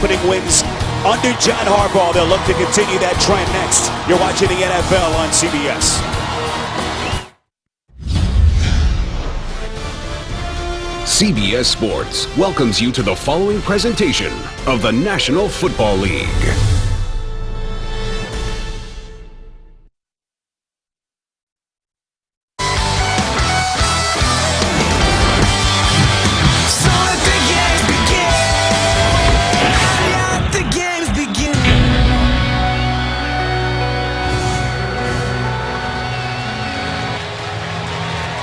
Opening wins under John Harbaugh. They'll look to continue that trend next. You're watching the NFL on CBS. CBS Sports welcomes you to the following presentation of the National Football League.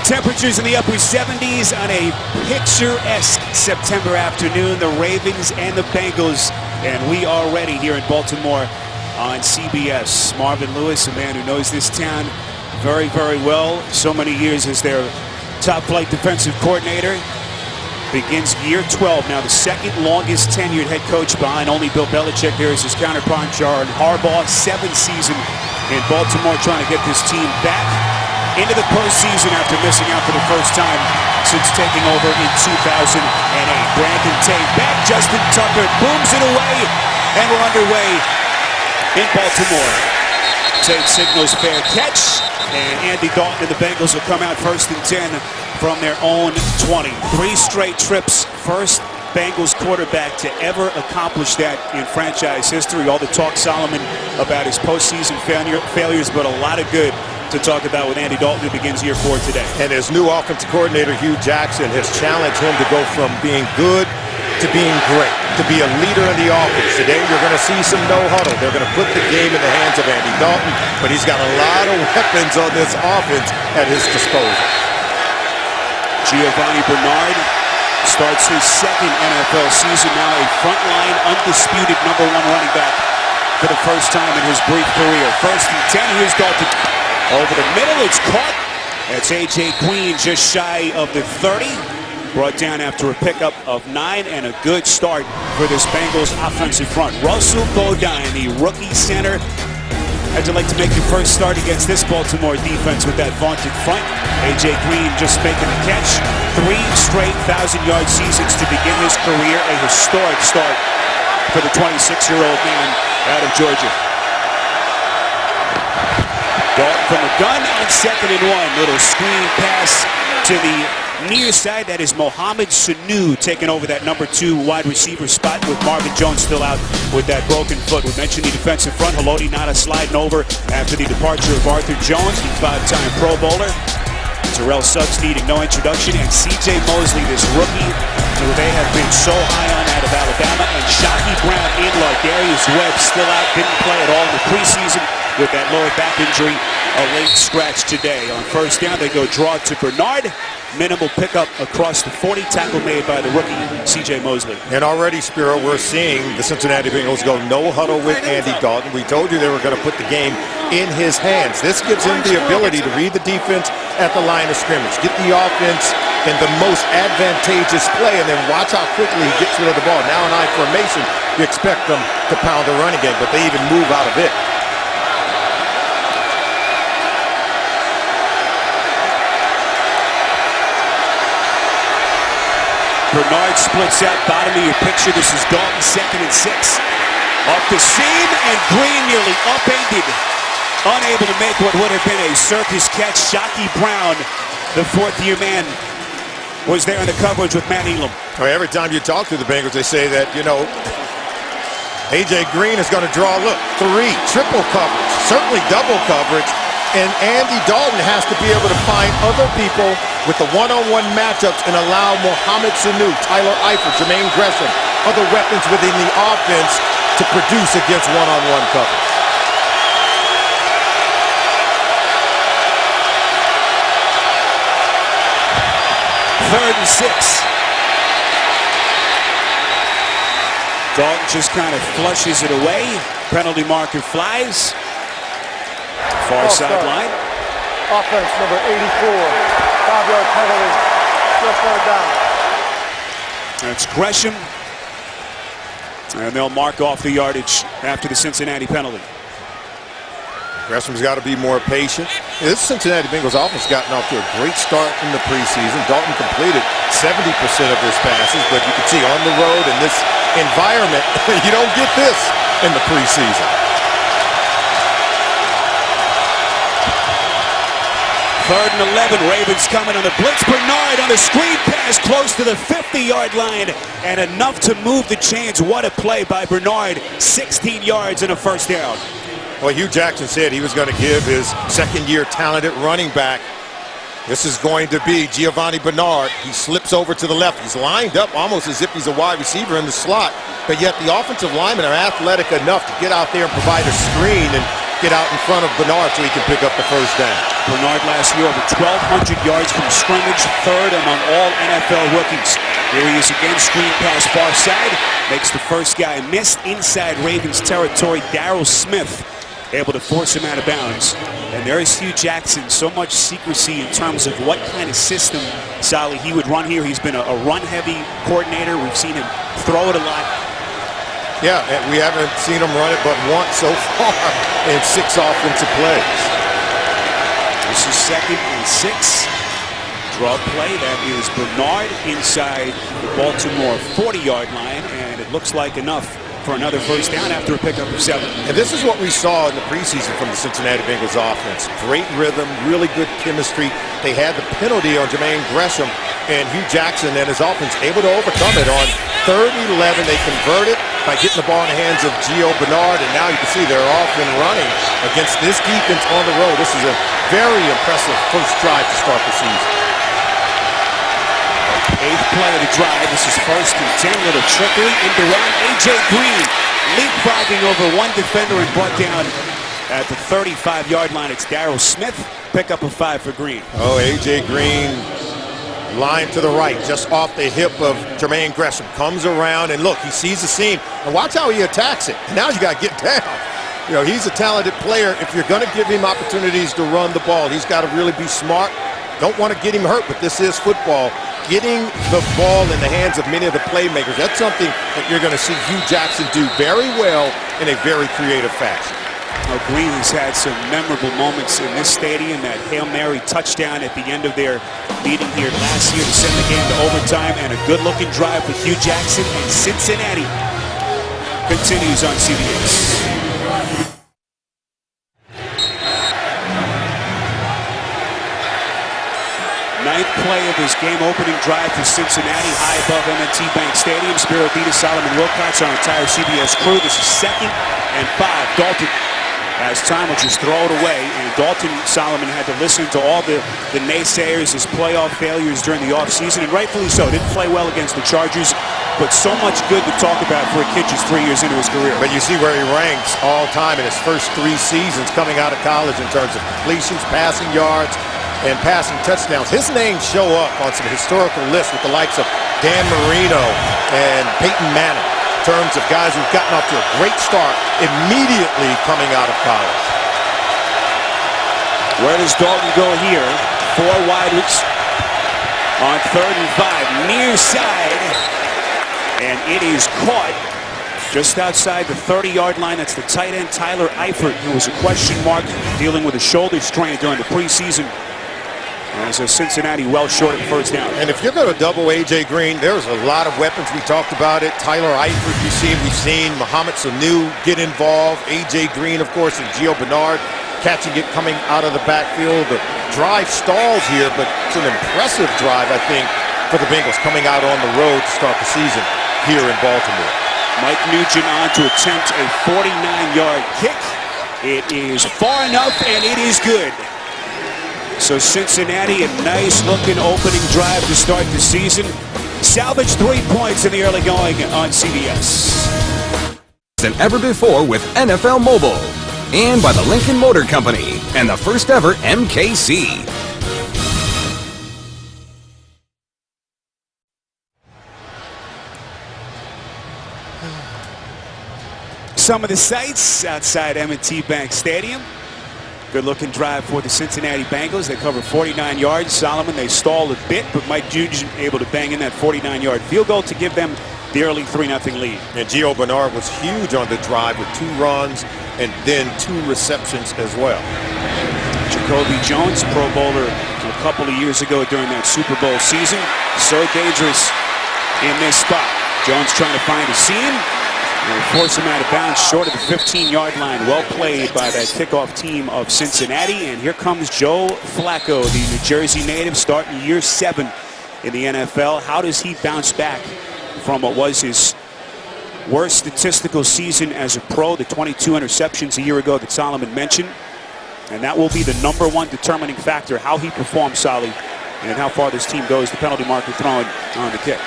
Temperatures in the upper 70s on a picturesque September afternoon. The Ravens and the Bengals, and we are ready here in Baltimore on CBS. Marvin Lewis, a man who knows this town very, very well. So many years as their top-flight defensive coordinator. Begins year 12 now, the second longest tenured head coach behind only Bill Belichick. There is his counterpart, John Harbaugh, 7th season in Baltimore, trying to get this team back into the postseason after missing out for the first time since taking over in 2008. Brandon Tate back, Justin Tucker booms it away, and we're underway in Baltimore. Tate signals fair catch, and Andy Dalton and the Bengals will come out 1st and 10 from their own 20. 3 straight trips, first Bengals quarterback to ever accomplish that in franchise history. All the talk, Solomon, about his postseason failures, but a lot of good to talk about with Andy Dalton, who begins year 4 today. And his new offensive coordinator, Hugh Jackson, has challenged him to go from being good to being great, to be a leader in the offense. Today, you're going to see some no-huddle. They're going to put the game in the hands of Andy Dalton, but he's got a lot of weapons on this offense at his disposal. Giovanni Bernard starts his 2nd NFL season, now a frontline, undisputed #1 running back for the first time in his brief career. 1st and 10, here's Dalton. Over the middle, it's caught. That's A.J. Queen, just shy of the 30. Brought down after a pickup of 9, and a good start for this Bengals offensive front. Russell Bodine, the rookie center. How'd you like to make your first start against this Baltimore defense with that vaunted front? A.J. Green just making a catch. 3 straight 1,000-yard seasons to begin his career. A historic start for the 26-year-old man out of Georgia. Dalton from the gun on 2nd and 1. Little screen pass to the near side. That is Mohamed Sanu taking over that #2 wide receiver spot with Marvin Jones still out with that broken foot. We mentioned the defensive front. Haloti Ngata sliding over after the departure of Arthur Jones, the 5-time Pro Bowler. Terrell Suggs needing no introduction. And C.J. Mosley, this rookie who they have been so high on out of Alabama. And Shockey Brown in luck. Darius Webb still out. Didn't play at all in the preseason with that lower back injury. A late scratch today. On 1st down, they go draw to Bernard. Minimal pickup across the 40. Tackle made by the rookie, C.J. Mosley. And already, Spiro, we're seeing the Cincinnati Bengals go no huddle with Andy Dalton. We told you they were going to put the game in his hands. This gives him the ability to read the defense at the line of scrimmage, get the offense in the most advantageous play, and then watch how quickly he gets rid of the ball. Now in I formation, you expect them to pound the running game, but they even move out of it. Bernard splits out, bottom of your picture. This is Dalton, 2nd and 6. Off the seam, and Green nearly upended. Unable to make what would have been a circus catch. Shockey Brown, the 4th-year man, was there in the coverage with Matt Elam. Every time you talk to the Bengals, they say that, you know, A.J. Green is going to draw, look, 3, triple coverage, certainly double coverage. And Andy Dalton has to be able to find other people with the one-on-one matchups and allow Mohamed Sanu, Tyler Eifert, Jermaine Gresham, other weapons within the offense to produce against one-on-one coverage. Third and 6. Dalton just kind of flushes it away. Penalty marker flies. Far sideline. Offense number 84. 5-yard penalty. Just went down. That's Gresham. And they'll mark off the yardage after the Cincinnati penalty. Gresham's got to be more patient. This Cincinnati Bengals offense has gotten off to a great start in the preseason. Dalton completed 70% of his passes, but you can see on the road in this environment. You don't get this in the preseason. Third and 11, Ravens coming on the blitz. Bernard on a screen pass close to the 50-yard line, and enough to move the chains. What a play by Bernard, 16 yards and a first down. Well, Hugh Jackson said he was going to give his second-year talented running back. This is going to be Giovanni Bernard. He slips over to the left. He's lined up almost as if he's a wide receiver in the slot, but yet the offensive linemen are athletic enough to get out there and provide a screen and get out in front of Bernard so he can pick up the first down. Bernard last year over 1,200 yards from scrimmage, third among all NFL rookies. Here he is again, screen pass far side, makes the first guy miss inside Ravens territory. Darryl Smith able to force him out of bounds. And there's Hugh Jackson, so much secrecy in terms of what kind of system, Sally, he would run here. He's been a run-heavy coordinator. We've seen him throw it a lot. Yeah, and we haven't seen him run it but once so far in 6 offensive plays. This is 2nd and 6. Draw play, that is Bernard inside the Baltimore 40-yard line, and it looks like enough for another first down after a pickup of 7. And this is what we saw in the preseason from the Cincinnati Bengals offense. Great rhythm, really good chemistry. They had the penalty on Jermaine Gresham, and Hugh Jackson and his offense able to overcome it. On 3rd and 11, they converted by getting the ball in the hands of Gio Bernard, and now you can see they're off and running against this defense on the road. This is a very impressive first drive to start the season. 8th play of the drive. This is 1st and 10. Little trickery into run. A.J. Green leapfrogging over one defender and brought down at the 35-yard line. It's Darryl Smith. Pick up a 5 for Green. Oh, A.J. Green, line to the right, just off the hip of Jermaine Gresham. Comes around, and look, he sees the seam. And watch how he attacks it. Now you got to get down. You know, he's a talented player. If you're going to give him opportunities to run the ball, he's got to really be smart. Don't want to get him hurt, but this is football. Getting the ball in the hands of many of the playmakers, that's something that you're going to see Hugh Jackson do very well in a very creative fashion. Well, Green has had some memorable moments in this stadium. That Hail Mary touchdown at the end of their meeting here last year to send the game to overtime, and a good-looking drive for Hugh Jackson, and Cincinnati continues on CBS. 9th play of his game-opening drive for Cincinnati, high above M&T Bank Stadium. Spiro Dita, Solomon Wilcox, our entire CBS crew. This is 2nd and 5. Dalton has time, will just throw it away. And Dalton, Solomon, had to listen to all the naysayers, his playoff failures during the offseason, and rightfully so. Didn't play well against the Chargers, but so much good to talk about for a kid just 3 years into his career. But you see where he ranks all time in his first 3 seasons coming out of college in terms of completions, passing yards, and passing touchdowns. His names show up on some historical lists with the likes of Dan Marino and Peyton Manning, in terms of guys who've gotten off to a great start immediately coming out of college. Where does Dalton go here? 4 wides on 3rd and 5, near side, and it is caught just outside the 30-yard line. That's the tight end Tyler Eifert, who was a question mark, dealing with a shoulder strain during the preseason. As a Cincinnati well short of first down. And if you're going to double A.J. Green, there's a lot of weapons. We talked about it. Tyler Eifert, we've seen Mohamed Sanu get involved. A.J. Green, of course, and Gio Bernard catching it coming out of the backfield. The drive stalls here, but it's an impressive drive, I think, for the Bengals coming out on the road to start the season here in Baltimore. Mike Nugent on to attempt a 49-yard kick. It is far enough, and it is good. So Cincinnati, a nice-looking opening drive to start the season. Salvage 3 points in the early going on CBS. Than ever before with NFL Mobile. And by the Lincoln Motor Company and the first ever MKC. Some of the sights outside M&T Bank Stadium. Good-looking drive for the Cincinnati Bengals. They cover 49 yards. Solomon, they stalled a bit, but Mike Nugent able to bang in that 49-yard field goal to give them the early 3-0 lead. And Gio Bernard was huge on the drive with 2 runs and then 2 receptions as well. Jacoby Jones, Pro Bowler a couple of years ago during that Super Bowl season. So dangerous in this spot. Jones trying to find a seam. And force him out of bounds short of the 15-yard line. Well played by that kickoff team of Cincinnati. And here comes Joe Flacco, the New Jersey native, starting year 7 in the NFL. How does he bounce back from what was his worst statistical season as a pro, the 22 interceptions a year ago that Solomon mentioned? And that will be the #1 determining factor, how he performs, Solly, and how far this team goes. The penalty marker thrown on the kick.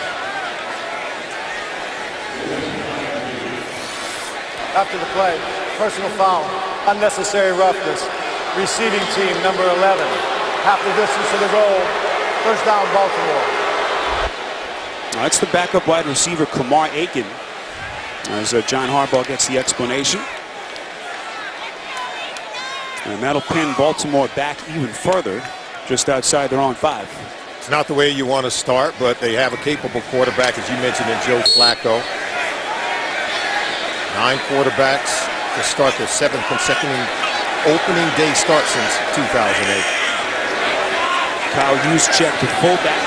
After the play, personal foul, unnecessary roughness. Receiving team, number 11. Half the distance to the goal. First down, Baltimore. Now, that's the backup wide receiver, Kamar Aiken, as John Harbaugh gets the explanation. And that'll pin Baltimore back even further, just outside their own 5. It's not the way you want to start, but they have a capable quarterback, as you mentioned, in Joe Flacco. 9 quarterbacks to start their 7th consecutive opening day start since 2008. Kyle Juszczyk to fullback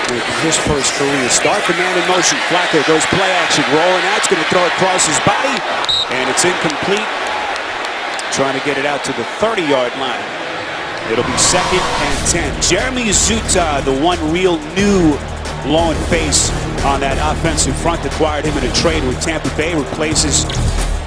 with his first career start. The man in motion. Flacco goes play action, rolling out. It's going to throw it across his body, and it's incomplete. Trying to get it out to the 30-yard line. It'll be 2nd and 10. Jeremy Zuta, the one real new lone face on that offensive front, acquired him in a trade with Tampa Bay, replaces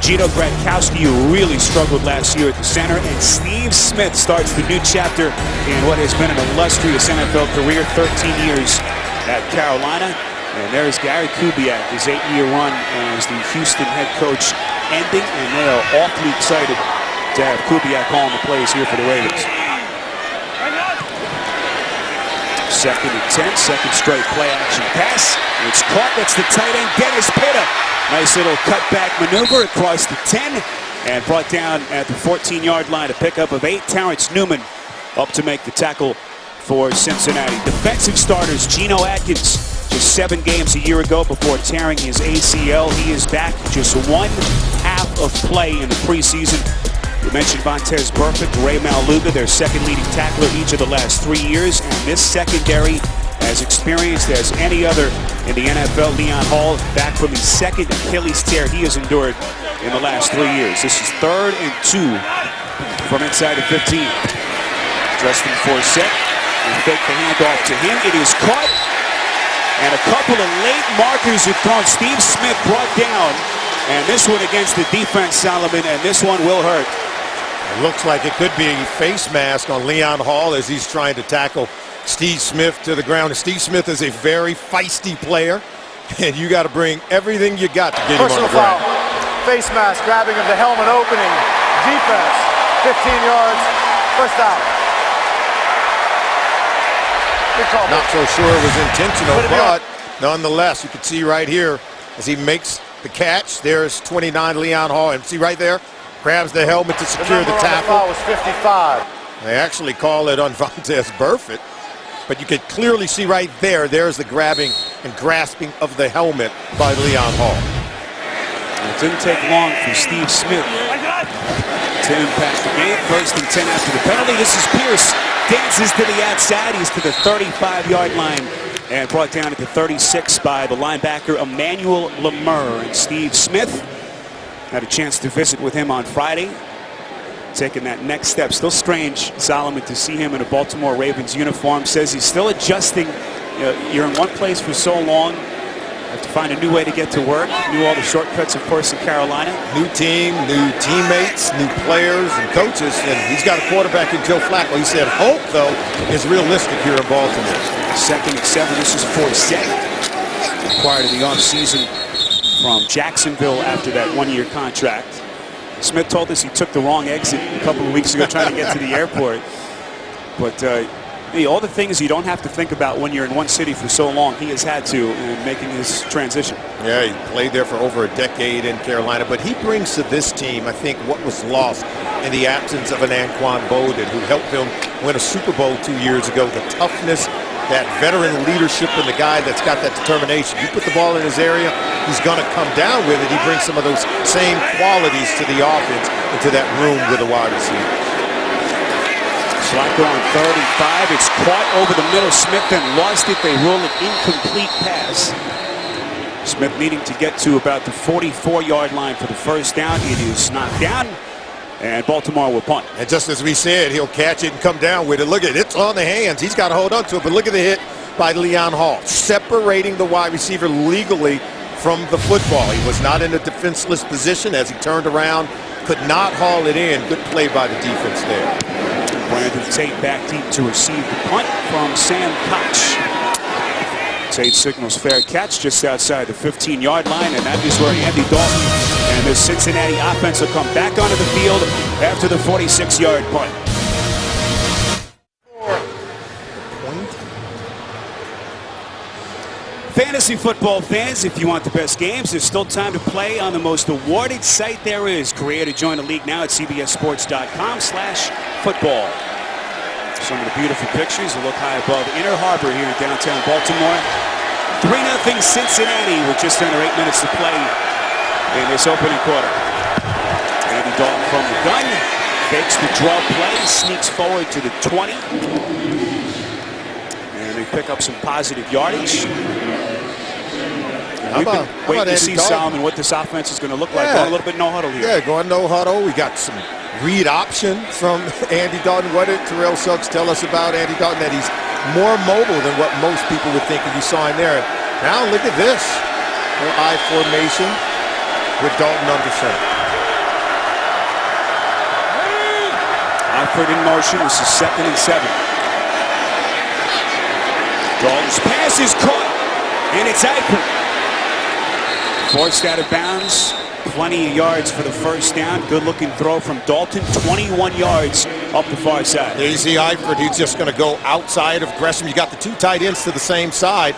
Gino Gradkowski, who really struggled last year at the center, and Steve Smith starts the new chapter in what has been an illustrious NFL career, 13 years at Carolina. And there's Gary Kubiak, his 8-year run as the Houston head coach ending, and they are awfully excited to have Kubiak calling the plays here for the Ravens. 2nd and 10, second straight play action pass. It's caught. That's the tight end, Dennis Pitta. Nice little cutback maneuver across the 10 and brought down at the 14-yard line. A pickup of 8. Terrence Newman up to make the tackle for Cincinnati. Defensive starters, Geno Atkins, just 7 games a year ago before tearing his ACL. He is back, just 1 half of play in the preseason. We mentioned Vontaze Burfict, Ray Maluga, their second leading tackler each of the last 3 years. And this secondary, as experienced as any other in the NFL, Leon Hall, back from his 2nd Achilles tear he has endured in the last 3 years. This is 3rd and 2 from inside the 15. Justin Forsett will fake the handoff to him. It is caught. And a couple of late markers have thrown. Steve Smith brought down. And this one against the defense, Solomon, and this one will hurt. It looks like it could be a face mask on Leon Hall as he's trying to tackle Steve Smith to the ground. And Steve Smith is a very feisty player, and you got to bring everything you got to get him on the ground. Face mask, grabbing of the helmet opening. Defense, 15 yards, first down. Good call. Not so sure it was intentional, but nonetheless, you can see right here as he makes the catch. There's 29 Leon Hall, and see right there, grabs the helmet to secure the tackle. The was 55. They actually call it on Vontaze Burfict, but you can clearly see right there, there's the grabbing and grasping of the helmet by Leon Hall. It didn't take long for Steve Smith to impact the game. 1st and 10 after the penalty. This is Pierce. Dances to the outside. He's to the 35-yard line and brought down at the 36 by the linebacker Emmanuel Lemur. And Steve Smith had a chance to visit with him on Friday, taking that next step. Still strange, Solomon, to see him in a Baltimore Ravens uniform. Says he's still adjusting. You're in one place for so long. Have to find a new way to get to work. Knew all the shortcuts, of course, in Carolina. New team, new teammates, new players and coaches, and he's got a quarterback in Joe Flacco. He said hope, though, is realistic here in Baltimore. 2nd and 7. This is Forsett, acquired in the offseason from Jacksonville after that 1-year contract. Smith told us he took the wrong exit a couple of weeks ago trying to get to the airport. But all the things you don't have to think about when you're in one city for so long, he has had to in making his transition. Yeah, he played there for over a decade in Carolina, but he brings to this team, I think, what was lost in the absence of an Anquan Boldin, who helped him win a Super Bowl 2 years ago. The toughness, that veteran leadership, and the guy that's got that determination. You put the ball in his area, he's going to come down with it. He brings some of those same qualities to the offense into that room with the wide receiver. Flacco on 3rd and 5. It's caught over the middle. Smith then lost it. They roll an incomplete pass. Smith needing to get to about the 44-yard line for the first down. It is knocked down, and Baltimore will punt. And just as we said, he'll catch it and come down with it. Look at it. It's on the hands. He's got to hold on to it. But look at the hit by Leon Hall, separating the wide receiver legally from the football. He was not in a defenseless position as he turned around. Could not haul it in. Good play by the defense there. Brandon Tate back deep to receive the punt from Sam Koch. Tate signals fair catch just outside the 15-yard line, and that is where Andy Dalton and the Cincinnati offense will come back onto the field after the 46-yard punt. Fantasy football fans, if you want the best games, there's still time to play on the most awarded site there is. Create or join the league now at cbssports.com/football. Some of the beautiful pictures. A look high above Inner Harbor here in downtown Baltimore. 3-0 Cincinnati with just under 8 minutes to play in this opening quarter. Andy Dalton from the gun. Fakes the draw play. Sneaks forward to the 20. And they pick up some positive yardage. We've been waiting to see, Solomon, what this offense is going to look like. Going a little bit no huddle here. Yeah, going no huddle. We got some read option from Andy Dalton. What did Terrell Suggs tell us about Andy Dalton? That he's more mobile than what most people would think if you saw him there. Now look at this. Little I formation with Dalton under center. Eifert in motion. This is 2nd and 7. Dalton's pass is caught, and it's Eifert. Forced out of bounds. Plenty of yards for the first down. Good-looking throw from Dalton. 21 yards up the far side. There you see Eifert. He's just going to go outside of Gresham. You got the two tight ends to the same side,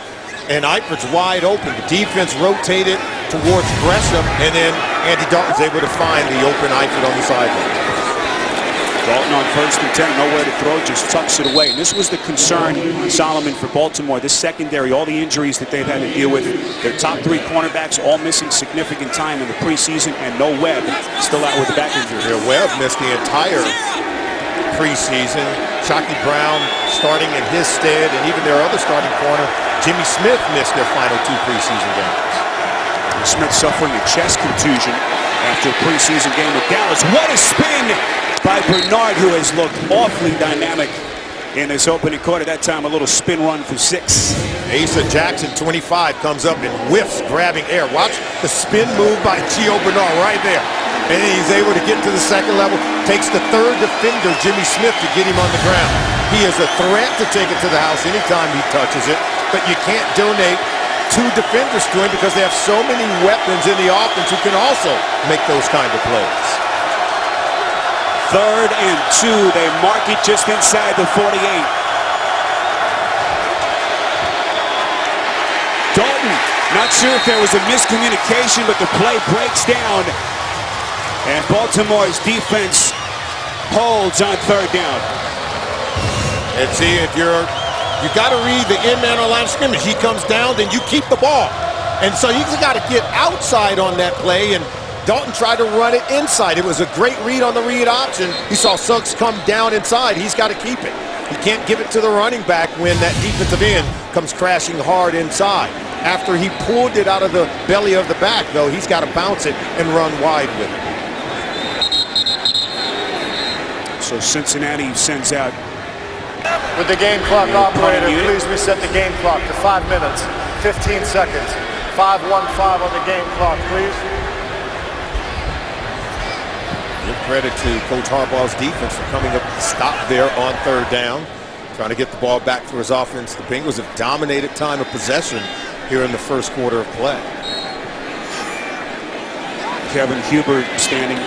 and Eifert's wide open. The defense rotated towards Gresham, and then Andy Dalton's able to find the open Eifert on the sideline. Dalton on 1st and 10, nowhere to throw, just tucks it away. And this was the concern, Solomon, for Baltimore. This secondary, all the injuries that they've had to deal with. Their top 3 cornerbacks all missing significant time in the preseason, and no Webb still out with a back injury. Yeah, Webb missed the entire preseason. Shockey Brown starting in his stead, and even their other starting corner, Jimmy Smith, missed their final 2 preseason games. Smith suffering a chest contusion after a preseason game with Dallas. What a spin by Bernard, who has looked awfully dynamic in this opening quarter. That time a little spin run for 6. Asa Jackson, 25, comes up and whiffs, grabbing air. Watch the spin move by Gio Bernard right there. And then he's able to get to the second level. Takes the 3rd defender, Jimmy Smith, to get him on the ground. He is a threat to take it to the house anytime he touches it. But you can't donate 2 defenders to him because they have so many weapons in the offense who can also make those kind of plays. 3rd and 2. They mark it just inside the 48. Dalton, not sure if there was a miscommunication, but the play breaks down. And Baltimore's defense holds on 3rd down. And see, if you got to read the end man on line of scrimmage. He comes down, then you keep the ball. And so you got to get outside on that play, and Dalton tried to run it inside. It was a great read on the read option. He saw Suggs come down inside. He's got to keep it. He can't give it to the running back when that defensive end comes crashing hard inside. After he pulled it out of the belly of the back, though, he's got to bounce it and run wide with it. So Cincinnati sends out. With the game clock operator, please reset the game clock to 5 minutes, 15 seconds. 5:15 on the game clock, please. Give credit to Coach Harbaugh's defense for coming up to stop there on 3rd down. Trying to get the ball back for his offense. The Bengals have dominated time of possession here in the first quarter of play. Kevin Huber standing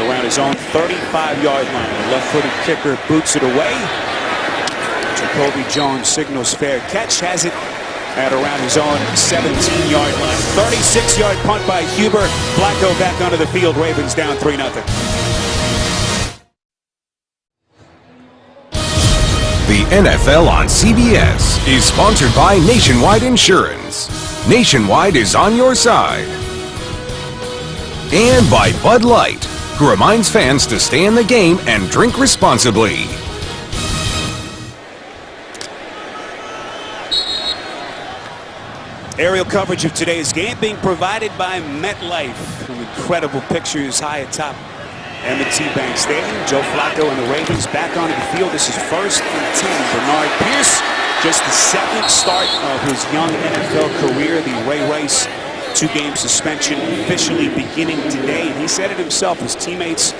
around his own 35-yard line. The left-footed kicker boots it away. Jacoby Jones signals fair catch. Has it at around his own 17-yard line. 36-yard punt by Huber. Flacco back onto the field. Ravens down 3-0. The NFL on CBS is sponsored by Nationwide Insurance. Nationwide is on your side. And by Bud Light, who reminds fans to stay in the game and drink responsibly. Aerial coverage of today's game being provided by MetLife. Some incredible pictures high atop M&T Bank Stadium. Joe Flacco and the Ravens back onto the field. This is 1st and 10. Bernard Pierce, just the 2nd start of his young NFL career. The Ray Rice 2-game suspension officially beginning today. And he said it himself, his teammates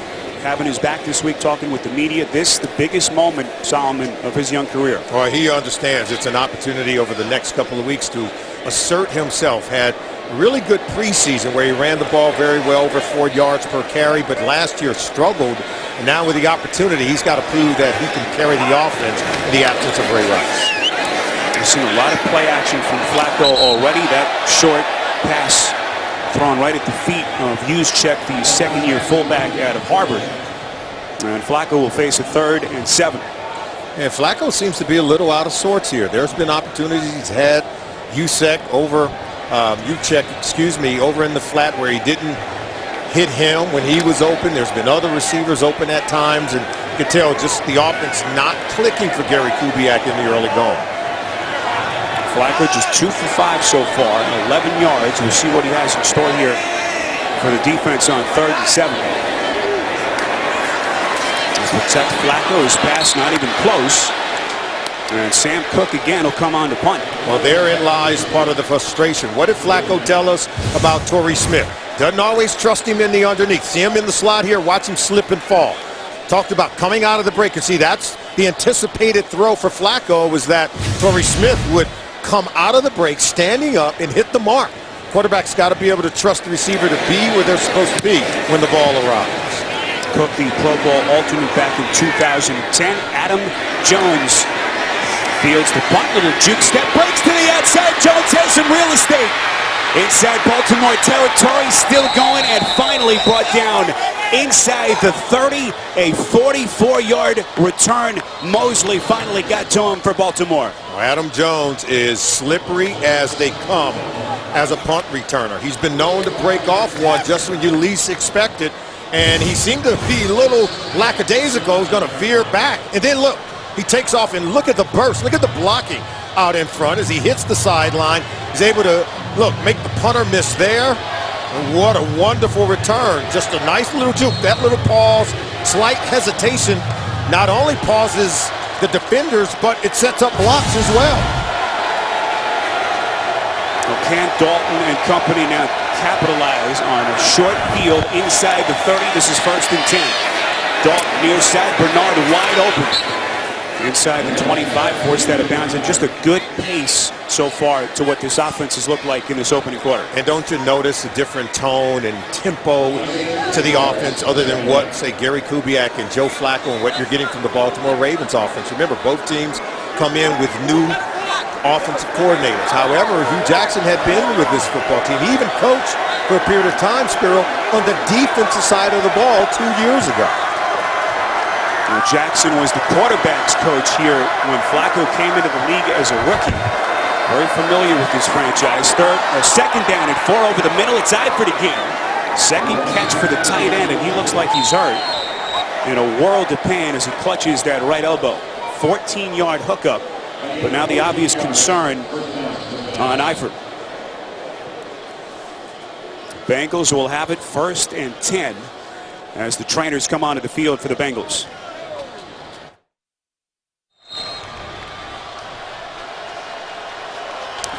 having his back this week, talking with the media. This the biggest moment, Solomon, of his young career. Well, he understands it's an opportunity over the next couple of weeks to assert himself. Had a really good preseason where he ran the ball very well, over 4 yards per carry, but last year struggled. And now with the opportunity, he's got to prove that he can carry the offense in the absence of Ray Rice. We've seen a lot of play action from Flacco already. That short pass thrown right at the feet of Juszczyk, the 2nd-year fullback out of Harvard. And Flacco will face a 3rd and 7. And Flacco seems to be a little out of sorts here. There's been opportunities he's had. Juszczyk over in the flat where he didn't hit him when he was open. There's been other receivers open at times, and you can tell just the offense not clicking for Gary Kubiak in the early going. Flacco just 2 for 5 so far, 11 yards. We'll see what he has in store here for the defense on 3rd and 7. Protect Flacco. His pass not even close. And Sam Cook again will come on to punt. Well, therein lies part of the frustration. What did Flacco tell us about Torrey Smith? Doesn't always trust him in the underneath. See him in the slot here, watch him slip and fall. Talked about coming out of the break. And see, that's the anticipated throw for Flacco, was that Torrey Smith would come out of the break, standing up and hit the mark. Quarterback's got to be able to trust the receiver to be where they're supposed to be when the ball arrives. Cook, the Pro Bowl alternate back in 2010. Adam Jones fields the punt. Little juke step, breaks to the outside. Jones has some real estate inside Baltimore territory, still going, and finally brought down inside the 30. A 44-yard return. Mosley finally got to him for Baltimore. Adam Jones is slippery as they come as a punt returner. He's been known to break off one just when you least expect it, and he seemed to be a little lackadaisical. He's going to veer back, and then look, he takes off, and look at the burst. Look at the blocking out in front as he hits the sideline. He's able to, look, make the punter miss there. And what a wonderful return. Just a nice little juke. That little pause, slight hesitation, not only pauses the defenders, but it sets up blocks as well. Can Dalton and company now capitalize on a short field inside the 30? This is 1st and 10. Dalton near side, Bernard wide open. Inside the 25, forced out of bounds, and just a good pace so far to what this offense has looked like in this opening quarter. And don't you notice a different tone and tempo to the offense other than what, say, Gary Kubiak and Joe Flacco and what you're getting from the Baltimore Ravens offense? Remember, both teams come in with new offensive coordinators. However, Hugh Jackson had been with this football team. He even coached for a period of time, Spiro, on the defensive side of the ball 2 years ago. Jackson was the quarterback's coach here when Flacco came into the league as a rookie. Very familiar with this franchise. 2nd down and 4 over the middle. It's Eifert again. 2nd catch for the tight end, and he looks like he's hurt. In a world of pain as he clutches that right elbow. 14-yard hookup, but now the obvious concern on Eifert. Bengals will have it 1st and 10 as the trainers come onto the field for the Bengals.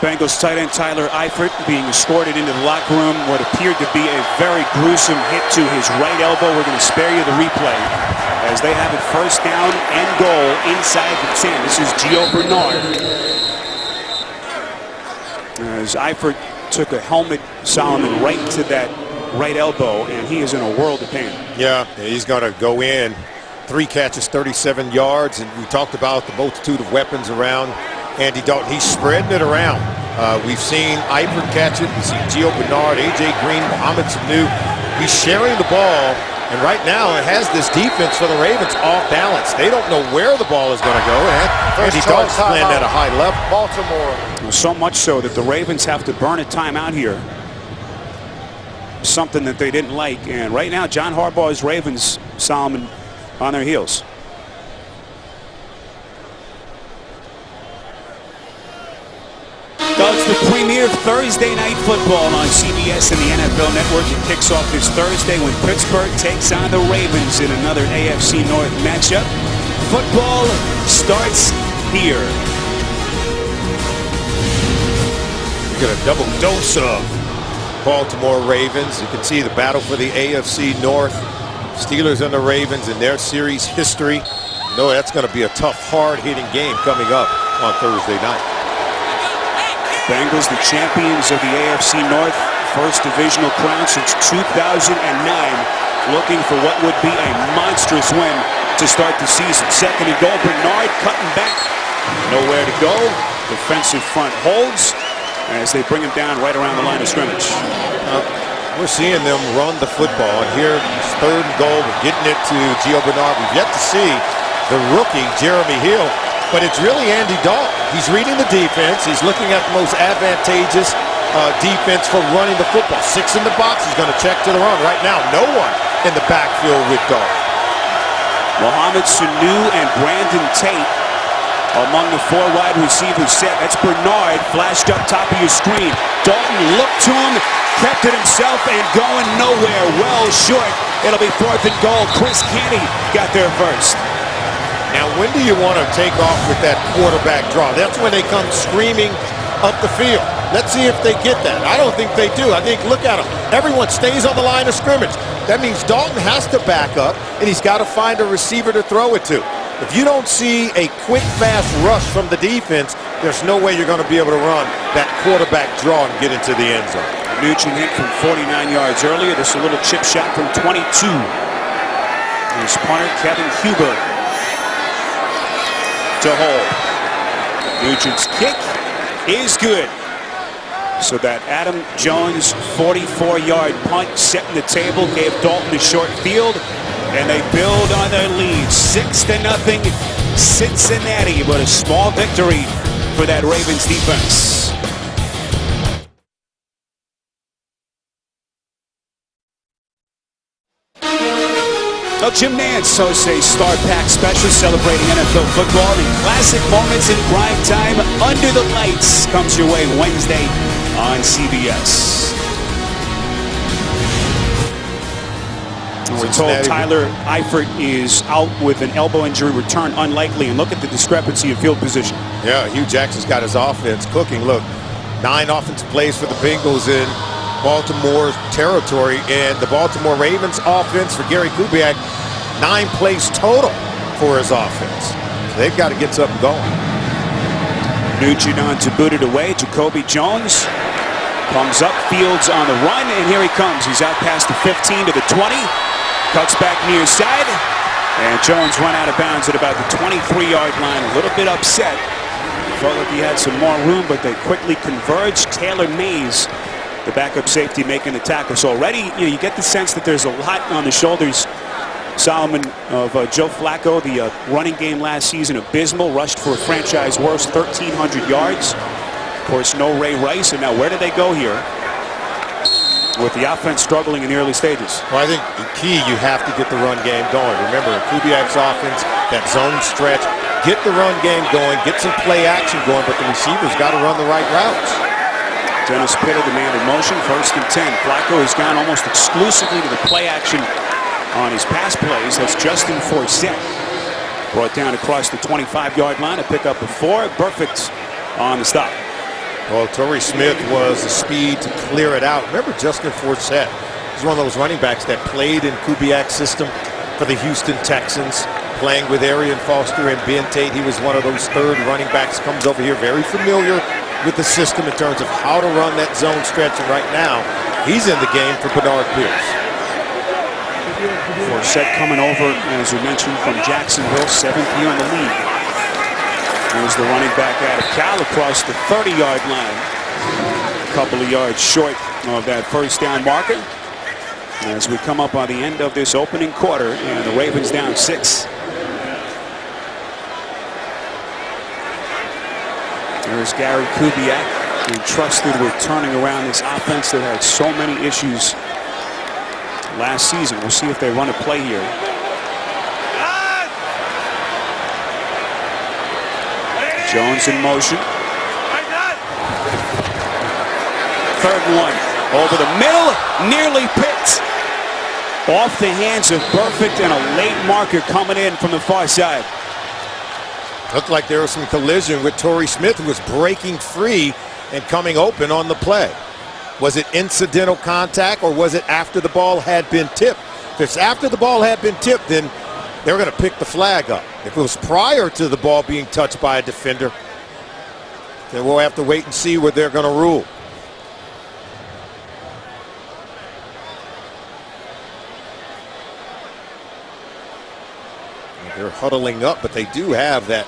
Bengals tight end Tyler Eifert being escorted into the locker room. What appeared to be a very gruesome hit to his right elbow. We're going to spare you the replay as they have it 1st down and goal inside the 10. This is Gio Bernard. As Eifert took a helmet, Solomon, right to that right elbow, and he is in a world of pain. Yeah, he's going to go in. 3 catches, 37 yards, and we talked about the multitude of weapons around Andy Dalton. He's spreading it around. We've seen Eifert catch it. We've seen Gio Bernard, A.J. Green, Mohamed Sanu. He's sharing the ball, and right now it has this defense for the Ravens off balance. They don't know where the ball is going to go, and Andy Dalton's playing at a high level. Baltimore. So much so that the Ravens have to burn a timeout here. Something that they didn't like, and right now John Harbaugh's Ravens, Solomon, on their heels. Does the premier here Thursday Night Football on CBS and the NFL Network. It kicks off this Thursday when Pittsburgh takes on the Ravens in another AFC North matchup. Football starts here. You get a double dose of Baltimore Ravens. You can see the battle for the AFC North. Steelers and the Ravens in their series history. No, that's going to be a tough, hard-hitting game coming up on Thursday night. Bengals, the champions of the AFC North, first divisional crown since 2009, looking for what would be a monstrous win to start the season. Second and goal, Bernard cutting back, nowhere to go. Defensive front holds as they bring him down right around the line of scrimmage. We're seeing them run the football, and here it's third and goal. We're getting it to Gio Bernard. We've yet to see the rookie, Jeremy Hill, but it's really Andy Dalton. He's reading the defense. He's looking at the most advantageous defense for running the football. Six in the box. He's going to check to the run. Right now, no one in the backfield with Dalton. Mohamed Sanu and Brandon Tate among the four wide receivers set. That's Bernard flashed up top of your screen. Dalton looked to him, kept it himself, and going nowhere. Well short. It'll be fourth and goal. Chris Kenny got there first. Now, when do you want to take off with that quarterback draw? That's when they come screaming up the field. Let's see if they get that. I don't think they do. I think, look at them. Everyone stays on the line of scrimmage. That means Dalton has to back up, and he's got to find a receiver to throw it to. If you don't see a quick, fast rush from the defense, there's no way you're going to be able to run that quarterback draw and get into the end zone. Nugent hit from 49 yards earlier. This is a little chip shot from 22. His punter, Kevin Huber, to hold. Nugent's kick is good. So that Adam Jones 44-yard punt setting the table, gave Dalton a short field, and they build on their lead. 6-0 Cincinnati, but a small victory for that Ravens defense. Well, Jim Nance hosts a Star Pack special celebrating NFL football and classic moments in prime time under the lights. Comes your way Wednesday on CBS. We're told Tyler Eifert is out with an elbow injury, return unlikely, and look at the discrepancy in field position. Yeah, Hugh Jackson's got his offense cooking. Look, 9 offensive plays for the Bengals in Baltimore's territory, and the Baltimore Ravens offense for Gary Kubiak, 9 plays total for his offense. So they've got to get something going. Nugent on to boot it away. Jacoby Jones comes up, Fields on the run, and here he comes. He's out past the 15 to the 20, cuts back near side, and Jones run out of bounds at about the 23-yard line. A little bit upset. Felt like he had some more room, but they quickly converged. Taylor Mays, the backup safety, making the tackle. So already, you get the sense that there's a lot on the shoulders, Solomon, of Joe Flacco. The running game last season, abysmal. Rushed for a franchise worst 1,300 yards. Of course, no Ray Rice. And now where do they go here with the offense struggling in the early stages? Well, I think the key, you have to get the run game going. Remember, Kubiak's offense, that zone stretch, get the run game going, get some play action going, but the receivers got to run the right routes. Dennis Pitta, the man in motion, 1st and 10. Flacco has gone almost exclusively to the play action on his pass plays. That's Justin Forsett. Brought down across the 25-yard line to pick up a 4. Perfect on the stop. Well, Torrey Smith was the speed to clear it out. Remember Justin Forsett? He's one of those running backs that played in Kubiak's system for the Houston Texans, playing with Arian Foster and Ben Tate. He was one of those third running backs, comes over here very familiar with the system in terms of how to run that zone stretch. And right now, he's in the game for Bernard Pierce. Forsett coming over, as we mentioned, from Jacksonville, 7th year in the league. There's the running back out of Cal across the 30-yard line. A couple of yards short of that first down marker. As we come up on the end of this opening quarter, and the Ravens down 6. There's Gary Kubiak, entrusted with turning around this offense that had so many issues last season. We'll see if they run a play here. Jones in motion. 3rd and 1. Over the middle, nearly picked. Off the hands of Burfict, and a late marker coming in from the far side. Looked like there was some collision with Torrey Smith, who was breaking free and coming open on the play. Was it incidental contact, or was it after the ball had been tipped? If it's after the ball had been tipped, then they're going to pick the flag up. If it was prior to the ball being touched by a defender, then we'll have to wait and see what they're going to rule. They're huddling up, but they do have that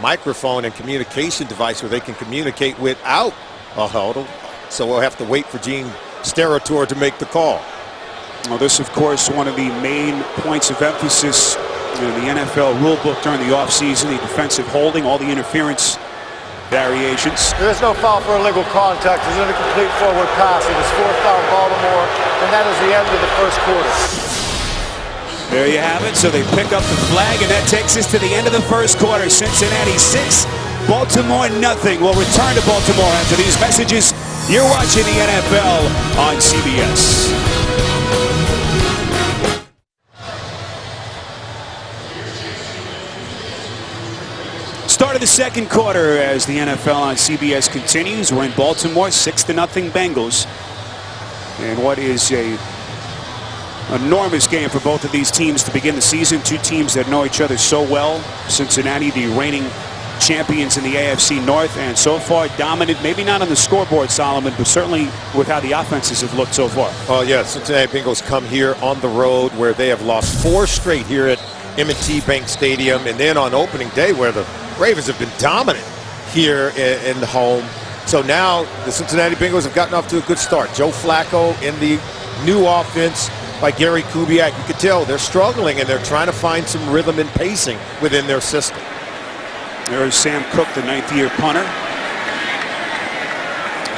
microphone and communication device where they can communicate without a huddle. So we'll have to wait for Gene Steratore to make the call. Well, this, of course, one of the main points of emphasis in the NFL rulebook during the offseason, the defensive holding, all the interference variations. There is no foul for illegal contact. It's an incomplete forward pass. It is 4th down Baltimore, and that is the end of the 1st quarter. There you have it. So they pick up the flag, and that takes us to the end of the 1st quarter. Cincinnati 6, Baltimore nothing. We'll return to Baltimore after these messages. You're watching the NFL on CBS. Start of the 2nd quarter as the NFL on CBS continues. We're in Baltimore, 6-0 Bengals. And what is a enormous game for both of these teams to begin the season. Two teams that know each other so well. Cincinnati, the reigning champions in the AFC North, and so far dominant, maybe not on the scoreboard, Solomon, but certainly with how the offenses have looked so far. Oh, yeah, Cincinnati Bengals come here on the road where they have lost 4 straight here at M&T Bank Stadium, and then on opening day where the Ravens have been dominant here in the home. So now the Cincinnati Bengals have gotten off to a good start. Joe Flacco in the new offense by Gary Kubiak. You can tell they're struggling, and they're trying to find some rhythm and pacing within their system. There's Sam Cook, the 9th-year punter,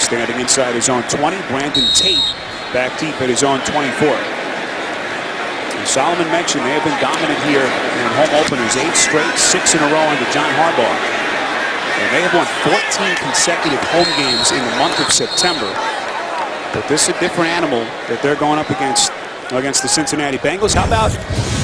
standing inside his own 20. Brandon Tate back deep at his own 24. And Solomon mentioned they have been dominant here in home openers, 8 straight, 6 in a row under John Harbaugh. And they have won 14 consecutive home games in the month of September. But this is a different animal that they're going up against the Cincinnati Bengals. How about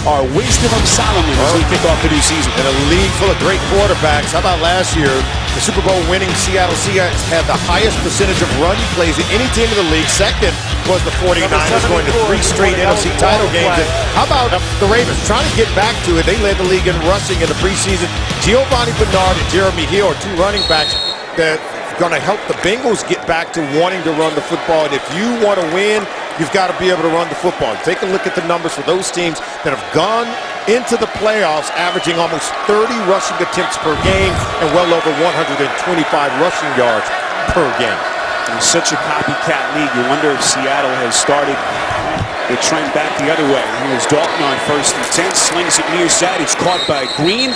our wisdom of Solomon as we kick off the new season? In a league full of great quarterbacks, how about last year, the Super Bowl winning Seattle Seahawks had the highest percentage of run plays of any team in the league. Second was the 49ers, going to 3 straight NFC title games. And how about the Ravens trying to get back to it? They led the league in rushing in the preseason. Giovanni Bernard and Jeremy Hill are 2 running backs that are going to help the Bengals get back to wanting to run the football. And if you want to win, you've got to be able to run the football. Take a look at the numbers for those teams that have gone into the playoffs, averaging almost 30 rushing attempts per game and well over 125 rushing yards per game. It's such a copycat league. You wonder if Seattle has started the trend back the other way. Here's Dalton on 1st and 10, slings it near side. It's caught by Green.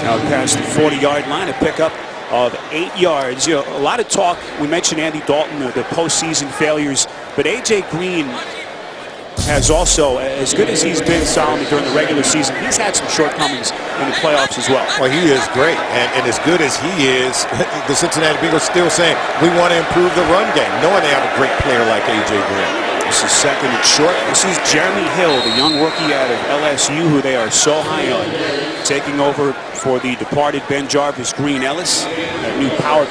Out past the 40-yard line, a pickup of 8 yards. You know, a lot of talk. We mentioned Andy Dalton, the postseason failures, but A.J. Green has also, as good as he's been, Solomon, during the regular season, he's had some shortcomings in the playoffs as well. Well, he is great, and as good as he is, the Cincinnati Bengals still saying, we want to improve the run game, knowing they have a great player like A.J. Green. This is 2nd and short. This is Jeremy Hill, the young rookie out of LSU, who they are so high on, taking over for the departed Ben Jarvis, Green Ellis, that new power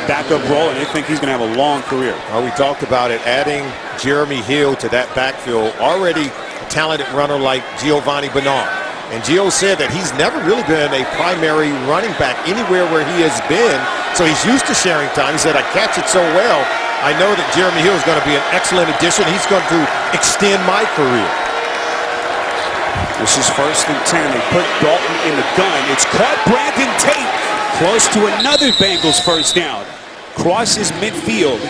backup role, and they think he's going to have a long career. Well, we talked about it, adding Jeremy Hill to that backfield, already a talented runner like Giovanni Bernard. And Gio said that he's never really been a primary running back anywhere where he has been, so he's used to sharing time. He said, I catch it so well, I know that Jeremy Hill is going to be an excellent addition. He's going to extend my career. This is 1st and 10. They put Dalton in the gun. It's caught. Brandon Tate close to another Bengals 1st down. Crosses midfield.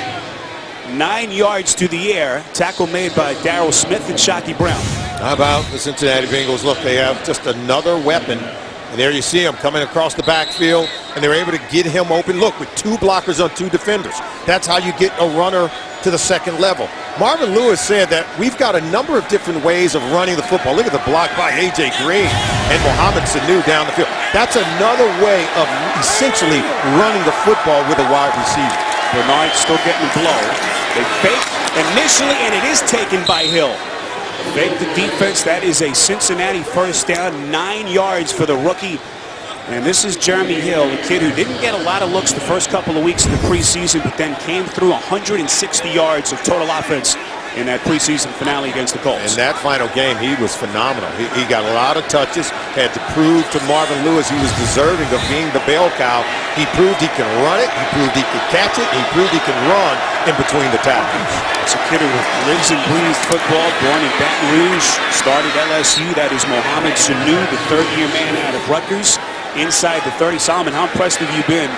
9 yards to the air. Tackle made by Darryl Smith and Shockey Brown. How about the Cincinnati Bengals? Look, they have just another weapon. And there you see him coming across the backfield, and they're able to get him open. Look, with 2 blockers on 2 defenders. That's how you get a runner to the second level. Marvin Lewis said that we've got a number of different ways of running the football. Look at the block by A.J. Green and Mohamed Sanu down the field. That's another way of essentially running the football with a wide receiver. Bernard still getting blow. They fake initially, and it is taken by Hill. Fake the defense. That is a Cincinnati first down, 9 yards for the rookie. And this is Jeremy Hill, a kid who didn't get a lot of looks the first couple of weeks of the preseason, but then came through 160 yards of total offense in that preseason finale against the Colts. In that final game, he was phenomenal. He got a lot of touches, had to prove to Marvin Lewis he was deserving of being the bell cow. He proved he can run it, he proved he could catch it, he proved he can run in between the tackles. It's a kid who lives and breathes football, born in Baton Rouge, started LSU. That is Mohamed Sanu, the third-year man out of Rutgers. Inside the 30. Solomon, how impressed have you been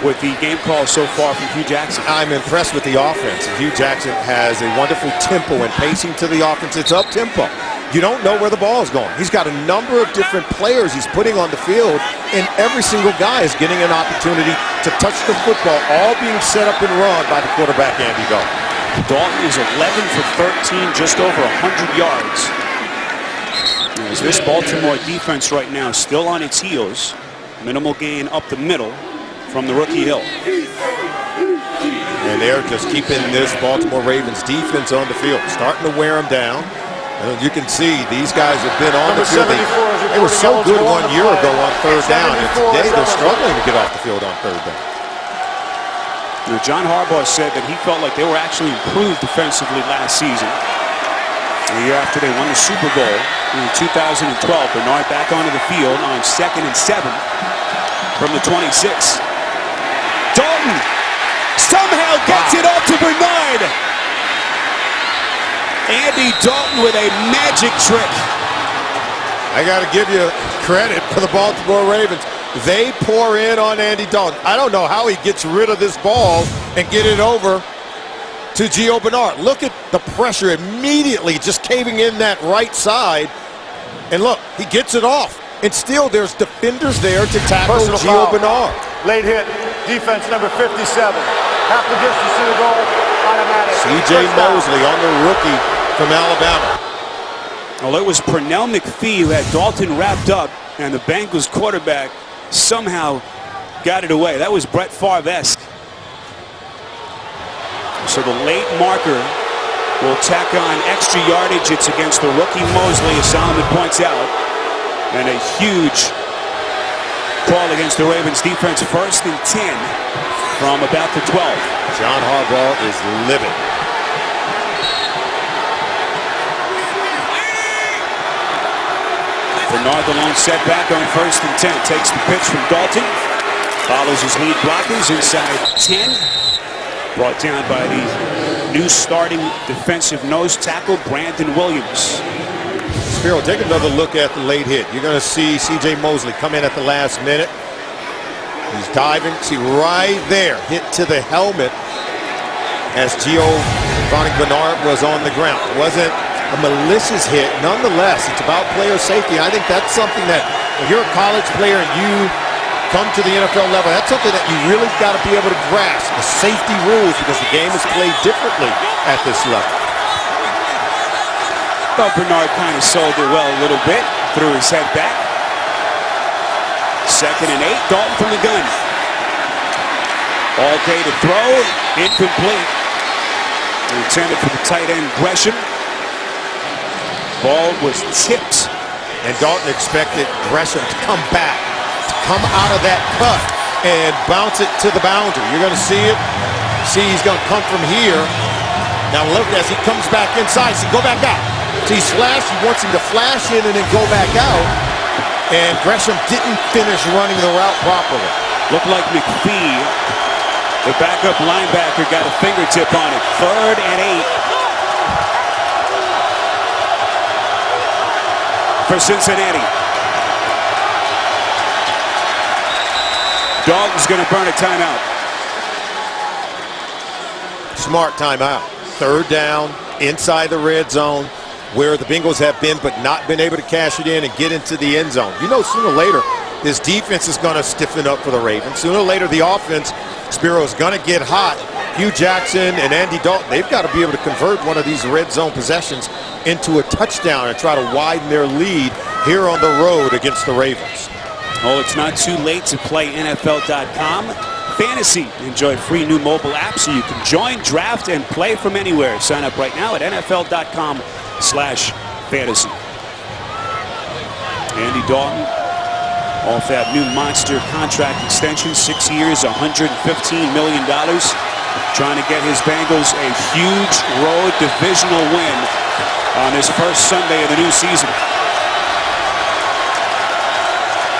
with the game call so far from Hugh Jackson? I'm impressed with the offense. Hugh Jackson has a wonderful tempo and pacing to the offense. It's up-tempo. You don't know where the ball is going. He's got a number of different players he's putting on the field, and every single guy is getting an opportunity to touch the football, all being set up and run by the quarterback, Andy Dalton. Dalton is 11 for 13, just over 100 yards. As this Baltimore defense right now still on its heels. Minimal gain up the middle from the rookie Hill. And they're just keeping this Baltimore Ravens defense on the field, starting to wear them down. And you can see these guys have been on the field. They were so good 1 year ago on third down, and today they're struggling to get off the field on third down. Now, John Harbaugh said that he felt like they were actually improved defensively last season. The year after they won the Super Bowl in 2012, Bernard back onto the field on 2nd and 7 from the 26. Dalton somehow gets it off to Bernard. Andy Dalton with a magic trick. I got to give you credit for the Baltimore Ravens. They pour in on Andy Dalton. I don't know how he gets rid of this ball and get it over to Gio Bernard. Look at the pressure immediately just caving in that right side. And look, he gets it off. And still there's defenders there to tackle Gio Bernard. Late hit, defense number 57. Half the distance to the goal, automatic. C.J. Mosley on the rookie from Alabama. Well, it was Pernell McPhee who had Dalton wrapped up, and the Bengals quarterback somehow got it away. That was Brett Favre-esque. So the late marker will tack on extra yardage. It's against the rookie Mosley, as Solomon points out. And a huge call against the Ravens defense. 1st and 10 from about the 12. John Harbaugh is livid. Bernard, the lone setback on 1st and 10. Takes the pitch from Dalton. Follows his lead blockers inside 10. Brought down by the new starting defensive nose tackle, Brandon Williams. Spiro, take another look at the late hit. You're going to see C.J. Mosley come in at the last minute. He's diving. See right there, hit to the helmet as Gio Bernard was on the ground. It wasn't a malicious hit. Nonetheless, it's about player safety. I think that's something that when you're a college player and you come to the NFL level, that's something that you really got to be able to grasp, the safety rules, because the game is played differently at this level. Well, Bernard kind of sold it well a little bit, threw his head back. 2nd and 8, Dalton from the gun. All day to throw, incomplete. Intended for the tight end Gresham. Ball was tipped. And Dalton expected Gresham to come back, come out of that cut and bounce it to the boundary. You're going to see it. See, he's going to come from here. Now look as he comes back inside. See, go back out. See, he's flashed. He wants him to flash in and then go back out. And Gresham didn't finish running the route properly. Looked like McPhee, the backup linebacker, got a fingertip on it. 3rd and 8 for Cincinnati. Dalton's going to burn a timeout. Smart timeout. 3rd down, inside the red zone, where the Bengals have been but not been able to cash it in and get into the end zone. You know, sooner or later, this defense is going to stiffen up for the Ravens. Sooner or later, the offense, Spiro, is going to get hot. Hugh Jackson and Andy Dalton, they've got to be able to convert one of these red zone possessions into a touchdown and try to widen their lead here on the road against the Ravens. Well, it's not too late to play NFL.com Fantasy. Enjoy free new mobile app so you can join, draft, and play from anywhere. Sign up right now at NFL.com/fantasy. Andy Dalton off that new monster contract extension, 6 years, $115 million. Trying to get his Bengals a huge road divisional win on his first Sunday of the new season.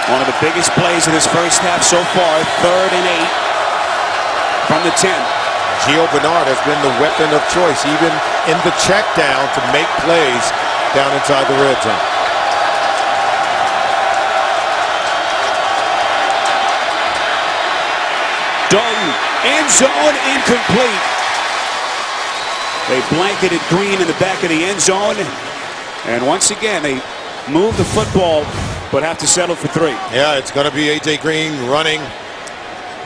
One of the biggest plays of this first half so far, 3rd and 8 from the 10. Gio Bernard has been the weapon of choice, even in the check down, to make plays down inside the red zone. Dalton, end zone, incomplete. They blanketed Green in the back of the end zone. And once again, they move the football, but have to settle for 3. Yeah, it's going to be A.J. Green running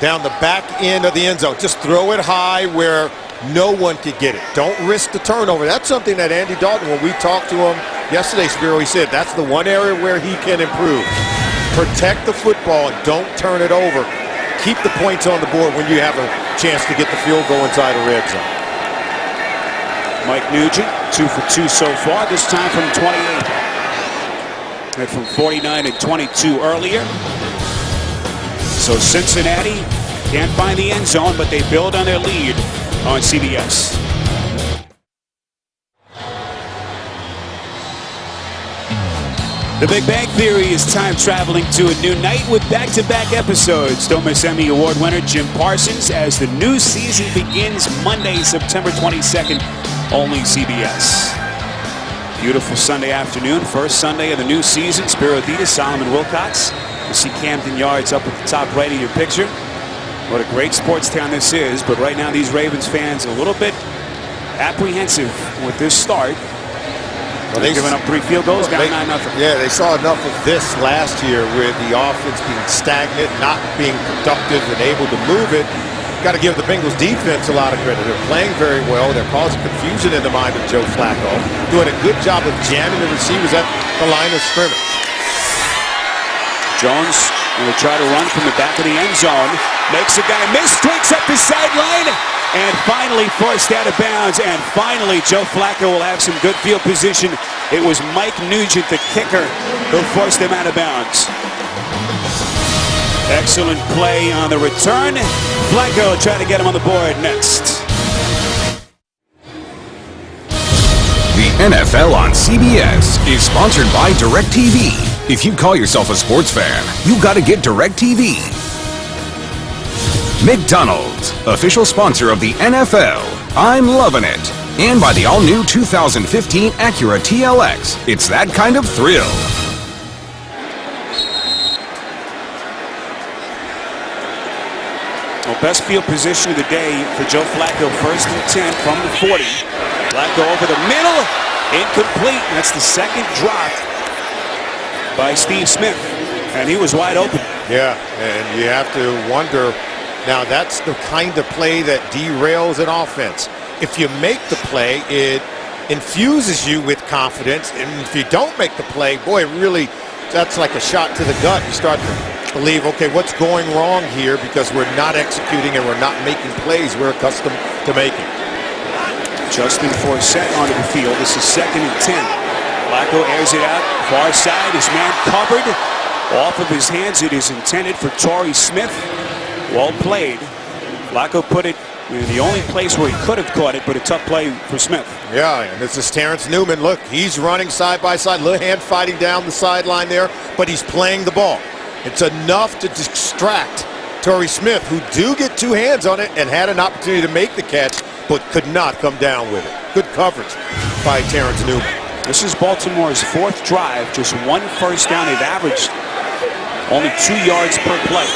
down the back end of the end zone. Just throw it high where no one could get it. Don't risk the turnover. That's something that Andy Dalton, when we talked to him yesterday, Spiro, he said that's the one area where he can improve. Protect the football and don't turn it over. Keep the points on the board when you have a chance to get the field goal inside the red zone. Mike Nugent, 2 for 2 so far, this time from 28. And from 49 and 22 earlier. So Cincinnati can't find the end zone, but they build on their lead on CBS. The Big Bang Theory is time traveling to a new night with back-to-back episodes. Don't miss Emmy Award winner Jim Parsons as the new season begins Monday, September 22nd, only CBS. Beautiful Sunday afternoon, first Sunday of the new season. Spiro Ditas, Solomon Wilcox. You see Camden Yards up at the top right of your picture. What a great sports town this is, but right now these Ravens fans a little bit apprehensive with this start. Well, they've given up 3 field goals, down 9-0. Yeah, they saw enough of this last year with the offense being stagnant, not being productive and able to move it. Got to give the Bengals defense a lot of credit. They're playing very well. They're causing confusion in the mind of Joe Flacco. Doing a good job of jamming the receivers at the line of scrimmage. Jones will try to run from the back of the end zone. Makes a guy miss, streaks up the sideline, and finally forced out of bounds. And finally, Joe Flacco will have some good field position. It was Mike Nugent, the kicker, who forced him out of bounds. Excellent play on the return. Flacco trying to get him on the board next. The NFL on CBS is sponsored by DirecTV. If you call yourself a sports fan, you gotta get DirecTV. McDonald's, official sponsor of the NFL. I'm loving it. And by the all-new 2015 Acura TLX. It's that kind of thrill. Well, best field position of the day for Joe Flacco, 1st and 10 from the 40. Flacco over the middle, incomplete. That's the second drop by Steve Smith, and he was wide open. Yeah, and you have to wonder, now that's the kind of play that derails an offense. If you make the play, it infuses you with confidence, and if you don't make the play, boy, really, that's like a shot to the gut. You start to believe, okay, what's going wrong here because we're not executing and we're not making plays we're accustomed to making. Justin Forsett onto the field. This is 2nd and 10. Flacco airs it out, far side, his man covered. Off of his hands, it is intended for Torrey Smith. Well played. Flacco put it in the only place where he could have caught it, but a tough play for Smith. Yeah, and this is Terrence Newman. Look, he's running side by side, little hand fighting down the sideline there, but he's playing the ball. It's enough to distract Torrey Smith, who do get 2 hands on it and had an opportunity to make the catch, but could not come down with it. Good coverage by Terrence Newman. This is Baltimore's 4th drive, just 1 first down. They've averaged only 2 yards per play.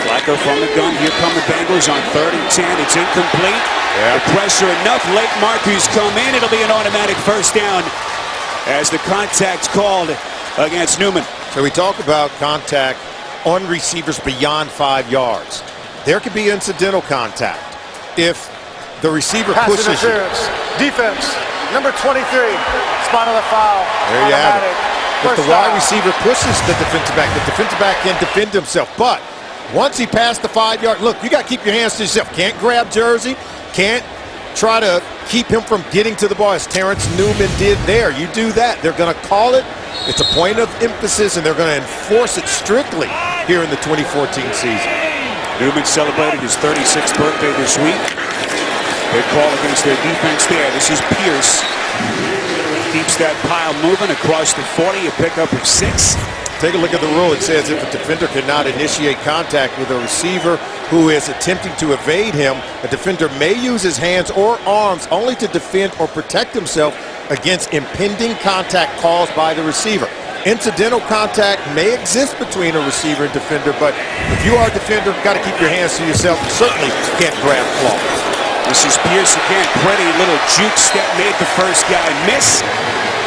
Flacco from the gun. Here come the Bengals on 3rd and 10. It's incomplete. Yeah. The pressure enough. Late markers come in. It'll be an automatic first down as the contact's called against Newman. So we talk about contact on receivers beyond 5 yards. there could be incidental contact if the receiver Pass pushes you. interference. Defense, number 23, spot of the foul. There you have it. If the First wide down. receiver pushes the defensive back can defend himself. But once he passed the 5-yard, look, you got to keep your hands to yourself. Can't grab jersey, can't try to keep him from getting to the ball as Terrence Newman did there. You do that, they're going to call it. It's a point of emphasis, and they're going to enforce it strictly here in the 2014 season. Newman celebrated his 36th birthday this week. Big call against their defense there. This is Pierce. Keeps that pile moving across the 40, a pickup of 6. Take a look at the rule. It says if a defender cannot initiate contact with a receiver who is attempting to evade him, a defender may use his hands or arms only to defend or protect himself against impending contact caused by the receiver. Incidental contact may exist between a receiver and defender, but if you are a defender, you've got to keep your hands to yourself. You certainly can't grab claws. This is Pierce again. Pretty little juke step, made the first guy miss.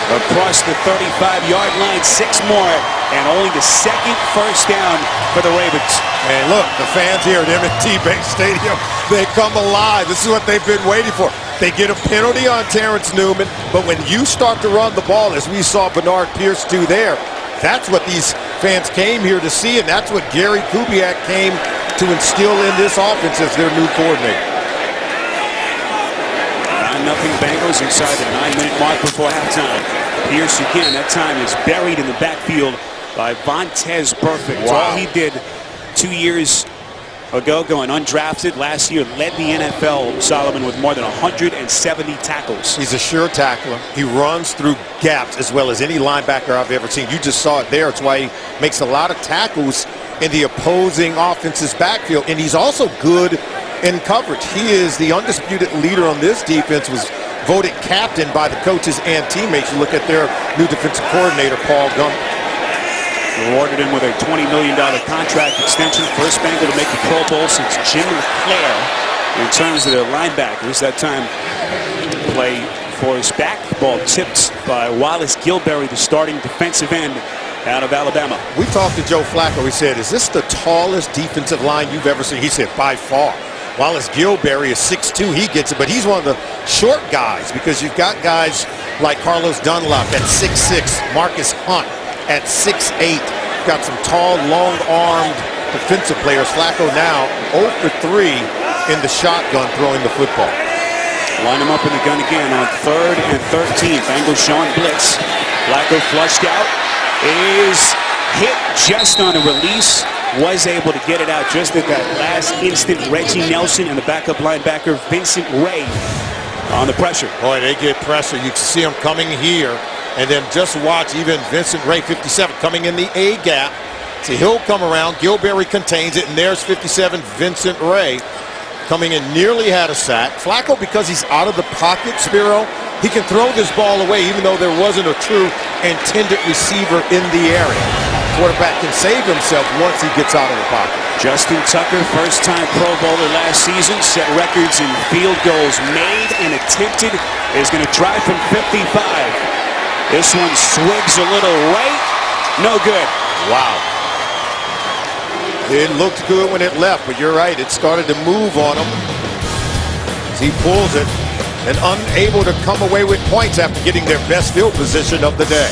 Across the 35-yard line, 6 more, and only the second first down for the Ravens. And look, the fans here at M&T Bank Stadium, they come alive. This is what they've been waiting for. They get a penalty on Terrence Newman, but when you start to run the ball, as we saw Bernard Pierce do there, that's what these fans came here to see, and that's what Gary Kubiak came to instill in this offense as their new coordinator. 9-0 Bengals inside the 9-minute mark before halftime. Pierce again, that time is buried in the backfield by Vontaze Burfict. Wow. All he did 2 years ago, going undrafted. Last year led the NFL, Solomon, with more than 170 tackles. He's a sure tackler. He runs through gaps as well as any linebacker I've ever seen. You just saw it there. It's why he makes a lot of tackles in the opposing offense's backfield. And he's also good in coverage. He is the undisputed leader on this defense, was voted captain by the coaches and teammates. You look at their new defensive coordinator, Paul Gump. Rewarded him with a $20 million contract extension. First Bengal to make the Pro Bowl since Jim LeClaire. In terms of their linebackers, that time play for his back. Ball tipped by Wallace Gilberry, the starting defensive end out of Alabama. We talked to Joe Flacco. He said, is this the tallest defensive line you've ever seen? He said, by far. Wallace Gilberry is 6'2", he gets it, but he's one of the short guys because you've got guys like Carlos Dunlap at 6'6", Marcus Hunt at 6'8". Got some tall, long-armed defensive players. Flacco now 0 for 3 in the shotgun throwing the football. Line him up in the gun again on 3rd and 13. Bengals showing blitz. Flacco flushed out. Is hit just on a release. Was able to get it out just at that last instant. Reggie Nelson and the backup linebacker Vincent Ray on the pressure. Boy, they get pressure. You can see them coming here. And then just watch even Vincent Ray, 57, coming in the A gap. See, he'll come around. Gilberry contains it. And there's 57, Vincent Ray, coming in, nearly had a sack. Flacco, because he's out of the pocket, Spiro, he can throw this ball away even though there wasn't a true intended receiver in the area. Quarterback can save himself once he gets out of the pocket. Justin Tucker, first-time Pro Bowler last season, set records in field goals made and attempted. Is going to try from 55. This one swigs a little right. No good. Wow. It looked good when it left, but you're right. It started to move on him. As he pulls it and unable to come away with points after getting their best field position of the day.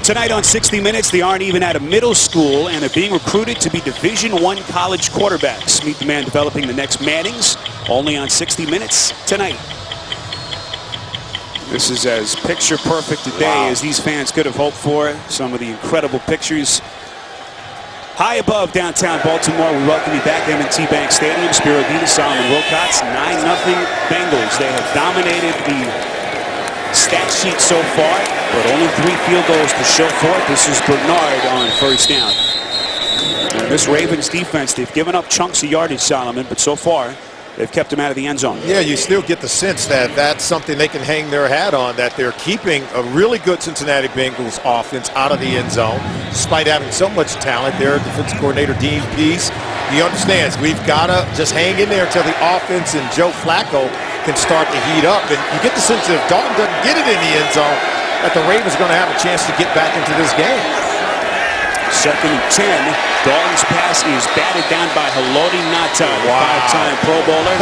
Tonight on 60 Minutes, they aren't even out of middle school and are being recruited to be Division I college quarterbacks. Meet the man developing the next Mannings, only on 60 Minutes tonight. This is as picture perfect a day as these fans could have hoped for. Some of the incredible pictures. High above downtown Baltimore, we welcome you back to M&T Bank Stadium. Spiro Vita, Solomon Wilcots, 9-0 Bengals. They have dominated the stat sheet so far, but only 3 field goals to show for it. This is Bernard on first down. And this Ravens defense, they've given up chunks of yardage, Solomon, but so far they've kept him out of the end zone. Yeah, you still get the sense that that's something they can hang their hat on, that they're keeping a really good Cincinnati Bengals offense out of the end zone, despite having so much talent. Their defensive coordinator, Dean Pease, he understands we've got to just hang in there until the offense and Joe Flacco can start to heat up. And you get the sense that if Dalton doesn't get it in the end zone, that the Ravens are going to have a chance to get back into this game. 2nd and 10. Dalton's pass is batted down by Haloti Ngata, Wow. 5-time Pro Bowler.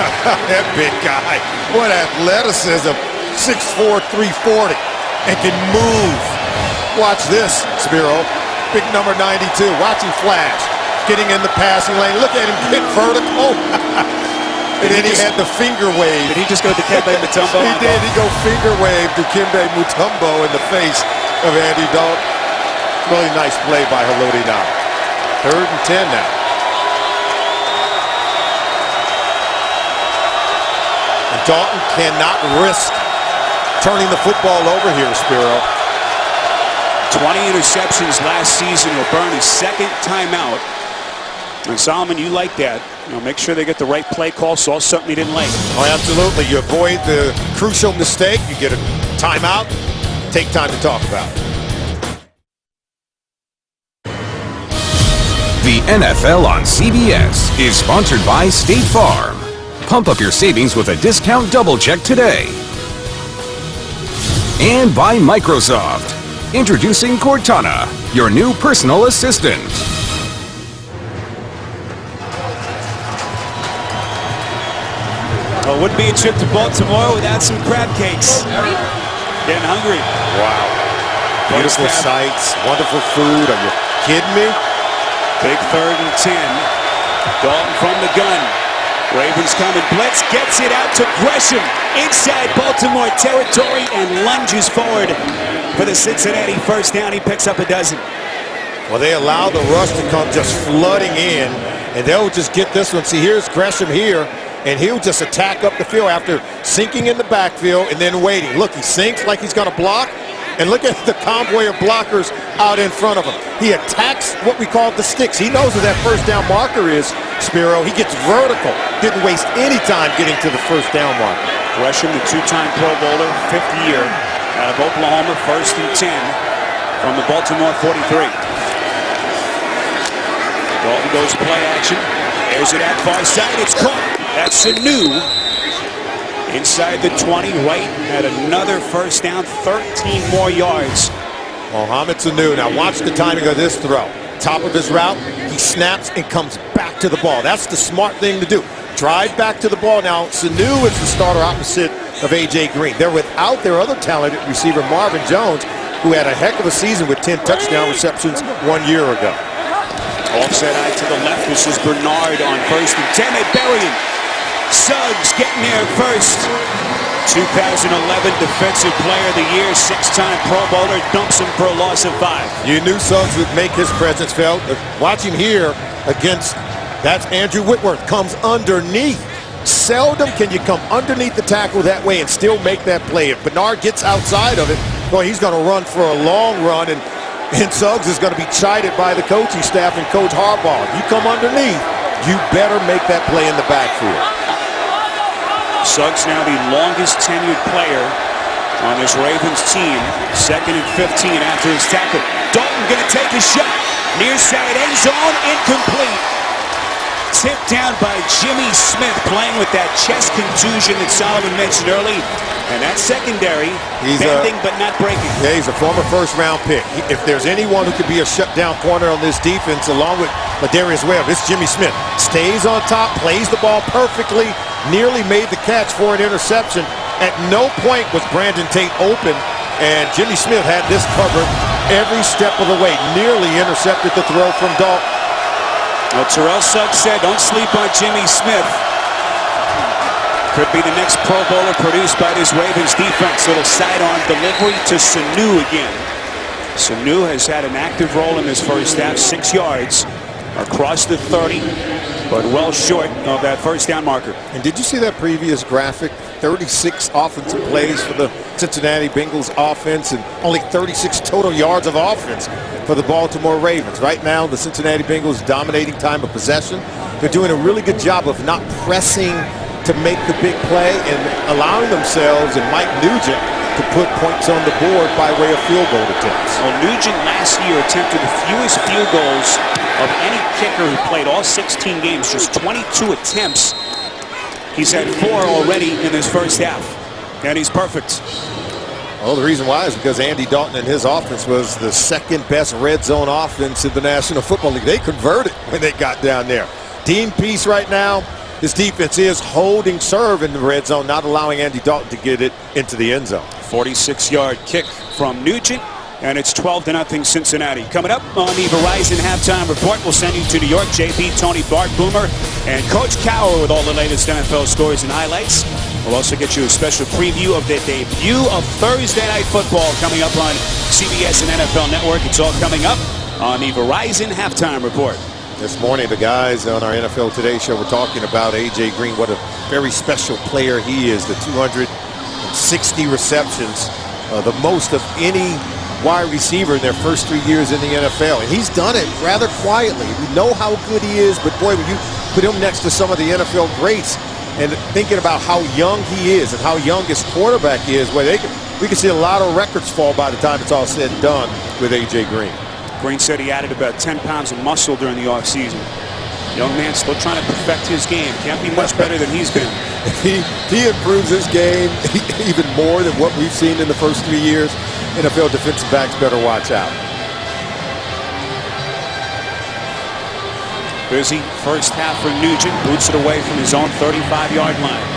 That big guy. What athleticism. 6'4", 340. And can move. Watch this, Spiro. Big number 92. Watch him flash. Getting in the passing lane. Look at him get vertical. And then he had the finger wave. Did he just go to Dikembe Mutombo? He did. He go finger wave to Dikembe Mutombo in the face of Andy Dalton. Really nice play by Haloti Ngata. 3rd and 10 now. And Dalton cannot risk turning the football over here, Spiro. 20 interceptions last season will burn his 2nd timeout. And Solomon, you like that. You know, make sure they get the right play call. Saw something he didn't like. Oh, absolutely. You avoid the crucial mistake. You get a timeout. Take time to talk about it. The NFL on CBS is sponsored by State Farm. Pump up your savings with a discount double check today. And by Microsoft. Introducing Cortana, your new personal assistant. Well, it wouldn't be a trip to Baltimore without some crab cakes. Getting hungry. Wow. Beautiful sights, wonderful food. Are you kidding me? Big 3rd and 10. Dalton from the gun. Ravens coming blitz, gets it out to Gresham inside Baltimore territory and lunges forward for the Cincinnati 1st down. He picks up a dozen. Well, they allow the rush to come just flooding in, and they'll just get this one. See, here's Gresham here, and he'll just attack up the field after sinking in the backfield and then waiting. Look, he sinks like he's going to block, and look at the convoy of blockers out in front of him. He attacks what we call the sticks. He knows where that 1st down marker is, Spiro. He gets vertical. Didn't waste any time getting to the 1st down marker. Gresham, the 2-time Pro Bowler, 5th year out of Oklahoma, 1st and 10 from the Baltimore 43. Dalton goes play action. Airs it out far side. It's caught. That's Sanu. Inside the 20, right at another 1st down, 13 more yards. Mohamed Sanu. Now watch the timing of this throw. Top of his route, he snaps and comes back to the ball. That's the smart thing to do. Drive back to the ball. Now, Sanu is the starter opposite of A.J. Green. They're without their other talented receiver, Marvin Jones, who had a heck of a season with 10 touchdown receptions 1 year ago. Offset eye to the left. This is Bernard on 1st and 10. They bury him. Suggs getting there first. 2011 Defensive Player of the Year, 6-time Pro Bowler, dumps him for a loss of 5. You knew Suggs would make his presence felt. Watch him here against, that's Andrew Whitworth, comes underneath. Seldom can you come underneath the tackle that way and still make that play. If Bernard gets outside of it, boy, he's going to run for a long run, and Suggs is going to be chided by the coaching staff and Coach Harbaugh. You come underneath, you better make that play in the backfield. Suggs now the longest tenured player on this Ravens team. 2nd and 15 after his tackle. Dalton going to take a shot. Near side end zone, incomplete. Tipped down by Jimmy Smith, playing with that chest contusion that Solomon mentioned early. And that secondary, bending but not breaking. Yeah, he's a former 1st-round pick. If there's anyone who could be a shutdown corner on this defense, along with Ladarius Webb, it's Jimmy Smith. Stays on top, plays the ball perfectly, nearly made the catch for an interception. At no point was Brandon Tate open, and Jimmy Smith had this covered every step of the way. Nearly intercepted the throw from Dalton. Well, Terrell Suggs said, don't sleep on Jimmy Smith. Could be the next Pro Bowler produced by this Ravens defense. Little sidearm delivery to Sanu again. Sanu has had an active role in this 1st half, 6 yards across the 30, but well short of that 1st down marker. And did you see that previous graphic? 36 offensive plays for the Cincinnati Bengals offense and only 36 total yards of offense for the Baltimore Ravens. Right now, the Cincinnati Bengals dominating time of possession. They're doing a really good job of not pressing to make the big play and allowing themselves and Mike Nugent to put points on the board by way of field goal attempts. Well, Nugent last year attempted the fewest field goals of any kicker who played all 16 games, just 22 attempts. He's had 4 already in this 1st half, and he's perfect. Well, the reason why is because Andy Dalton and his offense was the second best red zone offense in the National Football League. They converted when they got down there. Dean Pease right now, his defense is holding serve in the red zone, not allowing Andy Dalton to get it into the end zone. 46-yard kick from Nugent, and it's 12-0 Cincinnati. Coming up on the Verizon Halftime Report, we'll send you to New York. JP, Tony, Bart, Boomer, and Coach Cowher with all the latest NFL scores and highlights. We'll also get you a special preview of the debut of Thursday Night Football coming up on CBS and NFL Network. It's all coming up on the Verizon Halftime Report. This morning, the guys on our NFL Today show were talking about A.J. Green, what a very special player he is. The 260 receptions, the most of any wide receiver in their first 3 years in the NFL. And he's done it rather quietly. We know how good he is, but boy, when you put him next to some of the NFL greats and thinking about how young he is and how young his quarterback is, well, we can see a lot of records fall by the time it's all said and done with A.J. Green. Green said he added about 10 pounds of muscle during the offseason. Young man still trying to perfect his game. Can't be much better than he's been. If he improves his game even more than what we've seen in the first 3 years, NFL defensive backs better watch out. Busy first half for Nugent. Boots it away from his own 35-yard line.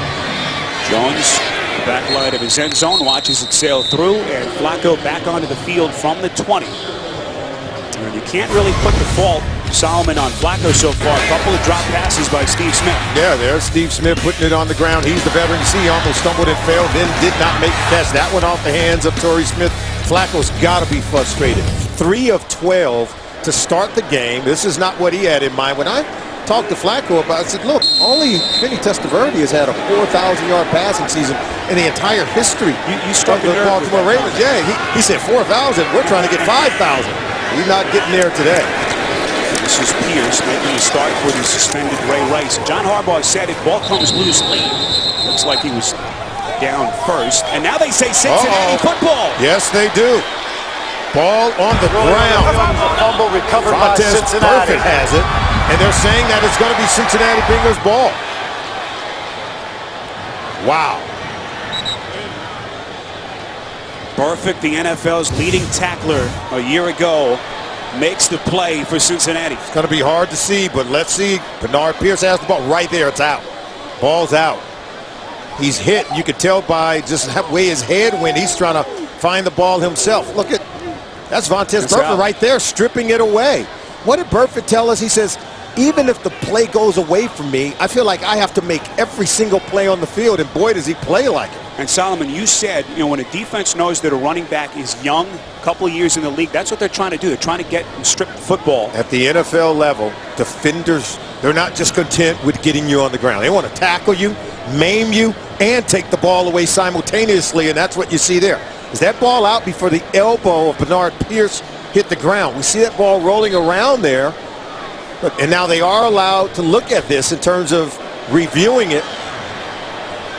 Jones, the back line of his end zone, watches it sail through, and Flacco back onto the field from the 20. And you can't really put the fault, Solomon, on Flacco so far. A couple of drop passes by Steve Smith. Yeah, there's Steve Smith putting it on the ground. He's the veteran. You see, he almost stumbled and failed, then did not make the catch. That one off the hands of Torrey Smith. Flacco's got to be frustrated. 3 of 12 to start the game. This is not what he had in mind. When I talked to Flacco about it, I said, look, only Vinny Testaverde has had a 4,000-yard passing season in the entire history you struck of the Baltimore Ravens. Yeah, he said 4,000. We're trying to get 5,000. He's not getting there today. This is Pierce making a start for the suspended Ray Rice. John Harbaugh said if ball comes loose late, looks like he was down first. And now they say Cincinnati football. Yes, they do. Ball on the ground. Fumble recovered by Montez Cincinnati. Perfect has it, and they're saying that it's going to be Cincinnati Bengals ball. Wow. Perfect, the NFL's leading tackler a year ago, makes the play for Cincinnati. It's going to be hard to see, but let's see. Bernard Pierce has the ball right there. It's out. Ball's out. He's hit. You can tell by just the way his head went. He's trying to find the ball himself. Look at that's Vontaze Burfict right there, stripping it away. What did Burfict tell us? He says, even if the play goes away from me, I feel like I have to make every single play on the field, and boy, does he play like it. And Solomon, you said, when a defense knows that a running back is young, a couple of years in the league, that's what they're trying to do. They're trying to get and strip the football. At the NFL level, defenders, they're not just content with getting you on the ground. They want to tackle you, maim you, and take the ball away simultaneously, and that's what you see there. Is that ball out before the elbow of Bernard Pierce hit the ground? We see that ball rolling around there. And now they are allowed to look at this in terms of reviewing it.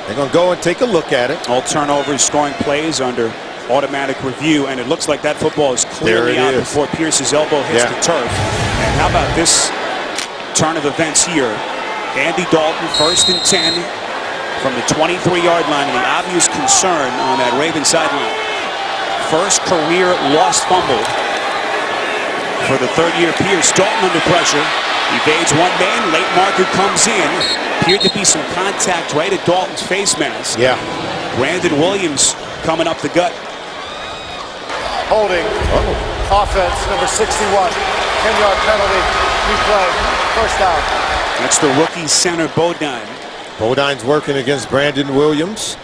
They're going to go and take a look at it. All turnovers, scoring plays under automatic review, and it looks like that football is clearly out before Pierce's elbow hits the turf. And how about this turn of events here? Andy Dalton, 1st and 10 from the 23-yard line, and the obvious concern on that Ravens sideline. First career lost fumble for the third-year Pierce. Dalton under pressure. Evades one man. Late marker comes in. Appeared to be some contact right at Dalton's face mask. Yeah. Brandon Williams coming up the gut. Holding. Offense, number 61. 10-yard penalty. Replay. First down. That's the rookie center, Bodine. Bodine's working against Brandon Williams.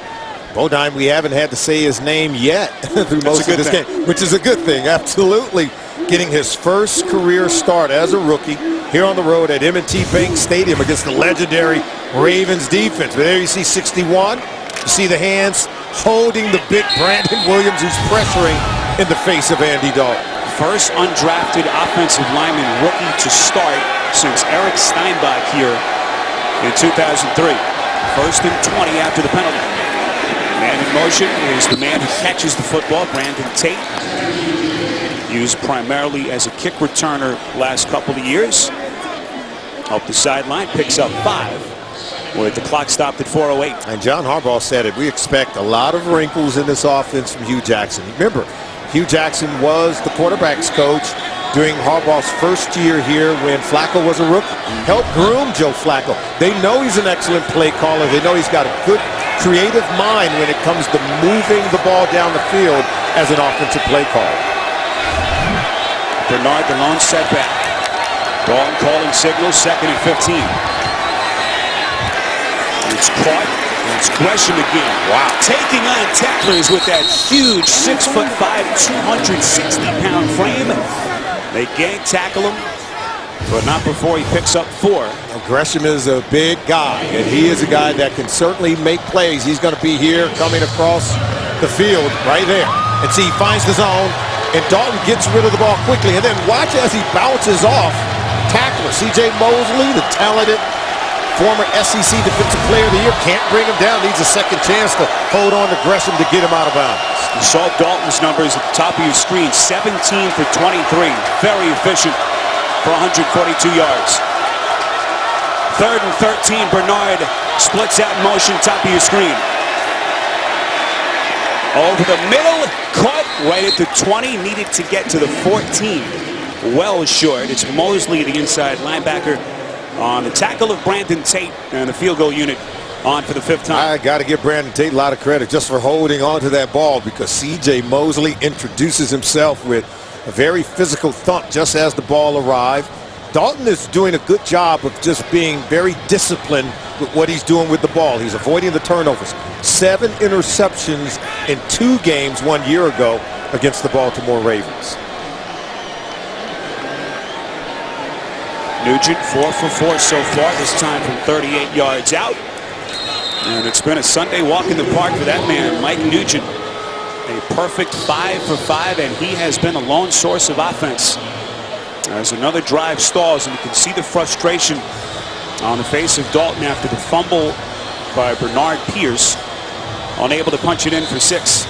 Bodine, we haven't had to say his name yet through most of this game, which is a good thing. Absolutely. Getting his first career start as a rookie here on the road at M&T Bank Stadium against the legendary Ravens defense. But there you see 61. You see the hands holding the big Brandon Williams, who's pressuring in the face of Andy Dalton. First undrafted offensive lineman rookie to start since Eric Steinbach here in 2003. 1st and 20 after the penalty. Man in motion is the man who catches the football, Brandon Tate. Used primarily as a kick returner last couple of years. Up the sideline, picks up 5. with the clock stopped at 4:08. And John Harbaugh said it. We expect a lot of wrinkles in this offense from Hugh Jackson. Remember, Hugh Jackson was the quarterback's coach during Harbaugh's first year here when Flacco was a rookie. Helped groom Joe Flacco. They know he's an excellent play caller. They know he's got a good creative mind when it comes to moving the ball down the field as an offensive play caller. Bernard, the lone setback. Dalton calling signals, 2nd and 15. It's caught. It's Gresham again. Wow. Taking on tacklers with that huge 6'5", 260-pound frame. They gang tackle him, but not before he picks up 4. Now, Gresham is a big guy, and he is a guy that can certainly make plays. He's going to be here coming across the field right there. And see, he finds the zone, and Dalton gets rid of the ball quickly. And then watch as he bounces off tackler C.J. Mosley, the talented former SEC Defensive Player of the Year, can't bring him down. Needs a second chance to hold on to Gresham to get him out of bounds. You saw Dalton's numbers at the top of your screen. 17 for 23. Very efficient for 142 yards. 3rd and 13. Bernard splits out in motion, top of your screen. Over the middle, caught right at the 20. Needed to get to the 14. Well short. It's Mosley, the inside linebacker, on the tackle of Brandon Tate, and the field goal unit on for the 5th time. I got to give Brandon Tate a lot of credit just for holding on to that ball, because C.J. Mosley introduces himself with a very physical thump just as the ball arrived. Dalton is doing a good job of just being very disciplined with what he's doing with the ball. He's avoiding the turnovers. 7 interceptions in 2 games 1 year ago against the Baltimore Ravens. Nugent 4 for 4 so far, this time from 38 yards out. And it's been a Sunday walk in the park for that man, Mike Nugent. A perfect 5 for 5, and he has been a lone source of offense. As another drive stalls, and you can see the frustration on the face of Dalton after the fumble by Bernard Pierce. Unable to punch it in for 6.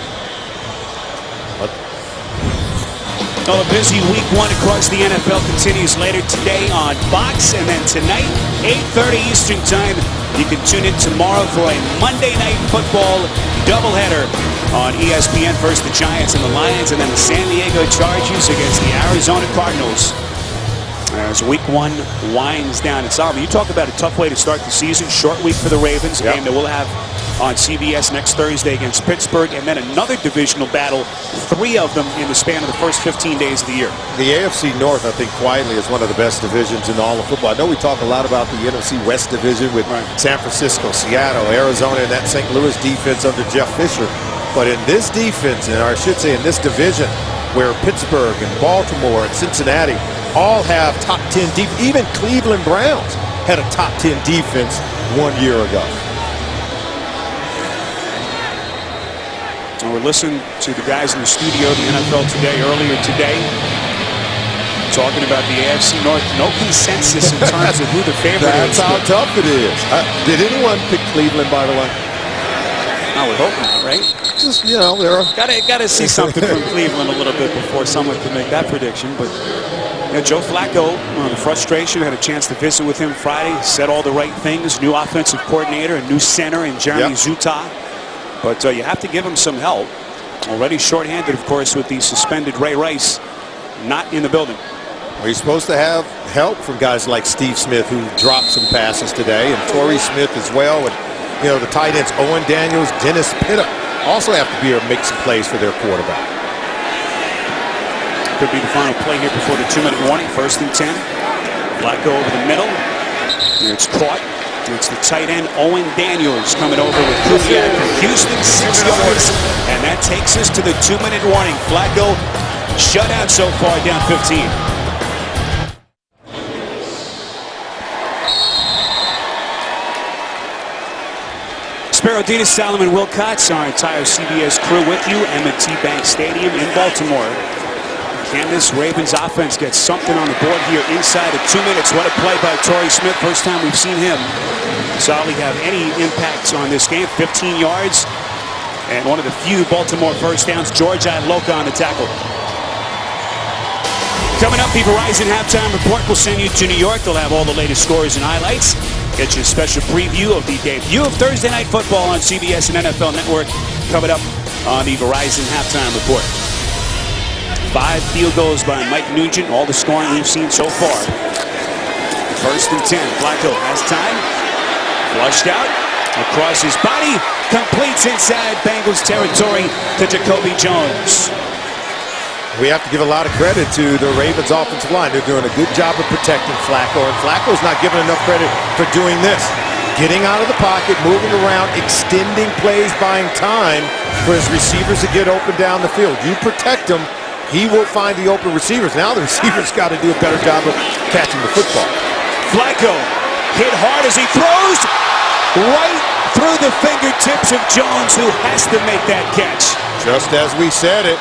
Well, a busy week 1 across the NFL continues later today on Fox, and then tonight, 8:30 Eastern Time. You can tune in tomorrow for a Monday Night Football doubleheader on ESPN. First the Giants and the Lions, and then the San Diego Chargers against the Arizona Cardinals. As week 1 winds down, it's Solomon, you talk about a tough way to start the season. Short week for the Ravens, a game that we'll have on CBS next Thursday against Pittsburgh, and then another divisional battle, 3 of them in the span of the first 15 days of the year. The AFC North, I think, quietly is one of the best divisions in all of football. I know we talk a lot about the NFC West division with San Francisco, Seattle, Arizona, and that St. Louis defense under Jeff Fisher. But in this defense, or I should say in this division, where Pittsburgh and Baltimore and Cincinnati all have top 10 deep, even Cleveland Browns had a top 10 defense 1 year ago. And we're listening to the guys in the studio, the NFL Today, earlier today, talking about the AFC North. No consensus in terms of who the favorite is. That's how tough it is. Did anyone pick Cleveland, by the way? I would hope not, right? Just, you know, they're gotta see something from Cleveland a little bit before someone can make that prediction. But you know, Joe Flacco, the frustration, had a chance to visit with him Friday, said all the right things. New offensive coordinator, a new center in Jeremy Zuttah. But you have to give him some help. Already shorthanded, of course, with the suspended Ray Rice not in the building. Well, he's supposed to have help from guys like Steve Smith, who dropped some passes today, and Torrey Smith as well. And you know, the tight ends Owen Daniels, Dennis Pitta also have to be able to make some plays for their quarterback. Could be the final play here before the 2-minute warning. 1st and 10. Flacco over the middle. And it's caught. It's the tight end Owen Daniels coming over with Kubiak from Houston, 6 yards. And that takes us to the 2-minute warning. Flacco shut out so far, down 15. Sparrow Dinas, Solomon Wilcots, our entire CBS crew with you. M&T Bank Stadium in Baltimore. Can this Ravens offense get something on the board here inside of 2 minutes? What a play by Torrey Smith. First time we've seen him solidly have any impacts on this game. 15 yards and one of the few Baltimore first downs. George Iloka on the tackle. Coming up, the Verizon halftime report will send you to New York. They'll have all the latest scores and highlights. Get you a special preview of the debut of Thursday Night Football on CBS and NFL Network. Coming up on the Verizon Halftime Report. 5 field goals by Mike Nugent, all the scoring we've seen so far. 1st and 10. Flacco has time. Flushed out. Across his body. Completes inside Bengals territory to Jacoby Jones. We have to give a lot of credit to the Ravens offensive line. They're doing a good job of protecting Flacco, and Flacco's not given enough credit for doing this. Getting out of the pocket, moving around, extending plays, buying time for his receivers to get open down the field. You protect him, he will find the open receivers. Now the receivers got to do a better job of catching the football. Flacco hit hard as he throws right through the fingertips of Jones, who has to make that catch. Just as we said it,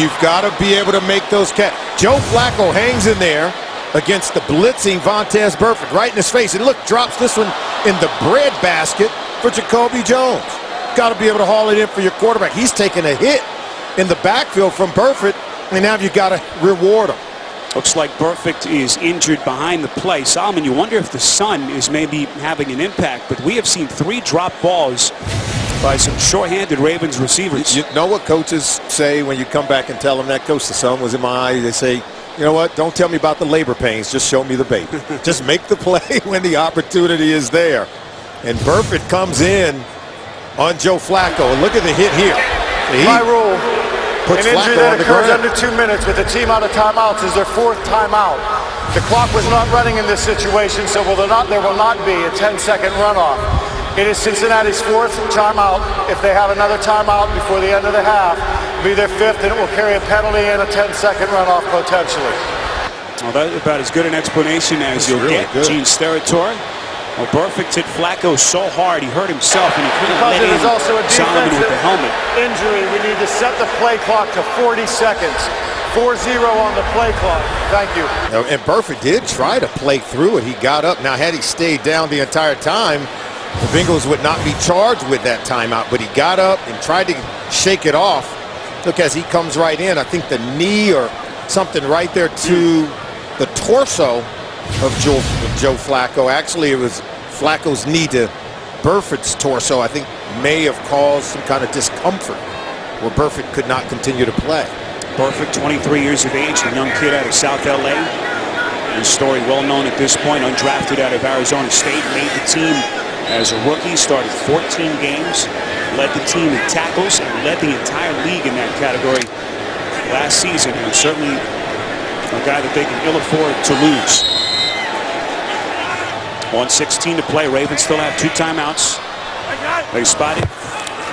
you've got to be able to make those catches. Joe Flacco hangs in there against the blitzing Vontaze Burfict right in his face. And look, drops this one in the bread basket for Jacoby Jones. Got to be able to haul it in for your quarterback. He's taking a hit in the backfield from Burfict, and now you've got to reward him. Looks like Burfict is injured behind the play. Solomon, you wonder if the sun is maybe having an impact, but we have seen 3 drop balls by some short-handed Ravens receivers. You know what coaches say when you come back and tell them that, Coach, the sun was in my eye? They say, you know what, don't tell me about the labor pains, just show me the baby. Just make the play when the opportunity is there. And Burfict comes in on Joe Flacco, and look at the hit here. My rule, an injury that occurs under 2 minutes with the team out of timeouts is their 4th timeout. The clock was not running in this situation, so there will not be a 10-second runoff. It is Cincinnati's 4th timeout. If they have another timeout before the end of the half, it'll be their 5th, and it will carry a penalty and a 10-second runoff potentially. Well, that's about as good an explanation as you'll get. Gene Steratore. Well, Burfict hit Flacco so hard he hurt himself, and he couldn't let in Solomon with the helmet. Injury. We need to set the play clock to 40 seconds. 4-0 on the play clock. Thank you. And Burfict did try to play through it. He got up. Now, had he stayed down the entire time, the Bengals would not be charged with that timeout, but he got up and tried to shake it off. Look, as he comes right in, I think the knee or something right there to the torso of Joe Flacco. Actually, it was Flacco's knee to Burfict's torso, I think, may have caused some kind of discomfort where Burfict could not continue to play. Burfict, 23 years of age, a young kid out of South LA. His story well known at this point, undrafted out of Arizona State, made the team as a rookie, started 14 games, led the team in tackles, and led the entire league in that category last season, and certainly a guy that they can ill afford to lose. 1:16 to play. Ravens still have 2 timeouts. They spot it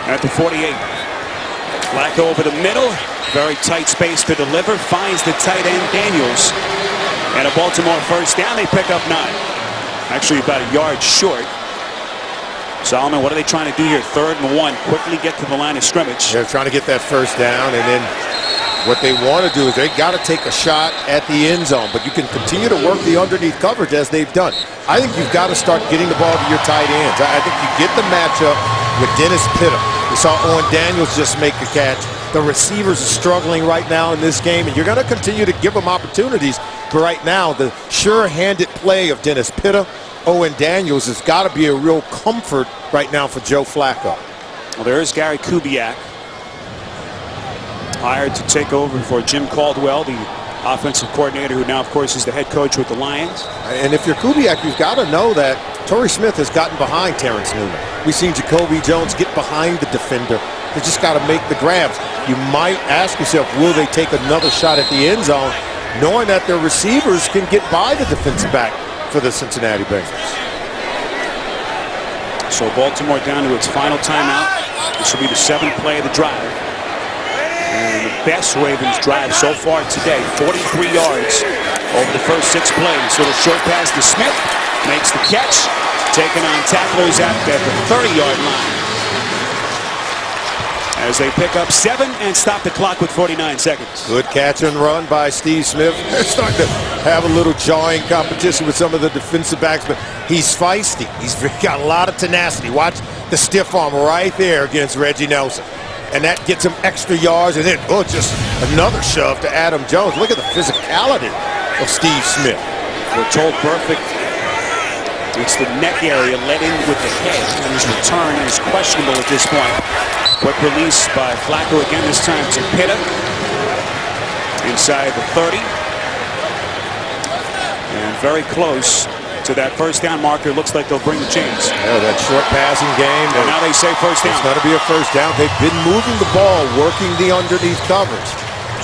at the 48. Flacco over the middle. Very tight space to deliver. Finds the tight end Daniels. And a Baltimore first down. They pick up 9. Actually about a yard short. Solomon, what are they trying to do here? 3rd and 1. Quickly get to the line of scrimmage. They're trying to get that first down, and then what they want to do is they got to take a shot at the end zone, but you can continue to work the underneath coverage as they've done. I think you've got to start getting the ball to your tight ends. I think you get the matchup with Dennis Pitta. We saw Owen Daniels just make the catch. The receivers are struggling right now in this game, and you're going to continue to give them opportunities. But right now, the sure-handed play of Dennis Pitta, Owen Daniels, has got to be a real comfort right now for Joe Flacco. Well, there is Gary Kubiak, hired to take over for Jim Caldwell, the offensive coordinator, who now, of course, is the head coach with the Lions. And if you're Kubiak, you've got to know that Torrey Smith has gotten behind Terrence Newman. We've seen Jacoby Jones get behind the defender. They just got to make the grabs. You might ask yourself, will they take another shot at the end zone, knowing that their receivers can get by the defensive back for the Cincinnati Bengals. So Baltimore down to its final timeout. This will be the 7th play of the drive. And the best Ravens drive so far today, 43 yards over the first 6 plays. So the short pass to Smith, makes the catch, taken on tacklers at the 30-yard line. As they pick up 7 and stop the clock with 49 seconds. Good catch and run by Steve Smith. They're starting to have a little jawing competition with some of the defensive backs, but he's feisty. He's got a lot of tenacity. Watch the stiff arm right there against Reggie Nelson. And that gets him extra yards, and then, oh, just another shove to Adam Jones. Look at the physicality of Steve Smith. We're told Burfict It's the neck area let in with the head, and his return is questionable at this point. Quick release by Flacco again, this time to Pitta. Inside the 30. And very close to that first down marker. Looks like they'll bring the chains. Yeah, that short passing game. And now they say first down. It's going to be a first down. They've been moving the ball, working the underneath coverage.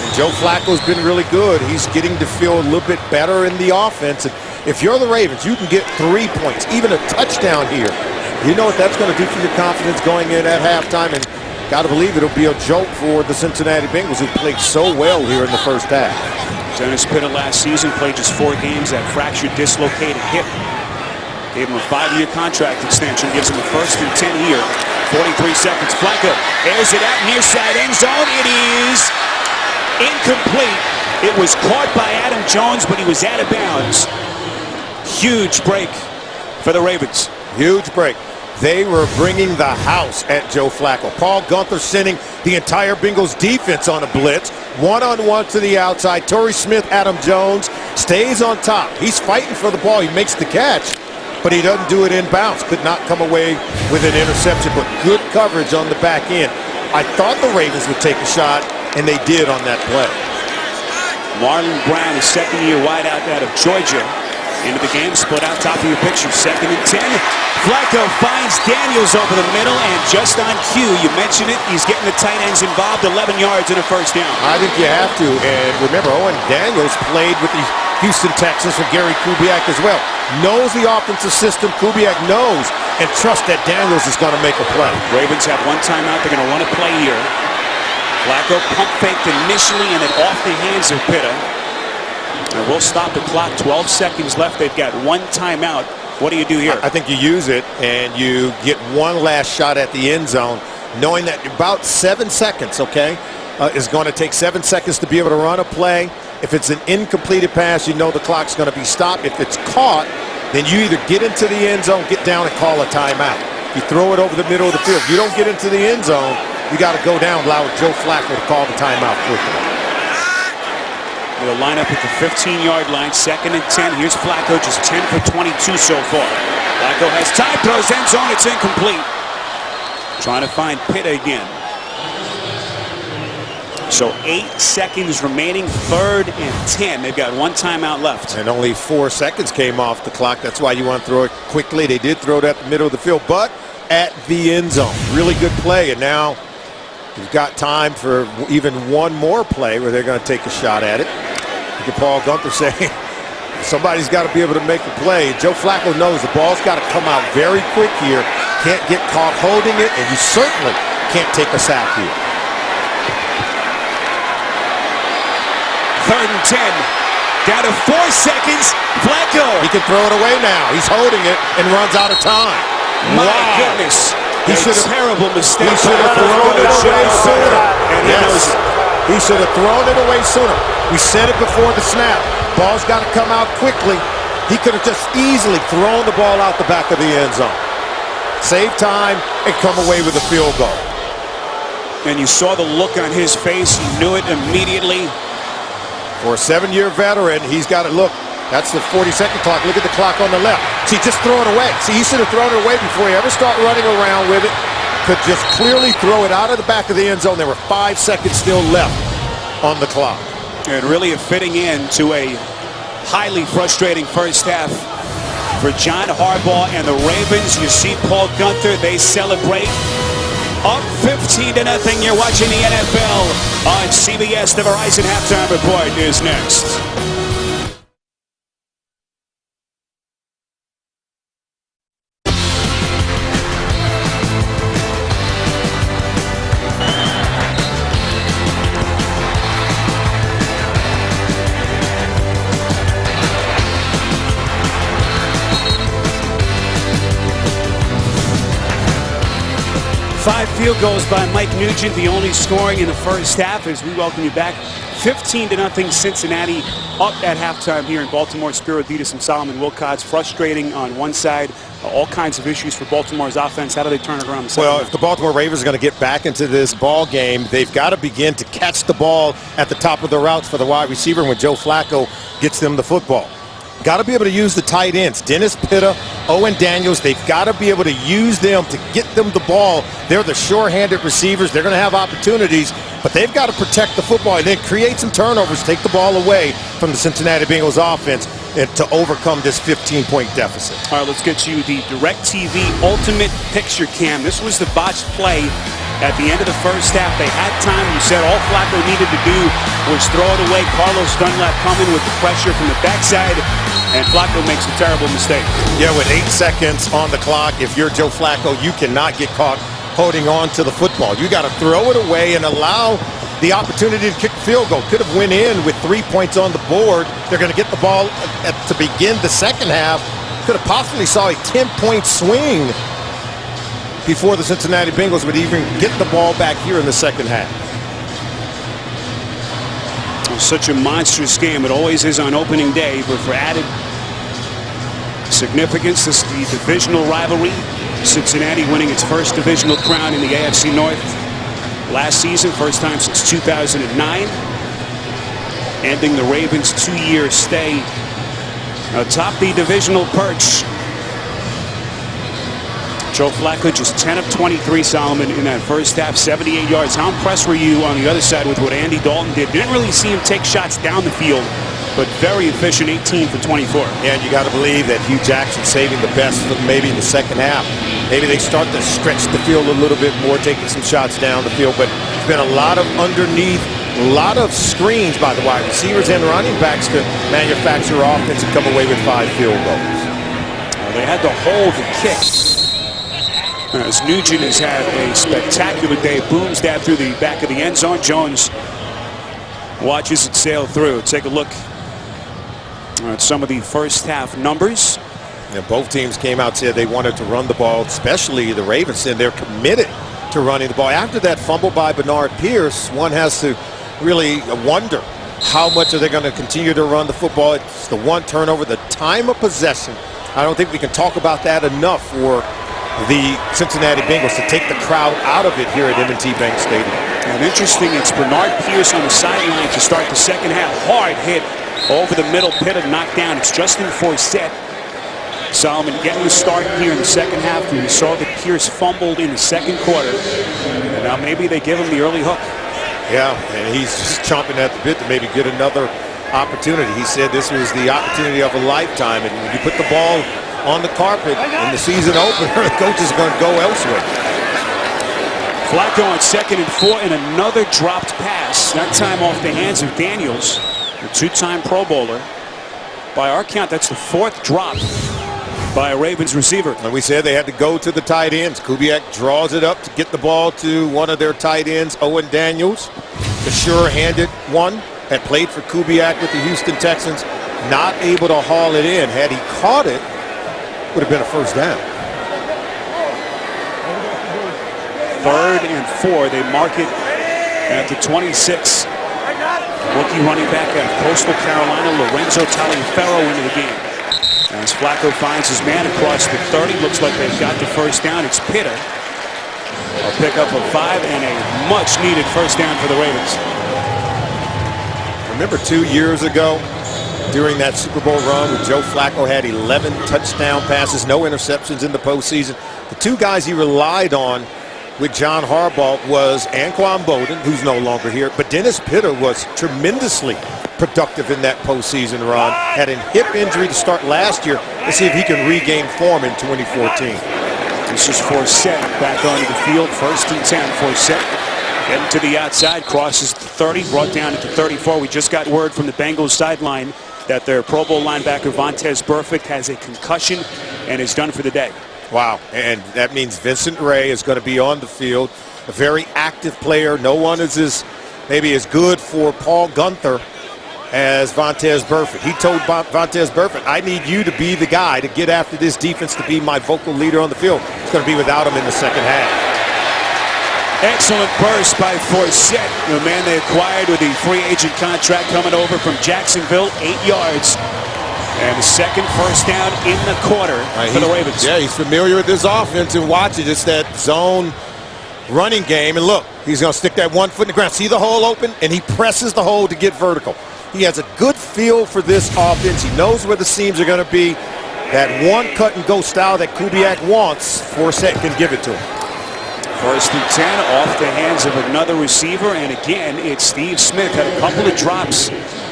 And Joe Flacco's been really good. He's getting to feel a little bit better in the offense. And if you're the Ravens, you can get 3 points, even a touchdown here. You know what that's going to do for your confidence going in at halftime. And got to believe it'll be a joke for the Cincinnati Bengals, who played so well here in the first half. Dennis Pitta last season played just 4 games. That fractured, dislocated hip gave him a 5-year contract extension. Gives him a 1st and 10 here. 43 seconds. Flacco airs it out near side end zone. It is incomplete. It was caught by Adam Jones, but he was out of bounds. Huge break for the Ravens. Huge break. They were bringing the house at Joe Flacco. Paul Guenther sending the entire Bengals defense on a blitz. One-on-one to the outside. Torrey Smith, Adam Jones stays on top. He's fighting for the ball. He makes the catch, but he doesn't do it in bounds. Could not come away with an interception, but good coverage on the back end. I thought the Ravens would take a shot, and they did on that play. Marlon Brown, the second-year wideout out of Georgia, into the game, split out top of your picture. 2nd and 10. Flacco finds Daniels over the middle, and just on cue, you mentioned it, he's getting the tight ends involved. 11 yards and a first down. I think you have to, and remember, Owen Daniels played with the Houston Texans for Gary Kubiak as well. Knows the offensive system. Kubiak knows and trusts that Daniels is going to make a play. Ravens have 1 timeout. They're going to run a play here. Flacco pump faked initially and then off the hands of Pitta. And we'll stop the clock. 12 seconds left. They've got 1 timeout. What do you do here? I think you use it and you get one last shot at the end zone, knowing that about 7 seconds, okay, is going to take 7 seconds to be able to run a play. If it's an incompleted pass, you know the clock's going to be stopped. If it's caught, then you either get into the end zone, get down, and call a timeout. You throw it over the middle of the field. If you don't get into the end zone, you got to go down, allow Joe Flacco to call the timeout quickly. They'll line up at the 15-yard line. 2nd and 10. Here's Flacco, just 10 for 22 so far. Flacco has time, throws end zone. It's incomplete. Trying to find Pitta again. So 8 seconds remaining. 3rd and 10. They've got 1 timeout left. And only 4 seconds came off the clock. That's why you want to throw it quickly. They did throw it at the middle of the field, but at the end zone. Really good play. And now you've got time for even one more play where they're going to take a shot at it. Look at Paul Guenther saying somebody's got to be able to make a play. Joe Flacco knows the ball's got to come out very quick here. Can't get caught holding it, and you certainly can't take a sack here. 3rd and 10. Down to 4 seconds. Flacco. He can throw it away now. He's holding it and runs out of time. My goodness. He should have terrible mistake. He should have thrown it away sooner. And he knows it. He should have thrown it away sooner. We said it before the snap. Ball's got to come out quickly. He could have just easily thrown the ball out the back of the end zone. Save time and come away with a field goal. And you saw the look on his face. He knew it immediately. For a 7-year veteran, he's got it. Look, that's the 40-second clock. Look at the clock on the left. See, just throw it away. See, he should have thrown it away before he ever start running around with it. Could just clearly throw it out of the back of the end zone. There were 5 seconds still left on the clock. And really fitting in to a highly frustrating first half for John Harbaugh and the Ravens. You see Paul Guenther, they celebrate. Up 15-0. You're watching the NFL on CBS. The Verizon Halftime Report is next. Five field goals by Mike Nugent, the only scoring in the first half, as we welcome you back. 15-0 Cincinnati up at halftime here in Baltimore. Spiro Ditas and Solomon Wilcots frustrating on one side. All kinds of issues for Baltimore's offense. How do they turn it around? Well, if the Baltimore Ravens are going to get back into this ball game, they've got to begin to catch the ball at the top of the routes for the wide receiver when Joe Flacco gets them the football. got to be able to use the tight ends. Dennis Pitta, Owen Daniels, they've got to be able to use them to get them the ball. They're the sure-handed receivers. They're going to have opportunities, but they've got to protect the football and then create some turnovers, take the ball away from the Cincinnati Bengals offense and to overcome this 15-point deficit. All right, let's get you the DirecTV Ultimate Picture Cam. This was the botched play at the end of the first half. They had time. You said all Flacco needed to do was throw it away. Carlos Dunlap coming with the pressure from the backside, and Flacco makes a terrible mistake. Yeah, with 8 seconds on the clock, if you're Joe Flacco, you cannot get caught holding on to the football. You got to throw it away and allow the opportunity to kick the field goal. Could have went in with 3 points on the board. They're going to get the ball to begin the second half. Could have possibly saw a 10-point swing before the Cincinnati Bengals would even get the ball back here in the second half. Such a monstrous game. It always is on opening day, but for added significance, this is the divisional rivalry. Cincinnati winning its first divisional crown in the AFC North last season, first time since 2009, ending the Ravens' 2-year stay atop the divisional perch. Joe Flacco just 10 of 23, Solomon, in that first half, 78 yards. How impressed were you on the other side with what Andy Dalton did? Didn't really see him take shots down the field, but very efficient, 18 for 24. And you got to believe that Hugh Jackson saving the best for maybe in the second half. Maybe they start to stretch the field a little bit more, taking some shots down the field, but it's been a lot of underneath, a lot of screens by the wide receivers and running backs to manufacture offense and come away with 5 field goals. They had to hold the kick. As Nugent has had a spectacular day. Boom stab through the back of the end zone. Jones watches it sail through. Take a look at some of the first half numbers. Yeah, both teams came out and said they wanted to run the ball, especially the Ravens, and they're committed to running the ball. After that fumble by Bernard Pierce, one has to really wonder how much are they going to continue to run the football. It's the one turnover, the time of possession. I don't think we can talk about that enough for the Cincinnati Bengals to take the crowd out of it here at M&T Bank Stadium. And interesting, it's Bernard Pierce on the sideline to start the second half. Hard hit over the middle, Pitta knocked down. It's Justin Forsett. Solomon getting the start here in the second half. We saw that Pierce fumbled in the second quarter. And now maybe they give him the early hook. Yeah, and he's just chomping at the bit to maybe get another opportunity. He said this was the opportunity of a lifetime, and when you put the ball on the carpet in the season opener, the coach is going to go elsewhere. Flacco on 2nd and 4, and another dropped pass. That time off the hands of Daniels, the 2-time Pro Bowler. By our count, that's the 4th drop by a Ravens receiver. And we said they had to go to the tight ends. Kubiak draws it up to get the ball to one of their tight ends, Owen Daniels. The sure-handed one had played for Kubiak with the Houston Texans. Not able to haul it in. Had he caught it, would have been a first down. 3rd and 4. They mark it at the 26. Rookie running back out of Coastal Carolina, Lorenzo Taliaferro, into the game. As Flacco finds his man across the 30, looks like they've got the first down. It's Pitta. A pickup of 5 and a much-needed first down for the Ravens. Remember 2 years ago, during that Super Bowl run when Joe Flacco had 11 touchdown passes, no interceptions in the postseason. The 2 guys he relied on with John Harbaugh was Anquan Bolden, who's no longer here, but Dennis Pitta was tremendously productive in that postseason run. Had a hip injury to start last year. Let's see if he can regain form in 2014. This is Forsett back onto the field. 1st and 10. Forsett getting to the outside, crosses the 30, brought down at the 34. We just got word from the Bengals sideline that their Pro Bowl linebacker Vontaze Burfict has a concussion and is done for the day. Wow, and that means Vincent Ray is going to be on the field. A very active player. No one is maybe as good for Paul Gunther as Vontaze Burfict. He told Vontaze Burfict, I need you to be the guy to get after this defense, to be my vocal leader on the field. It's going to be without him in the second half. Excellent burst by Forsett, the man they acquired with the free agent contract coming over from Jacksonville. 8 yards. And the second first down in the quarter for the Ravens. Yeah, he's familiar with this offense, and watch it. It's that zone running game. And look, he's going to stick that 1 foot in the ground. See the hole open? And he presses the hole to get vertical. He has a good feel for this offense. He knows where the seams are going to be. That one cut-and-go style that Kubiak wants, Forsett can give it to him. 1st and 10 off the hands of another receiver, and again it's Steve Smith. Had a couple of drops,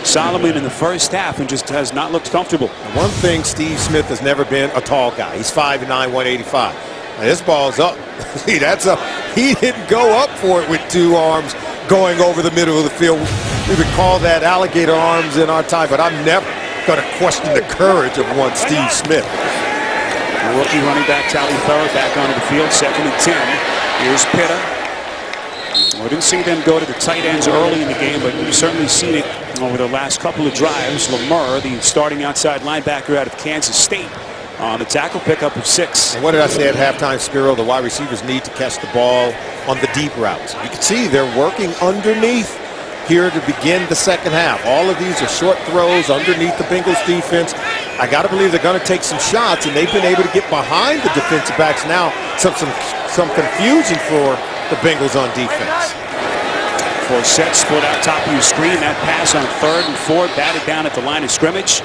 Solomon, in the first half, and just has not looked comfortable. One thing, Steve Smith has never been a tall guy. He's 5'9", 185. Now, this ball's up. See, he didn't go up for it with 2 arms going over the middle of the field. We would call that alligator arms in our time, but I'm never going to question the courage of one Steve Smith. The rookie running back Taliaferro back onto the field, 2nd and 10. Here's Pitta. We didn't see them go to the tight ends early in the game, but we've certainly seen it over the last couple of drives. Lamar, the starting outside linebacker out of Kansas State, on the tackle pickup of 6. And what did I say at halftime, Spiro? The wide receivers need to catch the ball on the deep routes. You can see they're working underneath here to begin the second half. All of these are short throws underneath the Bengals defense. I got to believe they're going to take some shots, and they've been able to get behind the defensive backs now. Some confusion for the Bengals on defense. Forsett split out top of your screen. That pass on 3rd and 4, batted down at the line of scrimmage.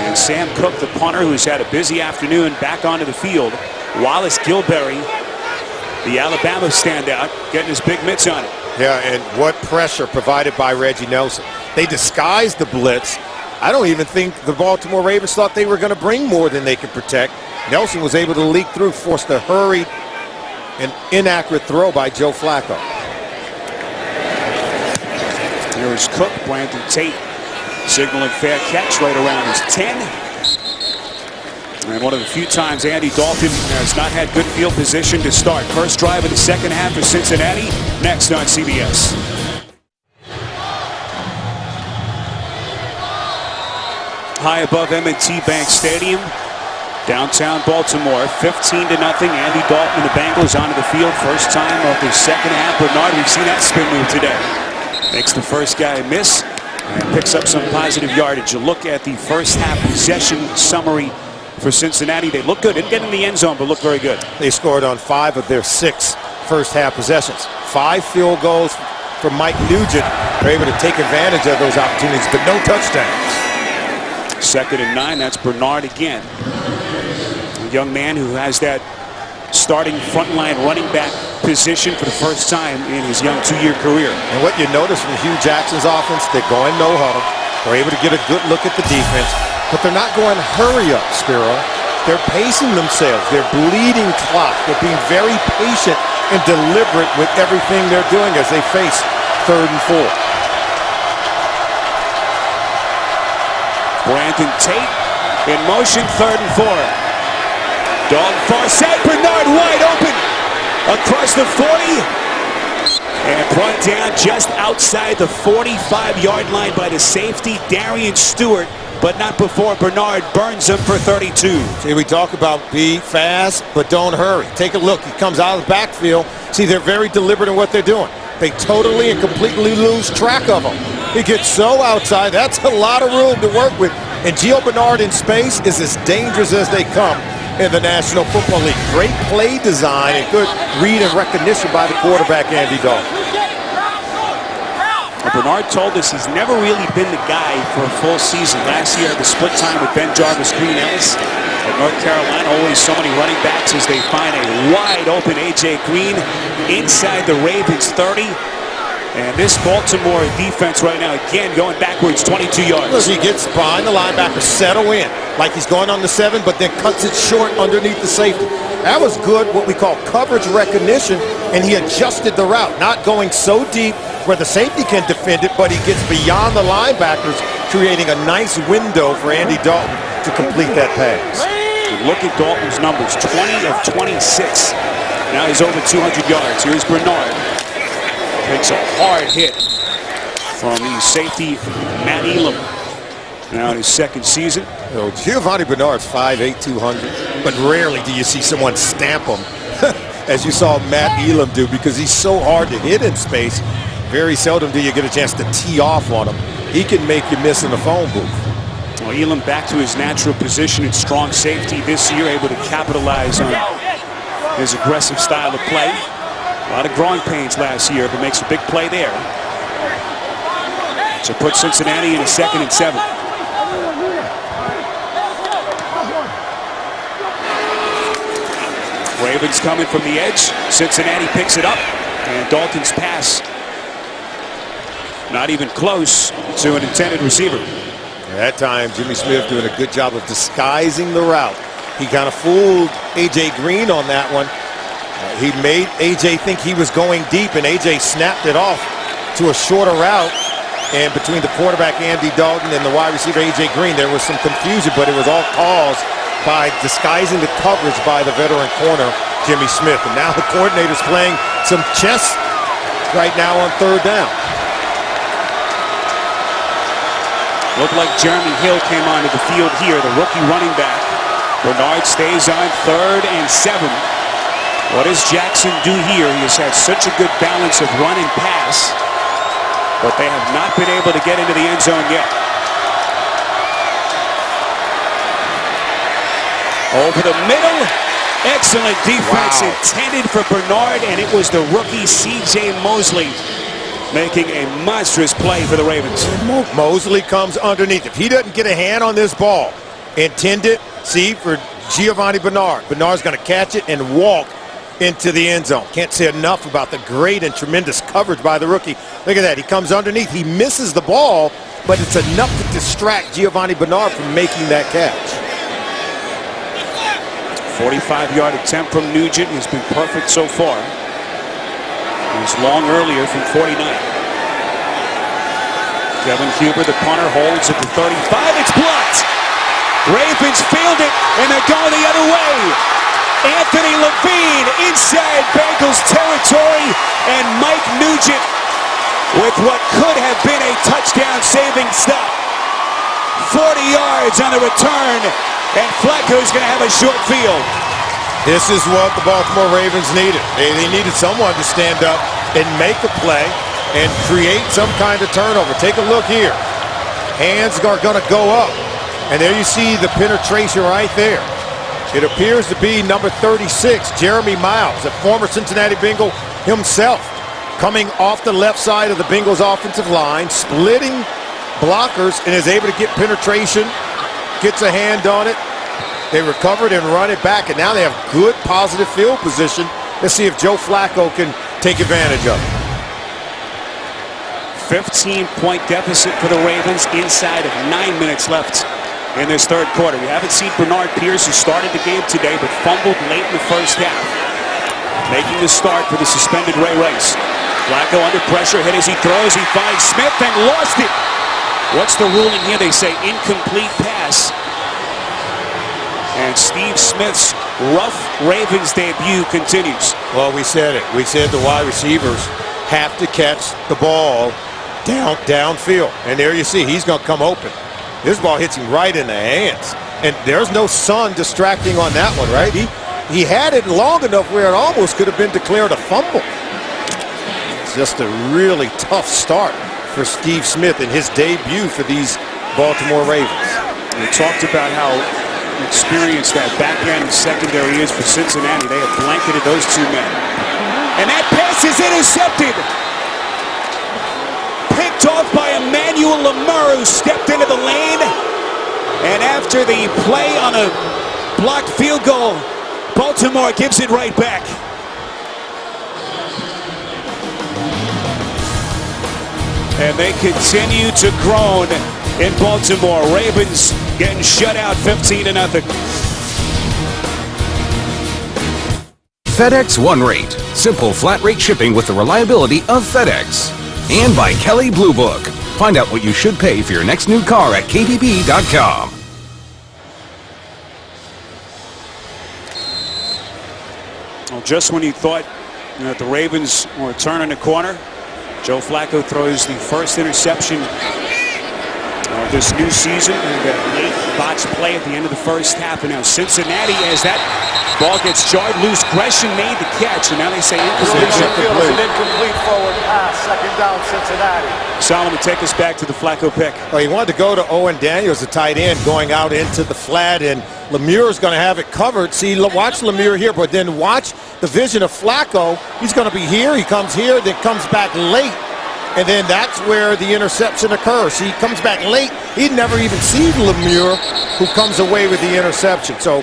And Sam Cook, the punter, who's had a busy afternoon, back onto the field. Wallace Gilberry, the Alabama standout, getting his big mitts on it. Yeah, and what pressure provided by Reggie Nelson. They disguised the blitz. I don't even think the Baltimore Ravens thought they were going to bring more than they could protect. Nelson was able to leak through, forced a hurried and inaccurate throw by Joe Flacco. Here's Cook, Brandon Tate signaling fair catch right around his 10. And one of the few times Andy Dalton has not had good field position to start. First drive of the second half for Cincinnati, next on CBS. High above M&T Bank Stadium, downtown Baltimore, 15-0. Andy Dalton and the Bengals onto the field. First time of the second half. Bernard, we've seen that spin move today. Makes the first guy miss and picks up some positive yardage. You look at the first half possession summary for Cincinnati. They look good. Didn't get in the end zone, but look very good. They scored on 5 of their 6 first half possessions. 5 field goals for Mike Nugent. They're able to take advantage of those opportunities, but no touchdowns. 2nd and 9. That's Bernard again. A young man who has that starting frontline running back position for the first time in his young 2-year career. And what you notice from Hugh Jackson's offense, they're going no huddle. They're able to get a good look at the defense, but they're not going hurry up, Spiro. They're pacing themselves. They're bleeding clock. They're being very patient and deliberate with everything they're doing as they face 3rd and 4. Brandon Tate in motion, 3rd and 4. Dalton Forsett, Bernard wide open across the 40 and brought down just outside the 45-yard line by the safety Darian Stewart, but not before Bernard burns him for 32. See, we talk about be fast, but don't hurry. Take a look. He comes out of the backfield. See, they're very deliberate in what they're doing. They totally and completely lose track of him. He gets so outside. That's a lot of room to work with. And Gio Bernard in space is as dangerous as they come in the National Football League. Great play design and good read and recognition by the quarterback, Andy Dalton. Bernard told us he's never really been the guy for a full season. Last year, the split time with Ben Jarvis, Green Ellis at North Carolina. Always so many running backs as they find a wide open A.J. Green inside the Ravens 30. And this Baltimore defense right now, again, going backwards 22 yards. Look, he gets behind the linebacker, settle in, like he's going on the 7, but then cuts it short underneath the safety. That was good, what we call coverage recognition, and he adjusted the route, not going so deep where the safety can defend it, but he gets beyond the linebackers, creating a nice window for Andy Dalton to complete that pass. Look at Dalton's numbers, 20 of 26. Now he's over 200 yards. Here's Bernard. Takes a hard hit from the safety, Matt Elam. Now in his 2nd season. You know, Giovanni Bernard's 5'8", 200, but rarely do you see someone stamp him as you saw Matt Elam do, because he's so hard to hit in space. Very seldom do you get a chance to tee off on him. He can make you miss in the phone booth. Well, Elam back to his natural position at strong safety this year, able to capitalize on his aggressive style of play. A lot of growing pains last year, but makes a big play there. to put Cincinnati in a 2nd and 7. Ravens coming from the edge. Cincinnati picks it up, and Dalton's pass not even close to an intended receiver. At that time, Jimmy Smith doing a good job of disguising the route. He kind of fooled A.J. Green on that one. He made A.J. think he was going deep, and A.J. snapped it off to a shorter route. And between the quarterback, Andy Dalton, and the wide receiver, A.J. Green, there was some confusion, but it was all caused by disguising the coverage by the veteran corner, Jimmy Smith. And now the coordinator's playing some chess right now on 3rd down. Looked like Jeremy Hill came onto the field here, the rookie running back. Bernard stays on 3rd and 7. What does Jackson do here? He has had such a good balance of run and pass, but they have not been able to get into the end zone yet. Over the middle. Excellent defense intended for Bernard, and it was the rookie C.J. Mosley making a monstrous play for the Ravens. Mosley comes underneath. If he doesn't get a hand on this ball, intended, see, for Giovanni Bernard. Bernard's going to catch it and walk into the end zone. Can't say enough about the great and tremendous coverage by the rookie. Look at that. He comes underneath. He misses the ball, but it's enough to distract Giovanni Bernard from making that catch. 45-yard attempt from Nugent has been perfect so far. It was long earlier from 49. Kevin Huber, the punter, holds at the 35. It's blocked. Ravens field it, and they're going the other way. Anthony Levine inside Bengals territory, and Mike Nugent with what could have been a touchdown-saving stop. 40 yards on the return, and Flacco's going to have a short field. This is what the Baltimore Ravens needed. They needed someone to stand up and make a play and create some kind of turnover. Take a look here. Hands are going to go up. And there you see the penetration right there. It appears to be number 36, Jeremy Miles, a former Cincinnati Bengal himself, coming off the left side of the Bengals offensive line, splitting blockers, and is able to get penetration, gets a hand on it. They recovered and run it back, and now they have good positive field position. Let's see if Joe Flacco can take advantage of it. 15-point deficit for the Ravens inside of 9 minutes left in this 3rd quarter. We haven't seen Bernard Pierce, who started the game today but fumbled late in the 1st half. Making the start for the suspended Ray Rice. Flacco under pressure, hit as he throws. He finds Smith and lost it. What's the ruling here? They say incomplete pass. And Steve Smith's rough Ravens debut continues. Well, we said it. We said the wide receivers have to catch the ball downfield. And there you see, he's going to come open. This ball hits him right in the hands. And there's no sun distracting on that one, right? He had it long enough where it almost could have been declared a fumble. It's just a really tough start for Steve Smith in his debut for these Baltimore Ravens. We talked about how experienced that back-end secondary is for Cincinnati. They have blanketed those two men. And that pass is intercepted. Picked off by Emmanuel Lamar, who stepped into the lane. And after the play on a blocked field goal, Baltimore gives it right back. And they continue to groan in Baltimore. Ravens getting shut out 15-0. FedEx One Rate. Simple flat rate shipping with the reliability of FedEx. And by Kelley Blue Book. Find out what you should pay for your next new car at KBB.com. Well, just when you thought that the Ravens were turning the corner, Joe Flacco throws the first interception of this new season. And a late botched play at the end of the 1st half. And now Cincinnati, as that ball gets jarred loose, Gresham made the catch. And now they say incomplete forward pass. 2nd down, Cincinnati. Solomon, take us back to the Flacco pick. Well, he wanted to go to Owen Daniels, the tight end, going out into the flat, and Lemieux's going to have it covered. See, watch Lemieux here, but then watch the vision of Flacco. He's going to be here. He comes here, then comes back late And then that's where the interception occurs. He comes back late. He'd never even seen Lemieux, who comes away with the interception. So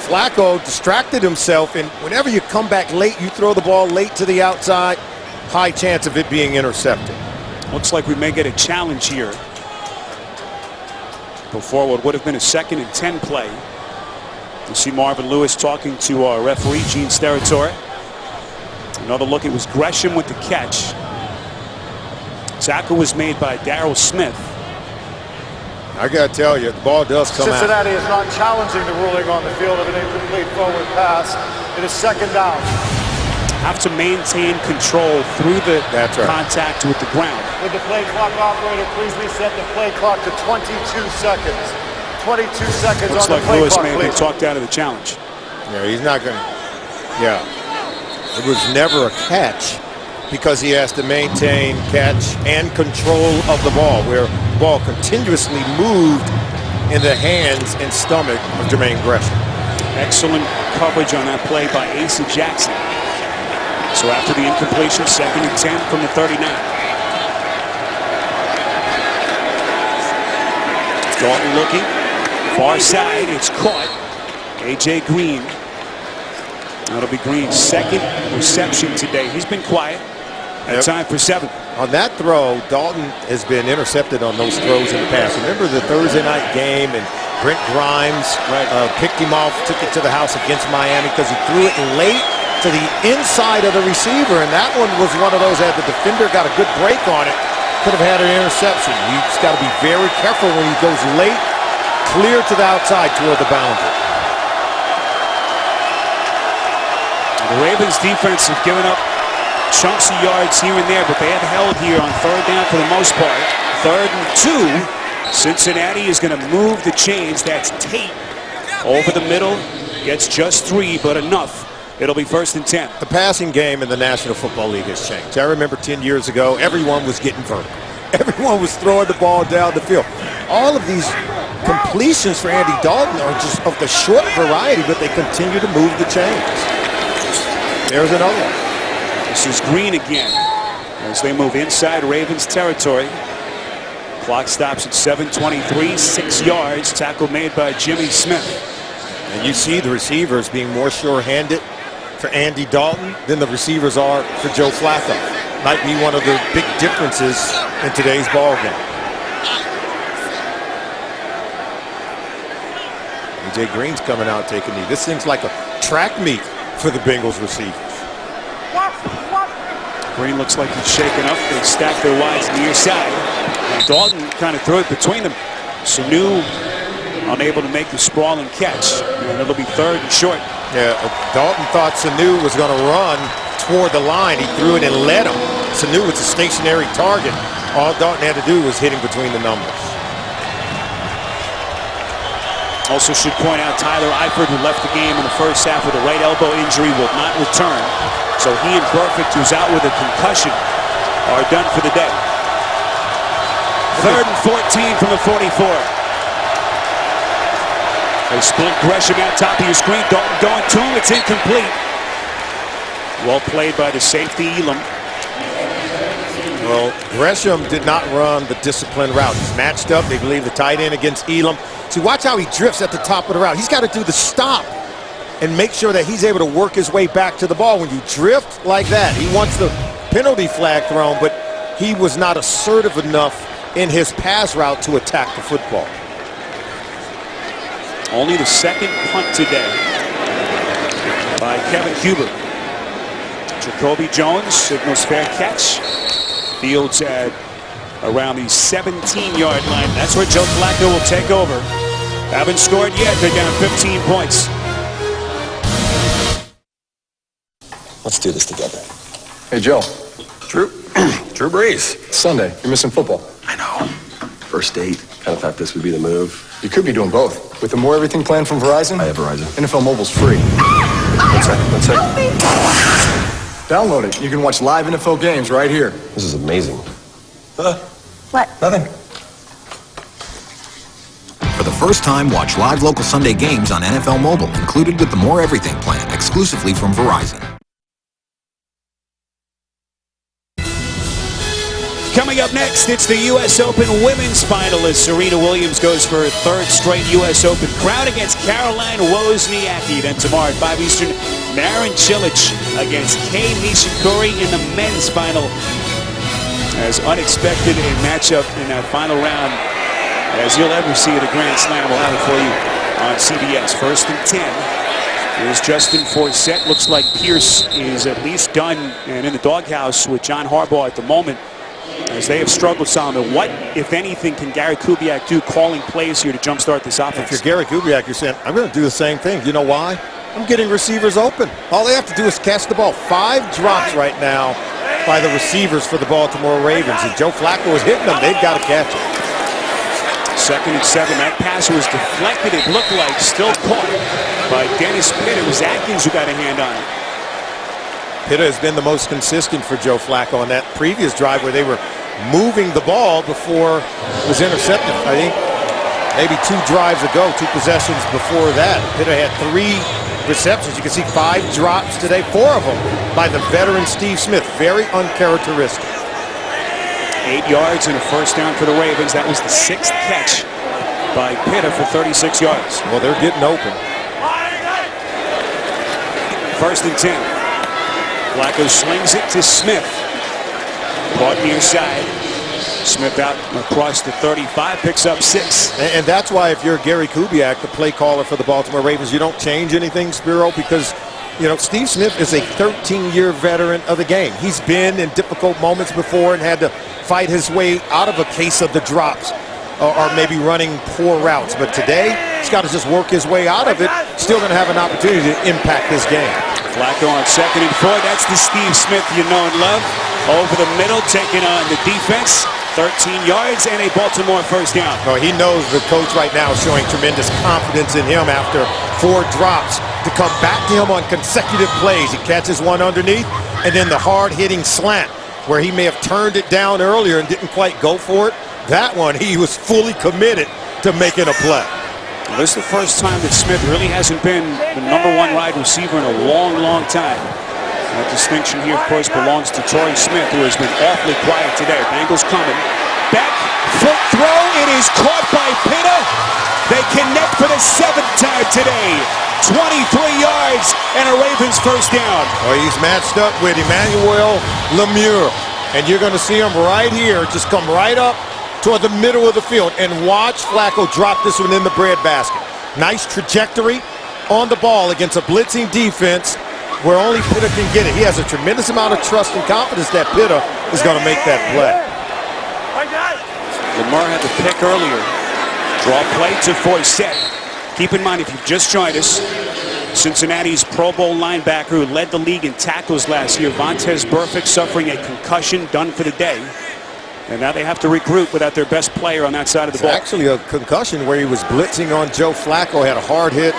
Flacco distracted himself, and whenever you come back late, you throw the ball late to the outside, high chance of it being intercepted. Looks like we may get a challenge here before what would have been a 2nd and 10 play. You see Marvin Lewis talking to our referee, Gene Steratore. Another look, it was Gresham with the catch. Tackle was made by Darryl Smith. I got to tell you, the ball does come out. Cincinnati is not challenging the ruling on the field of an incomplete forward pass. It is 2nd down. Have to maintain control through the contact with the ground. Would the play clock operator please reset the play clock to 22 seconds? 22 seconds Looks on the like play Lewis clock, may have been please. talked out of the challenge. Yeah, he's not going to. Yeah. It was never a catch because he has to maintain catch and control of the ball, where the ball continuously moved in the hands and stomach of Jermaine Gresham. Excellent coverage on that play by Asa Jackson. So after the incompletion, 2nd and 10 from the 39. Dalton looking. Far side. It's caught. A.J. Green. That'll be Green's 2nd reception today. He's been quiet. At time for 7. On that throw, Dalton has been intercepted on those throws in the past. Remember the Thursday night game, and Brent Grimes picked him off, took it to the house against Miami because he threw it late to the inside of the receiver, and that one was one of those that the defender got a good break on it, could have had an interception. You just got to be very careful when he goes late, clear to the outside toward the boundary. The Ravens defense have given up chunks of yards here and there, but they have held here on 3rd down for the most part. 3rd and 2. Cincinnati is going to move the chains. That's Tate over the middle. Gets just 3, but enough. It'll be 1st and 10. The passing game in the National Football League has changed. I remember 10 years ago, everyone was getting vertical. Everyone was throwing the ball down the field. All of these completions for Andy Dalton are just of the short variety, but they continue to move the chains. There's another one. This is Green again as they move inside Ravens territory. Clock stops at 7:23, 6 yards. Tackle made by Jimmy Smith. And you see the receivers being more sure-handed for Andy Dalton than the receivers are for Joe Flacco. Might be one of the big differences in today's ball game. A.J. Green's coming out taking knee. This thing's like a track meet for the Bengals receivers. Green looks like he's shaken up. They stack their wides near side. And Dalton kind of threw it between them. Sanu unable to make the sprawling catch. And it'll be 3rd and short. Yeah, Dalton thought Sanu was going to run toward the line. He threw it and led him. Sanu was a stationary target. All Dalton had to do was hit him between the numbers. Also should point out Tyler Eifert, who left the game in the first half with a right elbow injury, will not return. So he and Burfict, who's out with a concussion, are done for the day. 3rd and 14 from the 44. They split Gresham out top of your screen. Dalton going to him. It's incomplete. Well played by the safety, Elam. Well, Gresham did not run the disciplined route. He's matched up. They believe the tight end against Elam. See, watch how he drifts at the top of the route. He's got to do the stop and make sure that he's able to work his way back to the ball. When you drift like that, he wants the penalty flag thrown, but he was not assertive enough in his pass route to attack the football. Only the 2nd punt today by Kevin Huber. Jacoby Jones signals fair catch. Fields at around the 17-yard line. That's where Joe Flacco will take over. Haven't scored yet. They're down 15 points. Let's do this together. Hey, Joe. Drew. Drew Brees. Sunday. You're missing football. I know. First date. Kind of thought this would be the move. You could be doing both. With the More Everything plan from Verizon, I have Verizon. NFL Mobile's free. One sec. Download it. You can watch live NFL games right here. This is amazing. What? Nothing. For the first time, watch live local Sunday games on NFL Mobile, included with the More Everything plan, exclusively from Verizon. Coming up next, it's the U.S. Open Women's Finalist. Serena Williams goes for her third straight U.S. Open crown against Caroline Wozniacki. Then tomorrow at 5 Eastern, Marin Cilic against Kei Nishikori in the men's final. As unexpected a matchup in that final round as you'll ever see at a Grand Slam. We'll have it for you on CBS. 1st and 10. Here's Justin Forsett. Looks like Pierce is at least done and in the doghouse with John Harbaugh at the moment, as they have struggled, Solomon. What, if anything, can Gary Kubiak do calling plays here to jumpstart this offense? If you're Gary Kubiak, you're saying, I'm going to do the same thing. You know why? I'm getting receivers open. All they have to do is catch the ball. 5 drops right now by the receivers for the Baltimore Ravens. And Joe Flacco is hitting them. They've got to catch it. 2nd and 7. That pass was deflected, it looked like, still caught by Dennis Pitt. It was Atkins who got a hand on it. Pitt has been the most consistent for Joe Flacco on that previous drive where they were moving the ball before it was intercepted. I think maybe 2 drives ago, 2 possessions before that. Pitt had 3 receptions. You can see 5 drops today, 4 of them by the veteran Steve Smith. Very uncharacteristic. 8 yards and a 1st down for the Ravens. That was the 6th catch by Pitta for 36 yards. Well, they're getting open. 1st and 10. Flacco slings it to Smith. Caught near side. Smith out across the 35, picks up 6. And that's why if you're Gary Kubiak, the play caller for the Baltimore Ravens, you don't change anything, Spiro, because, you know, Steve Smith is a 13-year veteran of the game. He's been in difficult moments before and had to fight his way out of a case of the drops or maybe running poor routes. But today, he's got to just work his way out of it. Still going to have an opportunity to impact this game. Flacco on 2nd and 4. That's the Steve Smith you know and love. Over the middle, taking on the defense. 13 yards and a Baltimore 1st down. Oh, he knows the coach right now is showing tremendous confidence in him after 4 drops to come back to him on consecutive plays. He catches one underneath, and then the hard-hitting slant where he may have turned it down earlier and didn't quite go for it. That one, he was fully committed to making a play. Well, this is the first time that Smith really hasn't been the #1 wide receiver in a long, long time. That distinction here, of course, belongs to Torrey Smith, who has been awfully quiet today. Bengals coming. Back foot throw. It is caught by Pitta. They connect for the 7th time today. 23 yards and a Ravens 1st down. Well, he's matched up with Emmanuel Lemieux. And you're going to see him right here. Just come right up toward the middle of the field. And watch Flacco drop this one in the breadbasket. Nice trajectory on the ball against a blitzing defense where only Pitta can get it. He has a tremendous amount of trust and confidence that Pitta is going to make that play. Lamar had the pick earlier. Draw play to Forsett. Keep in mind, if you've just joined us, Cincinnati's Pro Bowl linebacker who led the league in tackles last year, Vontaze Burfict, suffering a concussion, done for the day. And now they have to regroup without their best player on that side of the ball. Actually a concussion where he was blitzing on Joe Flacco, had a hard hit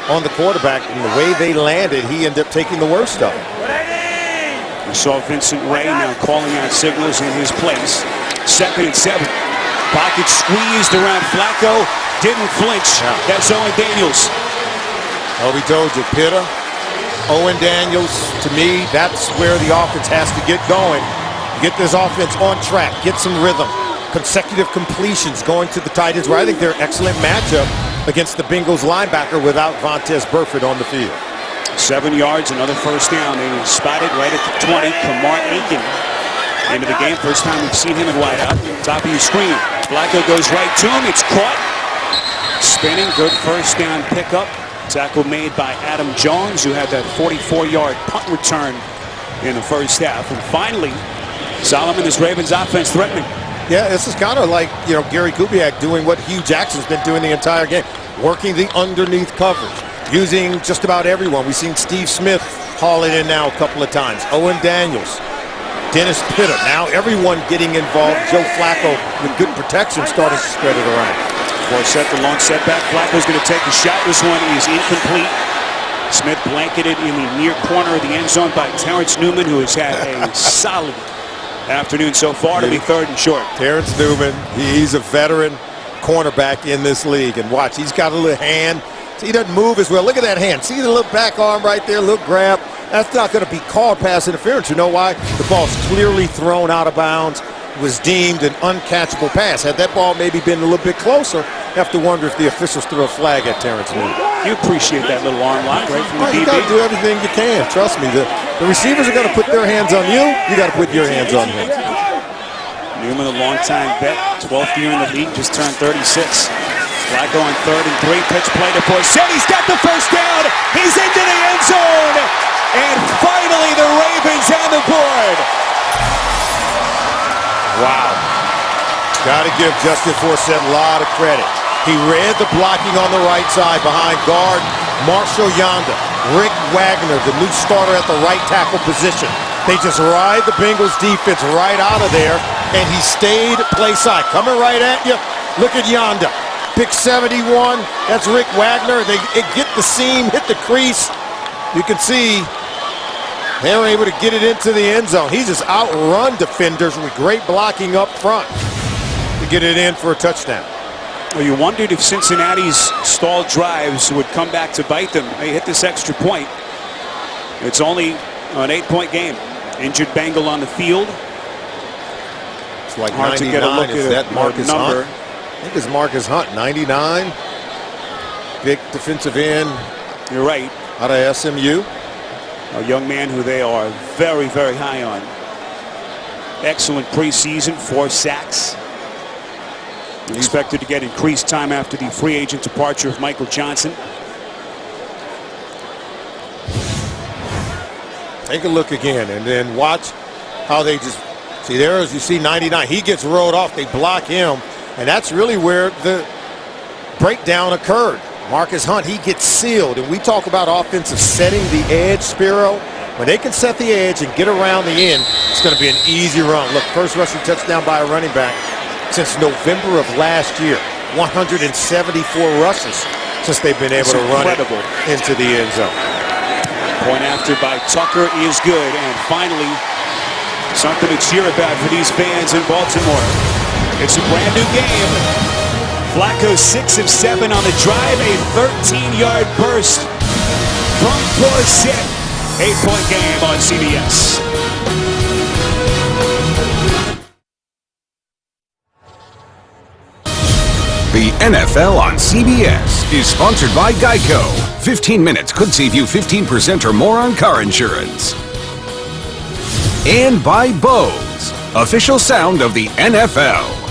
on the quarterback, and the way they landed, he ended up taking the worst of it. We saw Vincent Ray now calling out signals in his place. 2nd and 7. Pocket squeezed around Flacco. Didn't flinch. That's Owen Daniels. Oh, we told you, Pitta, Owen Daniels, to me, that's where the offense has to get going. Get this offense on track, get some rhythm. Consecutive completions going to the tight ends, where I think they're an excellent matchup against the Bengals linebacker without Vontaze Burfict on the field. 7 yards, another 1st down. They spotted right at the 20. Kamar Aiken into the game. First time we've seen him in wideout. Top of your screen. Flacco goes right to him. It's caught. Spinning. Good 1st down pickup. Tackle made by Adam Jones, who had that 44-yard punt return in the 1st half. And finally, Solomon, this Ravens offense threatening. Yeah, this is kind of like, you know, Gary Kubiak doing what Hugh Jackson's been doing the entire game, working the underneath coverage, using just about everyone. We've seen Steve Smith haul it in now a couple of times. Owen Daniels, Dennis Pitta. Now everyone getting involved. Joe Flacco with good protection starting to spread it around. Forsett, the long setback. Flacco's going to take a shot. This one is incomplete. Smith blanketed in the near corner of the end zone by Terrence Newman, who has had a solid afternoon so far to be 3rd and short. Terrence Newman, he's a veteran cornerback in this league. And watch, he's got a little hand. He doesn't move as well. Look at that hand. See the little back arm right there, little grab. That's not going to be called pass interference. You know why? The ball's clearly thrown out of bounds. was deemed an uncatchable pass. Had that ball maybe been a little bit closer, I have to wonder if the officials threw a flag at Terrence Moon. You appreciate that little arm lock right from the DB. You got to do everything you can. Trust me. The receivers are going to put their hands on you. You got to put your hands on him. Newman, a longtime vet, 12th year in the league, just turned 36. Flacco on 3rd and 3, pitch play to Forsett. He's got the first down. He's into the end zone. And finally, the Ravens on the board. Wow. Got to give Justin Forsett a lot of credit. He read the blocking on the right side behind guard Marshall Yanda. Rick Wagner, the new starter at the right tackle position. They just ride the Bengals defense right out of there, and he stayed play side. Coming right at you. Look at Yanda. Pick 71. That's Rick Wagner. They get the seam, hit the crease. You can see they were able to get it into the end zone. He just outrun defenders with great blocking up front to get it in for a touchdown. Well, you wondered if Cincinnati's stalled drives would come back to bite them. They hit this extra point. It's only an 8-point game. Injured Bengal on the field. It's like hard 99. To get a look Is at that Marcus number. Hunt? I think it's Marcus Hunt, 99. Big defensive end. You're right. Out of SMU. A young man who they are very, very high on. Excellent preseason, 4 sacks. Expected to get increased time after the free agent departure of Michael Johnson. Take a look again and then watch how they just see there as you see 99. He gets rolled off. They block him. And that's really where the breakdown occurred. Marcus Hunt, he gets sealed. And we talk about offensive setting the edge, Spiro. When they can set the edge and get around the end, it's going to be an easy run. Look, first rushing touchdown by a running back since November of last year. 174 rushes since they've been able to run it into the end zone. Point after by Tucker is good. And finally, something to cheer about for these fans in Baltimore. It's a brand new game. Flacco 6 of 7 on the drive. A 13-yard burst from Forsett. 8-point game on CBS. The NFL on CBS is sponsored by Geico. 15 minutes could save you 15% or more on car insurance. And by Bose, official sound of the NFL.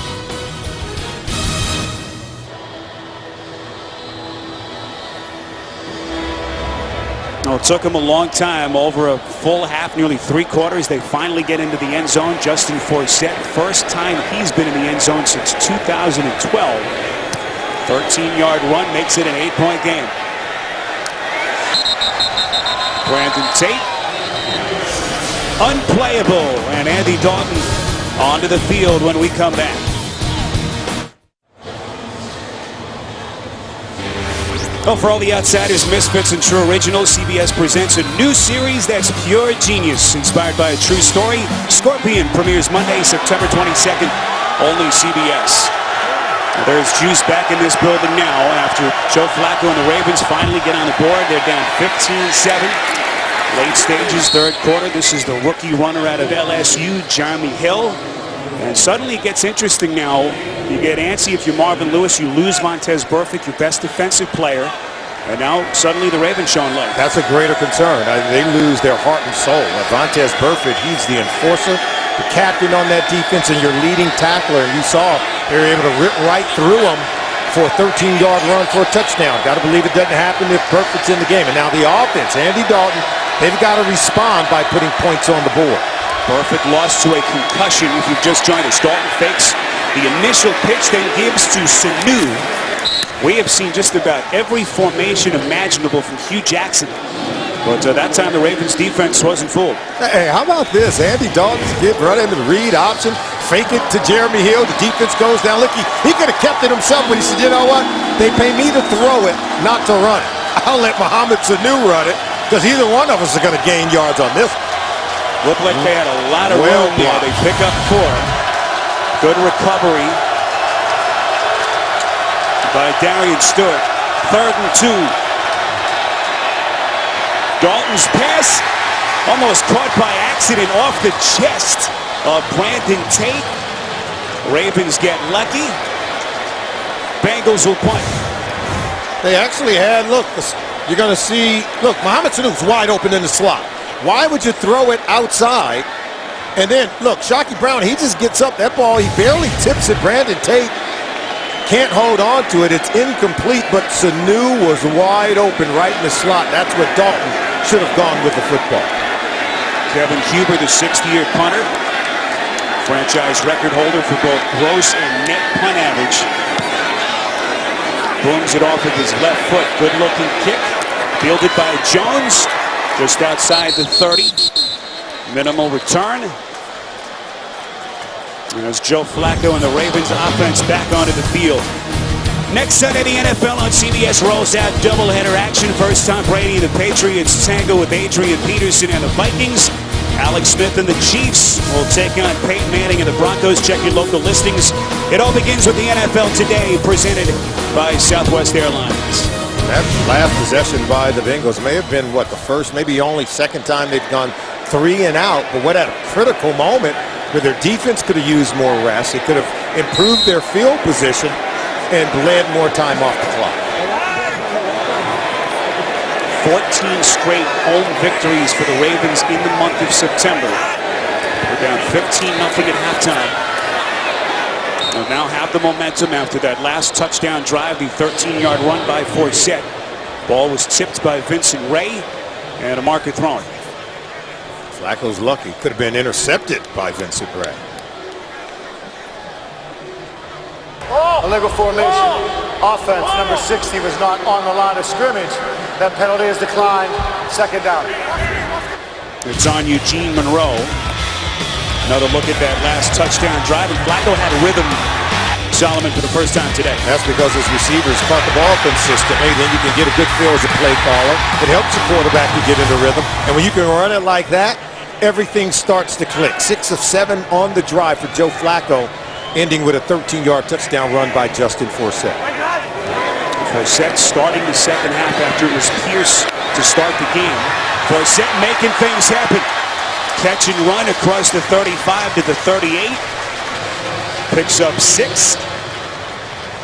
Well, it took them a long time, over a full half, nearly 3 quarters. They finally get into the end zone. Justin Forsett, first time he's been in the end zone since 2012. 13-yard run makes it an 8-point game. Brandon Tate, unplayable, and Andy Dalton onto the field when we come back. Well, for all the outsiders, misfits, and true originals, CBS presents a new series that's pure genius. Inspired by a true story, Scorpion premieres Monday, September 22nd, only CBS. Now, there's juice back in this building now after Joe Flacco and the Ravens finally get on the board. They're down 15-7. Late stages, 3rd quarter. This is the rookie runner out of LSU, Jeremy Hill. And suddenly it gets interesting now. You get antsy if you're Marvin Lewis. You lose Montez Burfict, your best defensive player. And now suddenly the Ravens showing light. That's a greater concern. They lose their heart and soul. Montez Burfict, he's the enforcer, the captain on that defense, and your leading tackler. And you saw they were able to rip right through him for a 13-yard run for a touchdown. Got to believe it doesn't happen if Burfict's in the game. And now the offense, Andy Dalton, they've got to respond by putting points on the board. Burfict lost to a concussion. If you've just joined us, Dalton fakes the initial pitch, then gives to Sanu. We have seen just about every formation imaginable from Hugh Jackson. But that time the Ravens defense wasn't fooled. Hey, how about this? Andy Dalton's kid run into the read option, fake it to Jeremy Hill. The defense goes down. Look, he could have kept it himself, but he said, you know what? They pay me to throw it, not to run it. I'll let Mohamed Sanu run it because either one of us are going to gain yards on this. Looked like they had a lot of room there. They pick up 4. Good recovery by Darian Stewart. 3rd and 2. Dalton's pass almost caught by accident off the chest of Brandon Tate. Ravens get lucky. Bengals will punt. They actually had, look, you're going to see, look, Mohamed Sanouf's wide open in the slot. Why would you throw it outside? And then, look, Shockey Brown, he just gets up. That ball, he barely tips it. Brandon Tate can't hold on to it. It's incomplete, but Sanu was wide open right in the slot. That's what Dalton should have gone with the football. Kevin Huber, the 60-year punter. Franchise record holder for both gross and net punt average. Booms it off with his left foot. Good-looking kick. Fielded by Jones. Just outside the 30. Minimal return. And as Joe Flacco and the Ravens offense back onto the field. Next Sunday, the NFL on CBS rolls out doubleheader action. First Tom Brady and the Patriots tango with Adrian Peterson and the Vikings. Alex Smith and the Chiefs will take on Peyton Manning and the Broncos. Check your local listings. It all begins with the NFL Today, presented by Southwest Airlines. That last possession by the Bengals may have been, what, the first, maybe only second time they've gone 3 and out. But what a critical moment where their defense could have used more rest. They could have improved their field position and bled more time off the clock. 14 straight home victories for the Ravens in the month of September. We're down 15-0 at halftime. They'll now have the momentum after that last touchdown drive, the 13-yard run by Forsett. Ball was tipped by Vincent Ray and a marker thrown. Flacco's lucky. Could have been intercepted by Vincent Ray. Illegal formation. Offense, number 60 was not on the line of scrimmage. That penalty is declined. Second down. It's on Eugene Monroe. Another look at that last touchdown drive, and Flacco had a rhythm, Solomon, for the first time today. That's because his receivers caught the ball consistently. Then you can get a good feel as a play caller. It helps the quarterback to get into rhythm. And when you can run it like that, everything starts to click. 6 of 7 on the drive for Joe Flacco, ending with a 13-yard touchdown run by Justin Forsett. Forsett starting the second half after it was Pierce to start the game. Forsett making things happen. Catch and run across the 35 to the 38. Picks up 6.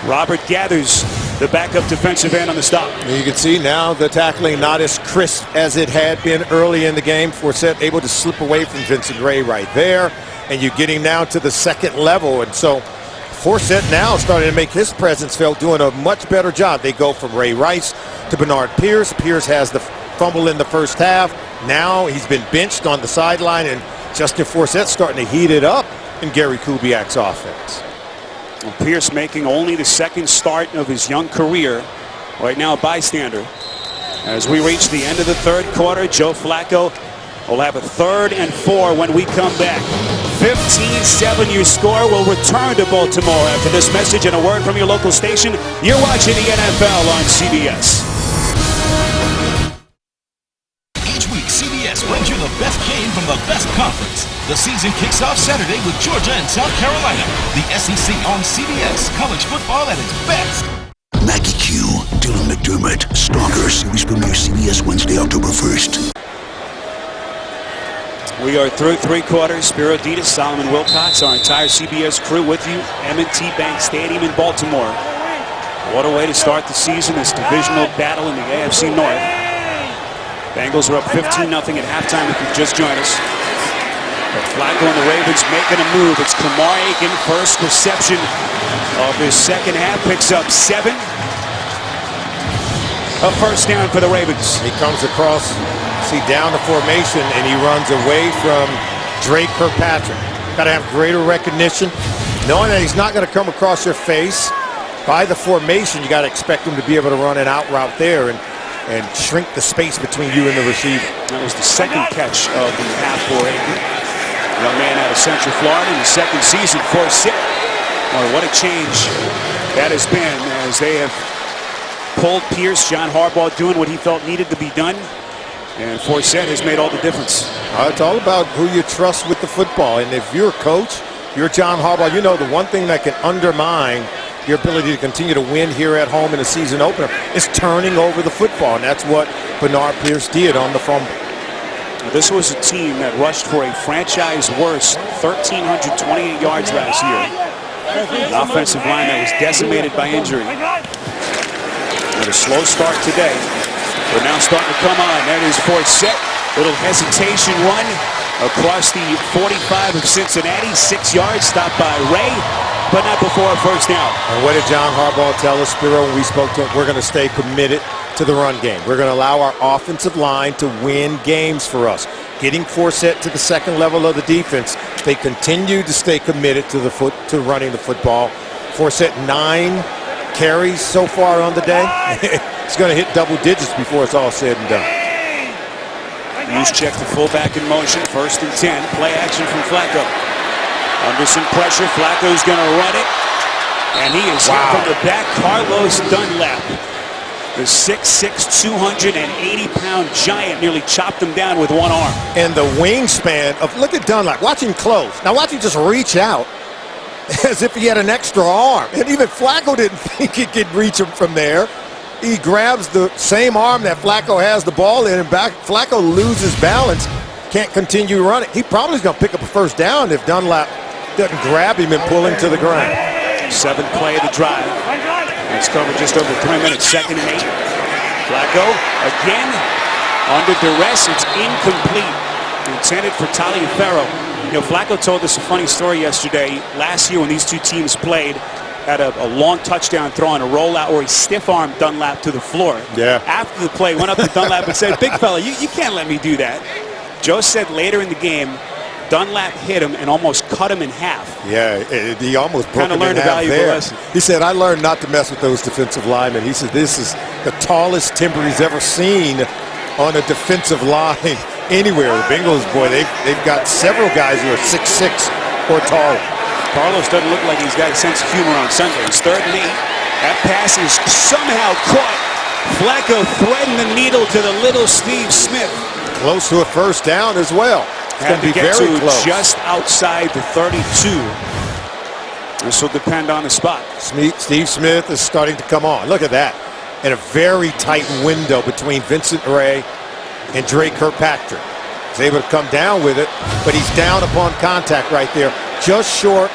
Robert gathers the backup defensive end on the stop. You can see now the tackling not as crisp as it had been early in the game. Forsett able to slip away from Vincent Ray right there. And you're getting now to the second level. And so Forsett now starting to make his presence felt, doing a much better job. They go from Ray Rice to Bernard Pierce. Pierce has the fumble in the first half. Now he's been benched on the sideline, and Justin Forsett starting to heat it up in Gary Kubiak's offense. Well, Pierce making only the second start of his young career. Right now a bystander. As we reach the end of the third quarter, Joe Flacco will have a 3rd and 4 when we come back. 15-7 your score. Will return to Baltimore after this message and a word from your local station. You're watching the NFL on CBS. Each week, CBS brings you the best game from the best conference. The season kicks off Saturday with Georgia and South Carolina. The SEC on CBS. College football at its best. Maggie Q, Dylan McDermott, Stalker series premiere CBS Wednesday, October 1st. We are through 3 quarters. Spiro Ditas, Solomon Wilcox, our entire CBS crew with you. M&T Bank Stadium in Baltimore. What a way to start the season, this divisional battle in the AFC North. Bengals are up 15-0 at halftime if you've just joined us. But Flacco and the Ravens making a move. It's Kamar Aiken, first reception of his second half, picks up 7. A first down for the Ravens. He comes across, see, down the formation, and he runs away from Drake Kirkpatrick. Got to have greater recognition. Knowing that he's not going to come across your face by the formation, you got to expect him to be able to run an out route there and shrink the space between you and the receiver. That was the second catch of the half for Aiken. Young man out of Central Florida in his second season. Forsett. Boy, what a change that has been as they have pulled Pierce. John Harbaugh doing what he felt needed to be done. And Forsett has made all the difference. It's all about who you trust with the football. And if you're a coach, you're John Harbaugh, you know the one thing that can undermine your ability to continue to win here at home in a season opener is turning over the football. And that's what Bernard Pierce did on the fumble. This was a team that rushed for a franchise-worst 1,328 yards last year. An offensive line that was decimated by injury. With a slow start today. We're now starting to come on. That is Forsett. Little hesitation run across the 45 of Cincinnati. 6 yards, stopped by Ray, but not before a first down. And what did John Harbaugh tell us, Spiro, when we spoke to him? We're going to stay committed to the run game. We're going to allow our offensive line to win games for us. Getting Forsett to the second level of the defense, they continue to stay committed to running the football. Forsett 9 carries so far on the day. It's going to hit double digits before it's all said and done. Check the fullback in motion. 1st and 10. Play action from Flacco. Under some pressure, Flacco's going to run it. And he is hit from the back. Carlos Dunlap, the 6'6", 280-pound giant, nearly chopped him down with one arm. And the wingspan of, look at Dunlap. Watch him close. Now watch him just reach out as if he had an extra arm. And even Flacco didn't think he could reach him from there. He grabs the same arm that Flacco has the ball in, and Flacco loses balance, can't continue running. He probably is going to pick up a first down if Dunlap doesn't grab him and pull him to the ground. 7th play of the drive. It's covered just over 3 minutes. 2nd and 8. Flacco again under duress. It's incomplete. Intended for Taliaferro. You know, Flacco told us a funny story yesterday. Last year when these two teams played, had a long touchdown throw on a rollout where he stiff-armed Dunlap to the floor. Yeah. After the play, went up to Dunlap and said, "Big fella, you can't let me do that." Joe said later in the game, Dunlap hit him and almost cut him in half. Yeah, he almost broke him in half. Kind of learned a valuable lesson. He said, "I learned not to mess with those defensive linemen." He said, "This is the tallest timber he's ever seen on a defensive line anywhere." The Bengals, boy, they've got several guys who are 6'6" or taller. Carlos doesn't look like he's got a sense of humor on Sunday. It's 3rd and 8. That pass is somehow caught. Flacco threading the needle to the little Steve Smith. Close to a first down as well. It's going to be very close. Just outside the 32. This will depend on the spot. Steve Smith is starting to come on. Look at that. And a very tight window between Vincent Ray and Dre Kirkpatrick. He's able to come down with it, but he's down upon contact right there, just short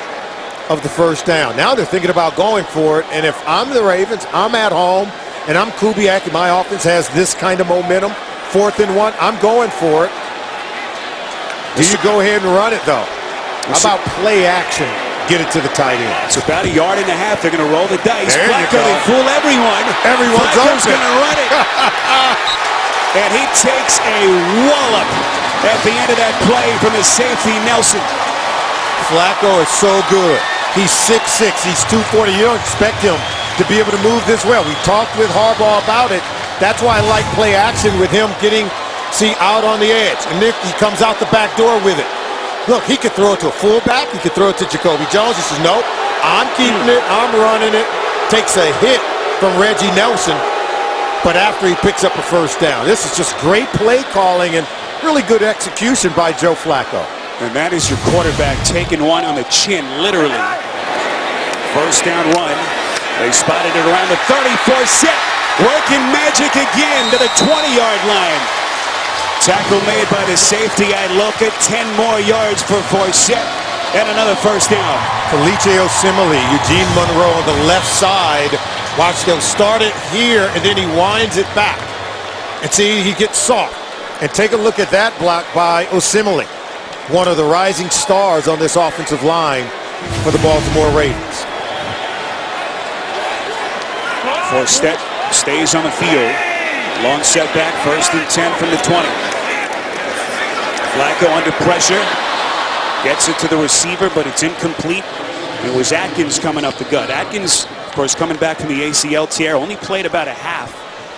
of the first down. Now they're thinking about going for it, and if I'm the Ravens, I'm at home, and I'm Kubiak, and my offense has this kind of momentum, 4th and 1, I'm going for it. Do you go ahead and run it, though? How about play action? Get it to the tight end. It's about 1.5 yards. They're going to roll the dice. There Flacco, they fool everyone. Everyone's Flacco's open. going to run it. And he takes a wallop at the end of that play from his safety, Nelson. Flacco is so good. He's 6'6", he's 240. You don't expect him to be able to move this well. We talked with Harbaugh about it. That's why I like play action with him getting, out on the edge. And Nick, he comes out the back door with it. Look, he could throw it to a fullback. He could throw it to Jacoby Jones. He says, nope, I'm keeping it. I'm running it. Takes a hit from Reggie Nelson. But after he picks up a first down. This is just great play calling and really good execution by Joe Flacco. And that is your quarterback taking one on the chin, literally. First down run. They spotted it around the 34 set. Working magic again to the 20-yard line. Tackle made by the safety. I look at 10 more yards for Forsett. And another first down. Felice Osemele, Eugene Monroe on the left side. Watch, they'll start it here, and then he winds it back. And see, he gets soft. And take a look at that block by Osemele, one of the rising stars on this offensive line for the Baltimore Ravens. Forsett stays on the field. Long setback, 1st and 10 from the 20. Flacco under pressure. Gets it to the receiver, but it's incomplete. It was Atkins coming up the gut. Atkins, of course, coming back from the ACL tear, only played about a half.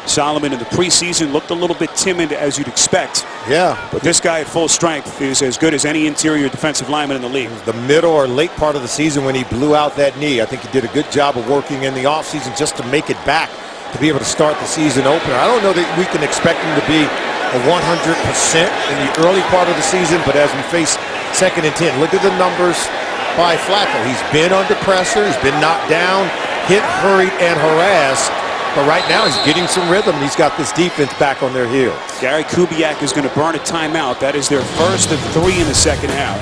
Solomon in the preseason looked a little bit timid, as you'd expect. Yeah. But this guy at full strength is as good as any interior defensive lineman in the league. The middle or late part of the season when he blew out that knee, I think he did a good job of working in the offseason just to make it back to be able to start the season opener. I don't know that we can expect him to be a 100% in the early part of the season, but as we face 2nd and 10, look at the numbers by Flacco. He's been under pressure. He's been knocked down, hit, hurried, and harassed. But right now, he's getting some rhythm. He's got this defense back on their heels. Gary Kubiak is going to burn a timeout. That is their first of 3 in the second half.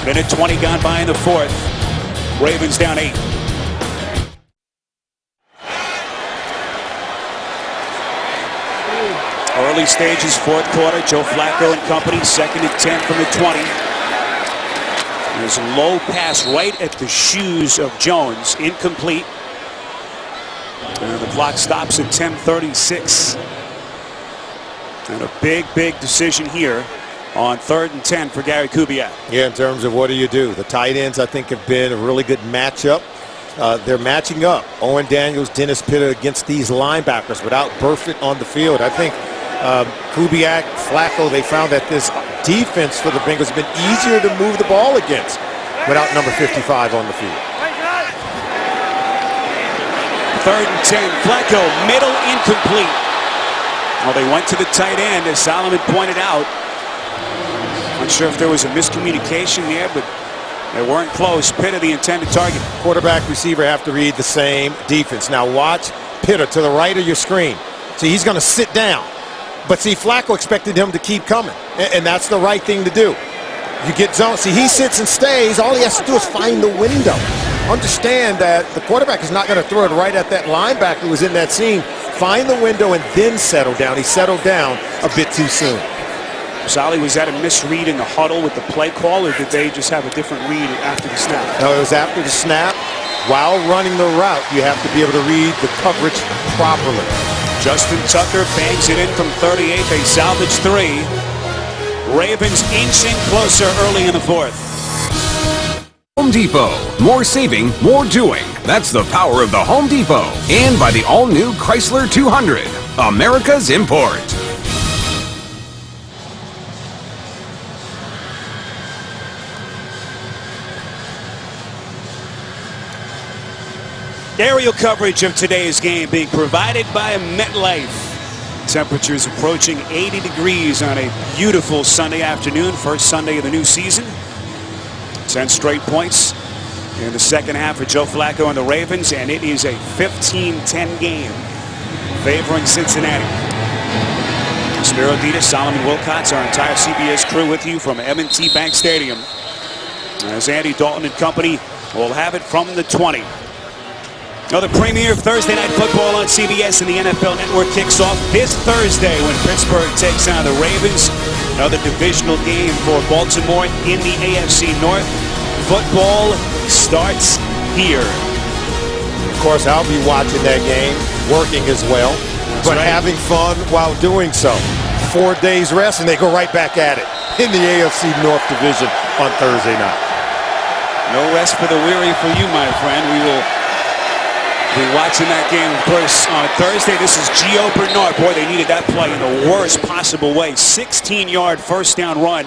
Minute 20 gone by in the 4th. Ravens down 8. Early stages, fourth quarter. Joe Flacco and company, 2nd and 10 from the 20. There's a low pass right at the shoes of Jones, incomplete. And the clock stops at 10:36. And a big decision here on 3rd and 10 for Gary Kubiak. Yeah, in terms of what do you do? The tight ends, I think, have been a really good matchup. They're matching up. Owen Daniels, Dennis Pitta against these linebackers without Burfitt on the field. I think Kubiak, Flacco, they found that this defense for the Bengals has been easier to move the ball against without number 55 on the field. 3rd and 10. Flacco, middle, incomplete. Well, they went to the tight end, as Solomon pointed out. Not sure if there was a miscommunication there, but they weren't close. Pitta, the intended target. Quarterback, receiver have to read the same defense. Now watch Pitta to the right of your screen. See, he's going to sit down. But see, Flacco expected him to keep coming. And that's the right thing to do. You get zone. See, he sits and stays. All he has to do is find the window. Understand that the quarterback is not going to throw it right at that linebacker who was in that scene. Find the window and then settle down. He settled down a bit too soon. Solly, was that a misread in the huddle with the play call, or did they just have a different read after the snap? No, it was after the snap. While running the route, you have to be able to read the coverage properly. Justin Tucker bangs it in from 38. They salvage 3. Ravens inching closer early in the 4th. Home Depot. More saving, more doing. That's the power of the Home Depot. And by the all-new Chrysler 200, America's import. Aerial coverage of today's game being provided by MetLife. Temperatures approaching 80 degrees on a beautiful Sunday afternoon, first Sunday of the new season. 10 straight points in the second half for Joe Flacco and the Ravens, and it is a 15-10 game favoring Cincinnati. Spiro Ditas, Solomon Wilcots, our entire CBS crew with you from M&T Bank Stadium. As Andy Dalton and company will have it from the 20. Now the premiere of Thursday Night Football on CBS and the NFL Network kicks off this Thursday when Pittsburgh takes on the Ravens. Another divisional game for Baltimore in the AFC North. Football starts here. Of course, I'll be watching that game, working as well, but having fun while doing so. 4 days rest, and they go right back at it in the AFC North Division on Thursday night. No rest for the weary for you, my friend. We will be watching that game, of course, on Thursday. This is Gio Bernard. Boy, they needed that play in the worst possible way. 16-yard first down run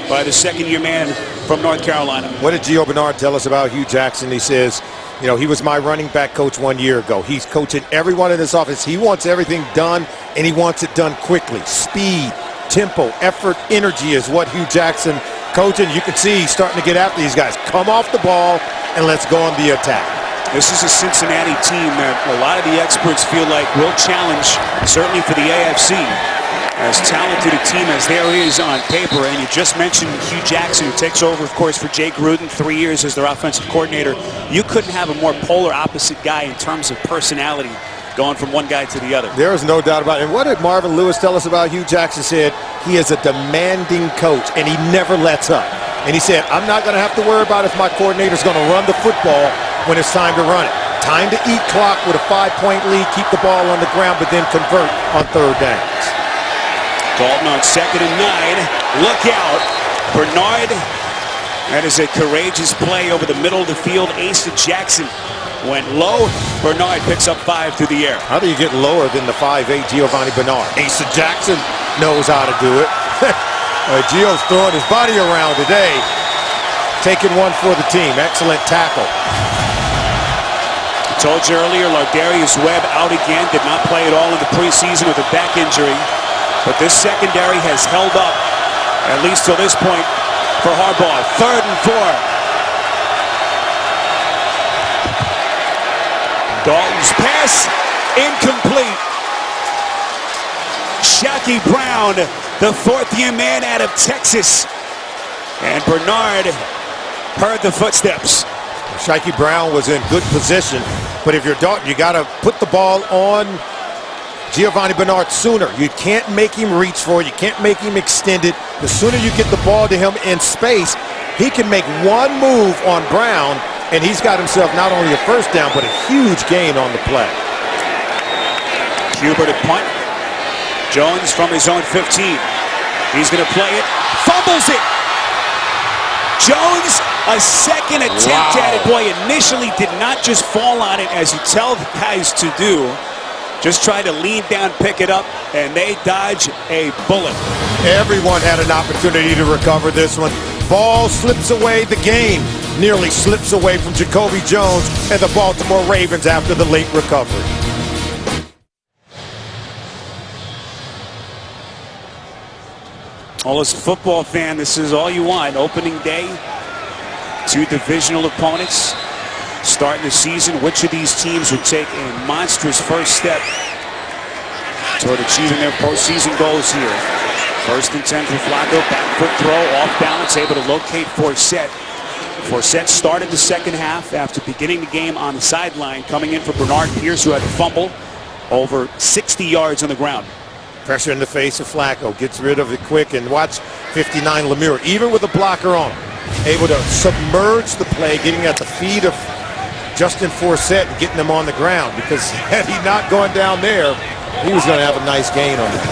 by the second-year man from North Carolina. What did Gio Bernard tell us about Hugh Jackson? He says, you know, he was my running back coach 1 year ago. He's coaching everyone in his office. He wants everything done, and he wants it done quickly. Speed, tempo, effort, energy is what Hugh Jackson coaching. You can see he's starting to get after these guys. Come off the ball, and let's go on the attack. This is a Cincinnati team that a lot of the experts feel like will challenge, certainly for the AFC. As talented a team as there is on paper, and you just mentioned Hugh Jackson, who takes over, of course, for Jay Gruden, 3 years as their offensive coordinator. You couldn't have a more polar opposite guy in terms of personality, going from one guy to the other. There is no doubt about it. And what did Marvin Lewis tell us about Hugh Jackson? Said he is a demanding coach, and he never lets up. And he said, I'm not going to have to worry about if my coordinator is going to run the football when it's time to run it. Time to eat clock with a 5-point lead, keep the ball on the ground, but then convert on third downs. Dalton on 2nd and 9. Look out. Bernard. That is a courageous play over the middle of the field. Asa Jackson went low. Bernard picks up 5 through the air. How do you get lower than the 5'8" Giovanni Bernard? Asa Jackson knows how to do it. Gio's throwing his body around today. Taking one for the team. Excellent tackle. I told you earlier, Lardarius Webb out again. Did not play at all in the preseason with a back injury. But this secondary has held up, at least till this point, for Harbaugh. 3rd and 4. Dalton's pass, incomplete. Shaquille Brown, the 4th-year man out of Texas. And Bernard heard the footsteps. Shaky Brown was in good position, but if you're Dalton, you got to put the ball on Giovanni Bernard sooner. You can't make him reach for it. You can't make him extend it. The sooner you get the ball to him in space, he can make one move on Brown, and he's got himself not only a first down, but a huge gain on the play. Huber to punt. Jones from his own 15. He's going to play it. Fumbles it. Jones, a second attempt at it. Boy, initially did not just fall on it, as you tell the guys to do. Just tried to lean down, pick it up, and they dodge a bullet. Everyone had an opportunity to recover this one. Ball slips away. The game nearly slips away from Jacoby Jones and the Baltimore Ravens after the late recovery. Well, as a football fan, this is all you want. Opening day, two divisional opponents starting the season. Which of these teams would take a monstrous first step toward achieving their postseason goals here? First and 10 for Flacco. Back foot throw, off balance, able to locate Forsett. Forsett started the second half after beginning the game on the sideline, coming in for Bernard Pierce, who had a fumble over 60 yards on the ground. Pressure in the face of Flacco. Gets rid of it quick, and watch 59 Lemire, even with a blocker on, able to submerge the play, getting at the feet of Justin Forsett and getting him on the ground, because had he not gone down there, he was going to have a nice gain on it.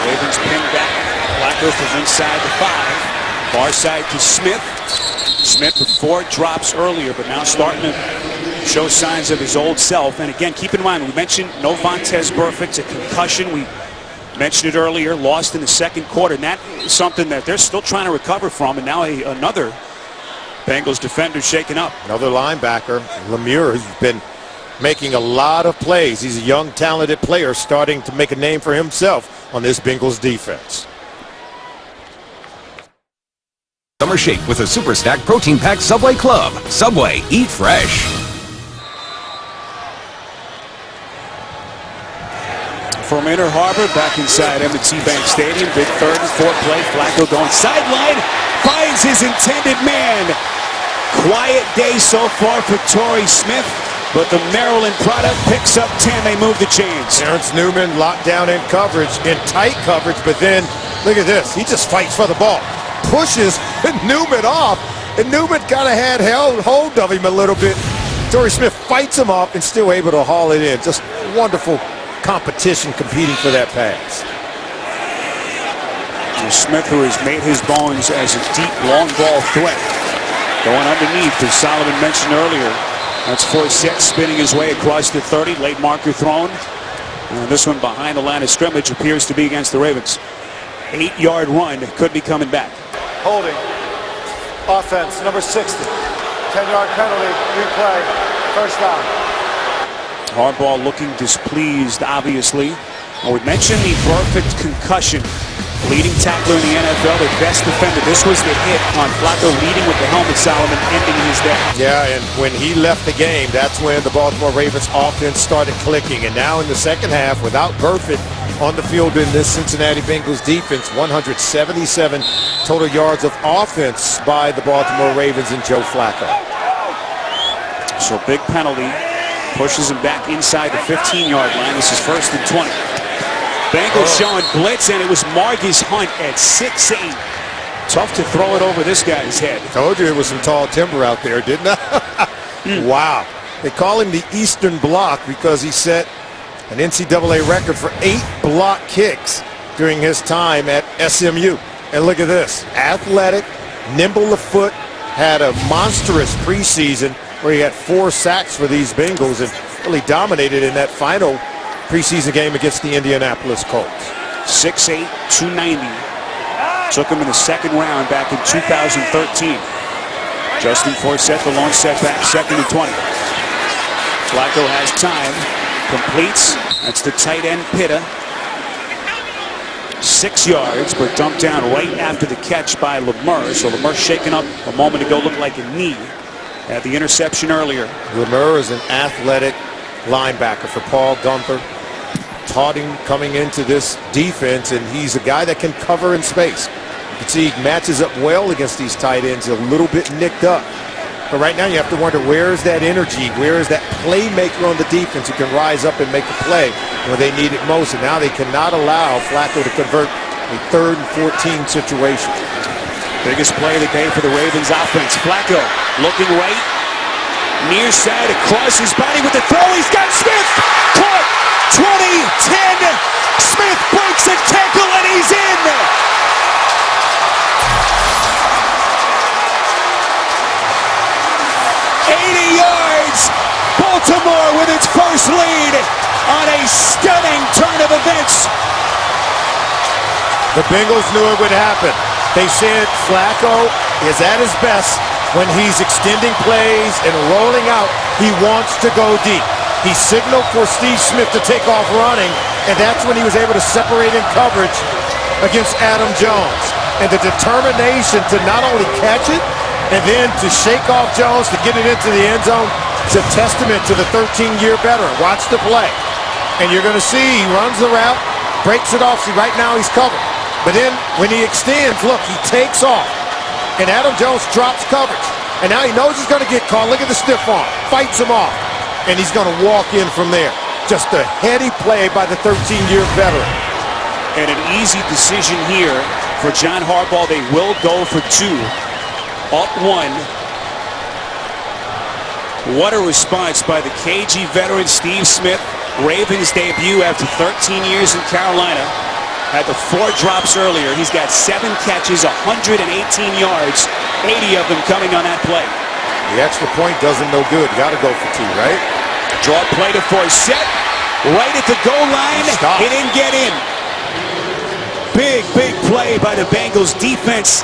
Ravens pinned back. Flacco from inside the 5. Far side to Smith. Smith with 4 drops earlier, but now starting to show signs of his old self. And again, keep in mind, we mentioned no Vontaze Burfict, a concussion. We mentioned it earlier, lost in the second quarter. And that is something that they're still trying to recover from. And now another Bengals defender shaken up. Another linebacker, Lemire, who's been making a lot of plays. He's a young, talented player starting to make a name for himself on this Bengals defense. Summer shake with a Super Stack Protein Pack Subway Club. Subway, eat fresh. From Inner Harbor, back inside M&T Bank Stadium. Big third and fourth play. Flacco going sideline. Finds his intended man. Quiet day so far for Torrey Smith, but the Maryland product picks up 10. They move the chains. Terrence Newman locked down in coverage, in tight coverage, but then look at this. He just fights for the ball. Pushes Newman off, and Newman kind of had hold of him a little bit. Torrey Smith fights him off and still able to haul it in. Just wonderful competition competing for that pass. Smith, who has made his bones as a deep long ball threat, going underneath, as Solomon mentioned earlier. That's Forsett spinning his way across the 30, late marker thrown. And this one behind the line of scrimmage appears to be against the Ravens. 8-yard run could be coming back. Holding. Offense, number 60. 10-yard penalty, replay, first down. Harbaugh looking displeased, obviously. Well, we mentioned the perfect concussion. Leading tackler in the NFL, their best defender. This was the hit on Flacco, leading with the helmet, Solomon, ending his day. Yeah, and when he left the game, that's when the Baltimore Ravens offense started clicking. And now in the second half, without Burfict on the field in this Cincinnati Bengals defense, 177 total yards of offense by the Baltimore Ravens and Joe Flacco. So big penalty. Pushes him back inside the 15-yard line. This is first and 20. Bengals showing blitz, and it was Margus Hunt at 6'8". Tough to throw it over this guy's head. Told you it was some tall timber out there, didn't I? Wow. They call him the Eastern Block because he set an NCAA record for 8 block kicks during his time at SMU. And look at this. Athletic, nimble of foot, had a monstrous preseason where he had 4 sacks for these Bengals and really dominated in that final preseason game against the Indianapolis Colts. 6'8", 290. Took him in the second round back in 2013. Justin Forsett, the lone setback, second and 20. Flacco has time. Completes. That's the tight end, Pitta. 6 yards, but dumped down right after the catch by Lemire. So Lemire shaken up a moment ago, looked like a knee. Had the interception earlier. Lemire is an athletic linebacker for Paul Gunther. Taught him coming into this defense, and he's a guy that can cover in space. You can see he matches up well against these tight ends, a little bit nicked up. But right now you have to wonder, where is that energy? Where is that playmaker on the defense who can rise up and make a play when they need it most? And now they cannot allow Flacco to convert a 3rd and 14 situation. Biggest play of the day for the Ravens offense. Flacco looking right. Near side across his body with the throw. He's got Smith. Caught. 20-10. Smith breaks a tackle and he's in. Baltimore with its first lead on a stunning turn of events. The Bengals knew it would happen. They said Flacco is at his best when he's extending plays and rolling out. He wants to go deep. He signaled for Steve Smith to take off running, and that's when he was able to separate in coverage against Adam Jones. And the determination to not only catch it, and then to shake off Jones to get it into the end zone, it's a testament to the 13-year veteran. Watch the play. And you're going to see he runs the route, breaks it off. See, right now he's covered. But then when he extends, look, he takes off. And Adam Jones drops coverage. And now he knows he's going to get caught. Look at the stiff arm. Fights him off. And he's going to walk in from there. Just a heady play by the 13-year veteran. And an easy decision here for John Harbaugh. They will go for 2. Up 1. What a response by the KG veteran Steve Smith. Ravens debut after 13 years in Carolina. Had the 4 drops earlier. He's got 7 catches, 118 yards, 80 of them coming on that play. The extra point doesn't no good. You got to go for 2, right? Draw play to Forsett. Right at the goal line. Stop. He didn't get in. Big play by the Bengals defense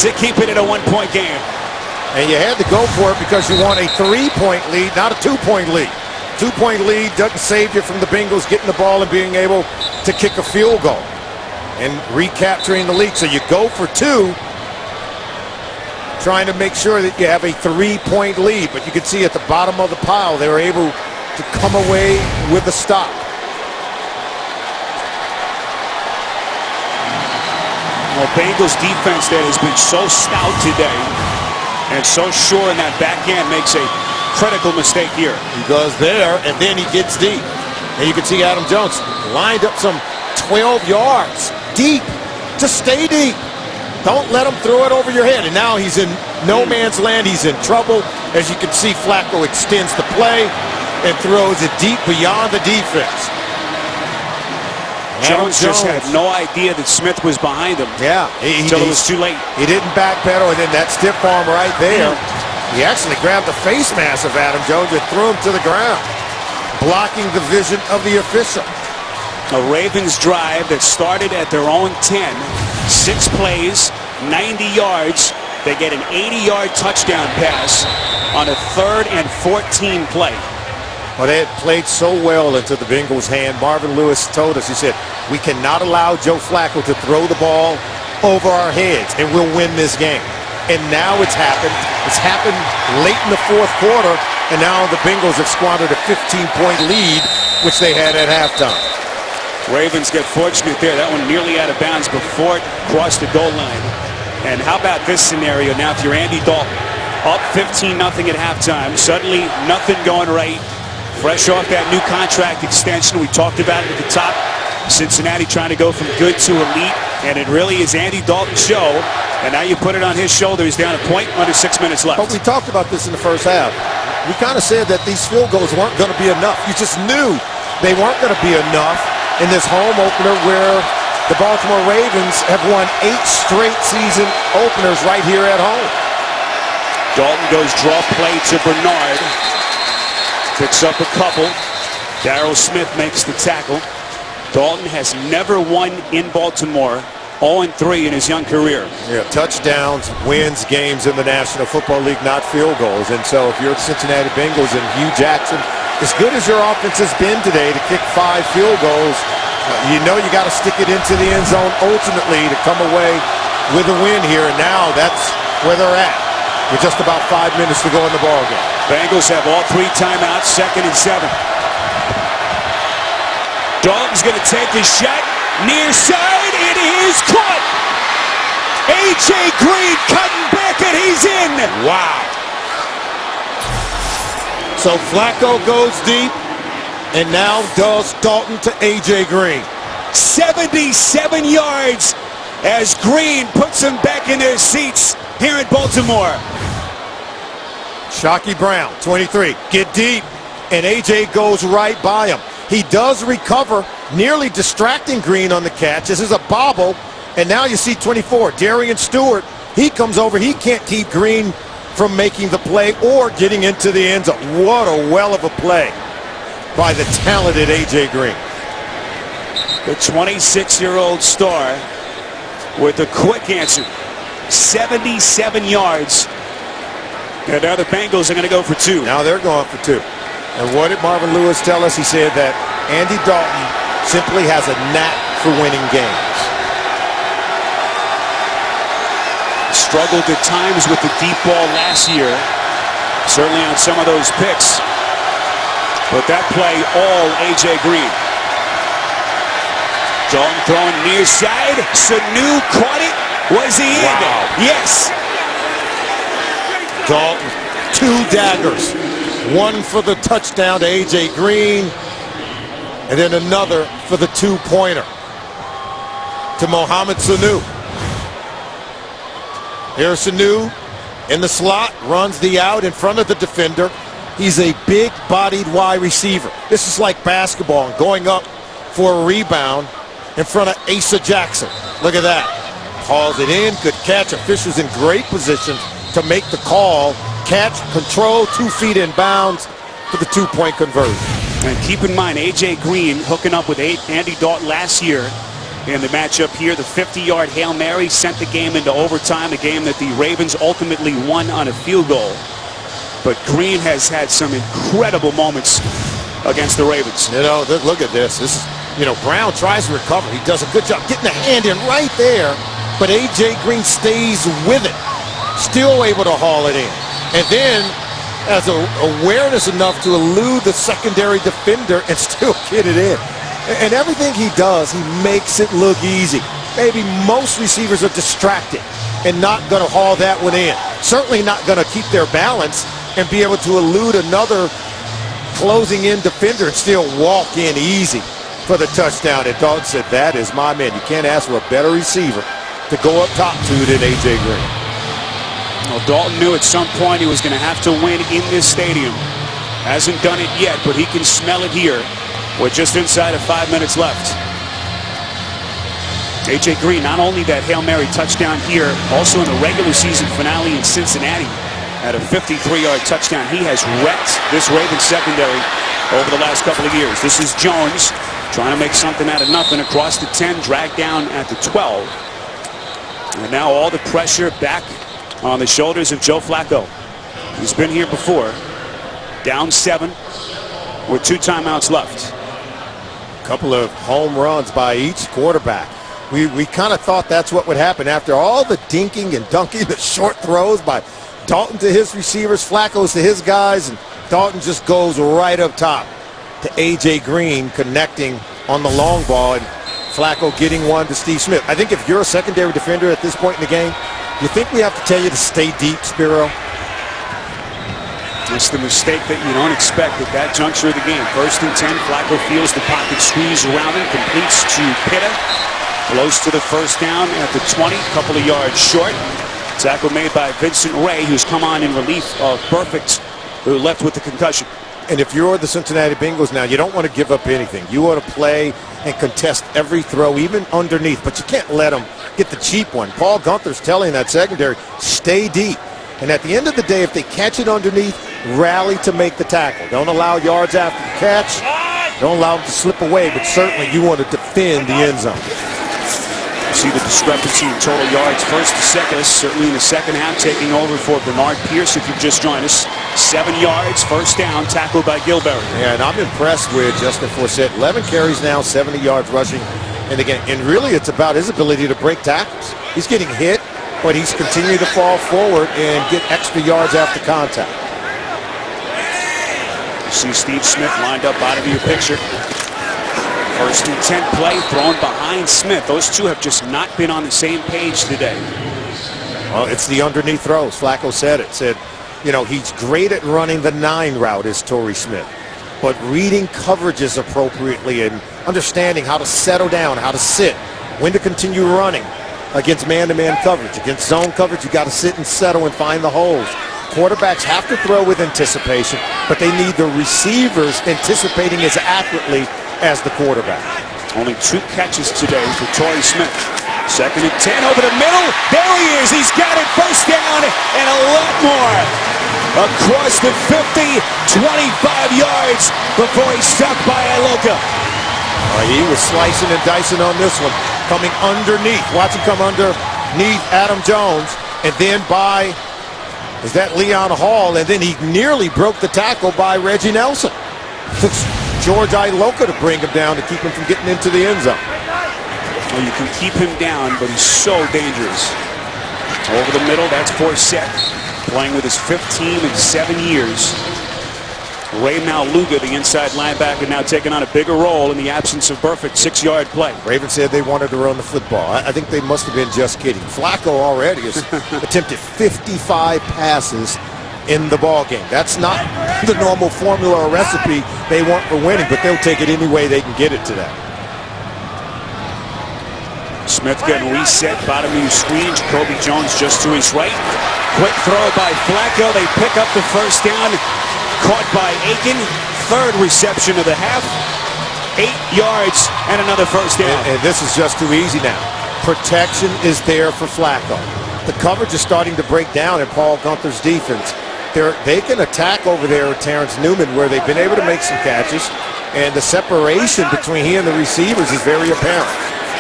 to keep it in a 1-point game. And you had to go for it because you want a 3-point lead, not a 2-point lead. 2-point lead doesn't save you from the Bengals getting the ball and being able to kick a field goal and recapturing the lead. So you go for 2, trying to make sure that you have a 3-point lead. But you can see at the bottom of the pile, they were able to come away with a stop. Well, Bengals defense that has been so stout today and so sure in that back end makes a critical mistake here. He goes there, and then he gets deep. And you can see Adam Jones lined up some 12 yards deep. Just stay deep. Don't let him throw it over your head. And now he's in no man's land. He's in trouble. As you can see, Flacco extends the play and throws it deep beyond the defense. Jones just had no idea that Smith was behind him. Yeah. Until it was too late. He didn't backpedal, and then that stiff arm right there. He actually grabbed the face mask of Adam Jones and threw him to the ground, blocking the vision of the official. A Ravens drive that started at their own 10. 6 plays, 90 yards. They get an 80-yard touchdown pass on a 3rd and 14 play. Well, they had played so well into the Bengals' hand. Marvin Lewis told us, he said, we cannot allow Joe Flacco to throw the ball over our heads, and we'll win this game. And now it's happened. It's happened late in the 4th quarter, and now the Bengals have squandered a 15-point lead, which they had at halftime. Ravens get fortunate there. That one nearly out of bounds before it crossed the goal line. And how about this scenario now? If you're Andy Dalton, up 15-0 at halftime, suddenly nothing going right. Fresh off that new contract extension, we talked about it at the top. Cincinnati trying to go from good to elite, and it really is Andy Dalton's show. And now you put it on his shoulders down a point, under 6 minutes left. But we talked about this in the first half. We kind of said that these field goals weren't going to be enough. You just knew they weren't going to be enough in this home opener where the Baltimore Ravens have won 8 straight season openers right here at home. Dalton goes draw play to Bernard. Picks up a couple. Darryl Smith makes the tackle. Dalton has never won in Baltimore. 0-3 in his young career. Yeah, touchdowns, wins games in the National Football League, not field goals. And so if you're the Cincinnati Bengals and Hugh Jackson, as good as your offense has been today to kick 5 field goals, you know you got to stick it into the end zone ultimately to come away with a win here. And now that's where they're at, with just about 5 minutes to go in the ballgame. Bengals have all 3 timeouts, 2nd and 7. Dalton's going to take his shot. Near side, it is caught. A.J. Green cutting back, and he's in. Wow. So Flacco goes deep, and now does Dalton to A.J. Green. 77 yards as Green puts them back in their seats here in Baltimore. Shockey Brown, 23, get deep, and A.J. goes right by him. He does recover, nearly distracting Green on the catch. This is a bobble, and now you see 24, Darian Stewart. He comes over. He can't keep Green from making the play or getting into the end zone. What a well of a play by the talented A.J. Green. The 26-year-old star with a quick answer. 77 yards. And now the Bengals are going to go for 2. Now they're going for 2. And what did Marvin Lewis tell us? He said that Andy Dalton simply has a knack for winning games. Struggled at times with the deep ball last year, certainly on some of those picks. But that play, all A.J. Green. Dalton throwing near side. Sanu caught it. Was he in? Yes. Dalton, 2 daggers. One for the touchdown to A.J. Green, and then another for the 2-pointer to Mohamed Sanu. Here's Sanu in the slot, runs the out in front of the defender. He's a big-bodied wide receiver. This is like basketball, going up for a rebound in front of Asa Jackson. Look at that. Hauls it in, good catch. Officials in great position to make the call. Catch, control, 2 feet in bounds for the 2-point conversion. And keep in mind, A.J. Green hooking up with Andy Dalton last year in the matchup here. The 50-yard Hail Mary sent the game into overtime, a game that the Ravens ultimately won on a field goal. But Green has had some incredible moments against the Ravens. You know, look at this. This is, Brown tries to recover. He does a good job getting the hand in right there, but A.J. Green stays with it, still able to haul it in. And then has awareness enough to elude the secondary defender and still get it in. And everything he does, he makes it look easy. Maybe most receivers are distracted and not going to haul that one in. Certainly not going to keep their balance and be able to elude another closing in defender and still walk in easy for the touchdown. And Dalton said, that is my man. You can't ask for a better receiver to go up top to than A.J. Green. Well, Dalton knew at some point he was going to have to win in this stadium. Hasn't done it yet, but he can smell it here with just inside of 5 minutes left. A.J. Green, not only that Hail Mary touchdown here, also in the regular season finale in Cincinnati at a 53-yard touchdown. He has wrecked this Ravens secondary over the last couple of years. This is Jones trying to make something out of nothing across the 10, dragged down at the 12. And now all the pressure back on the shoulders of Joe Flacco. He's been here before. Down 7 with 2 timeouts left. A couple of home runs by each quarterback. We kind of thought that's what would happen after all the dinking and dunking, the short throws by Dalton to his receivers, Flacco's to his guys, and Dalton just goes right up top to A.J. Green connecting on the long ball, and Flacco getting one to Steve Smith. I think if you're a secondary defender at this point in the game, you think we have to tell you to stay deep, Spiro? It's the mistake that you don't expect at that juncture of the game. 1st and 10, Flacco feels the pocket squeeze around him, completes to Pitta. Close to the first down at the 20, couple of yards short. Tackle made by Vincent Ray, who's come on in relief of Perfect, who left with the concussion. And if you're the Cincinnati Bengals now, you don't want to give up anything. You want to play and contest every throw, even underneath, but you can't let them get the cheap one. Paul Gunther's telling that secondary, stay deep. And at the end of the day, if they catch it underneath, rally to make the tackle. Don't allow yards after the catch. Don't allow them to slip away, but certainly you want to defend the end zone. You see the discrepancy in total yards first to second, certainly in the second half, taking over for Bernard Pierce, if you've just joined us. 7 yards, first down, tackled by Gilberry. Yeah, and I'm impressed with Justin Forsett. 11 carries now, 70 yards rushing. And again, and really it's about his ability to break tackles. He's getting hit, but he's continuing to fall forward and get extra yards after contact. You see Steve Smith lined up out of your picture. 1st and 10 play thrown behind Smith. Those two have just not been on the same page today. Well, it's the underneath throws. Flacco said it. Said You know, he's great at running the 9 route, is Torrey Smith. But reading coverages appropriately and understanding how to settle down, how to sit, when to continue running against man-to-man coverage. Against zone coverage, you got to sit and settle and find the holes. Quarterbacks have to throw with anticipation, but they need the receivers anticipating as accurately as the quarterback. Only 2 catches today for Torrey Smith. 2nd and 10 over the middle. There he is. He's got it. First down and a lot more. Across the 50, 25 yards before he's struck by Iloka. He was slicing and dicing on this one. Coming underneath. Watch him come underneath Adam Jones. And then by, is that Leon Hall? And then he nearly broke the tackle by Reggie Nelson. Took George Iloka to bring him down to keep him from getting into the end zone. Well, you can keep him down, but he's so dangerous. Over the middle, that's Forsett, playing with his 5th team in 7 years. Ray Maluga, the inside linebacker, now taking on a bigger role in the absence of Burfict. 6-yard play. Ravens said they wanted to run the football. I think they must have been just kidding. Flacco already has attempted 55 passes in the ball game. That's not the normal formula or recipe they want for winning, but they'll take it any way they can get it to that. Smith getting reset, bottom of your screen. Jacoby Jones just to his right. Quick throw by Flacco. They pick up the first down. Caught by Aiken. 3rd reception of the half. 8 yards and another first down. And this is just too easy now. Protection is there for Flacco. The coverage is starting to break down in Paul Gunther's defense. They can attack over there with Terrence Newman, where they've been able to make some catches, and the separation between he and the receivers is very apparent.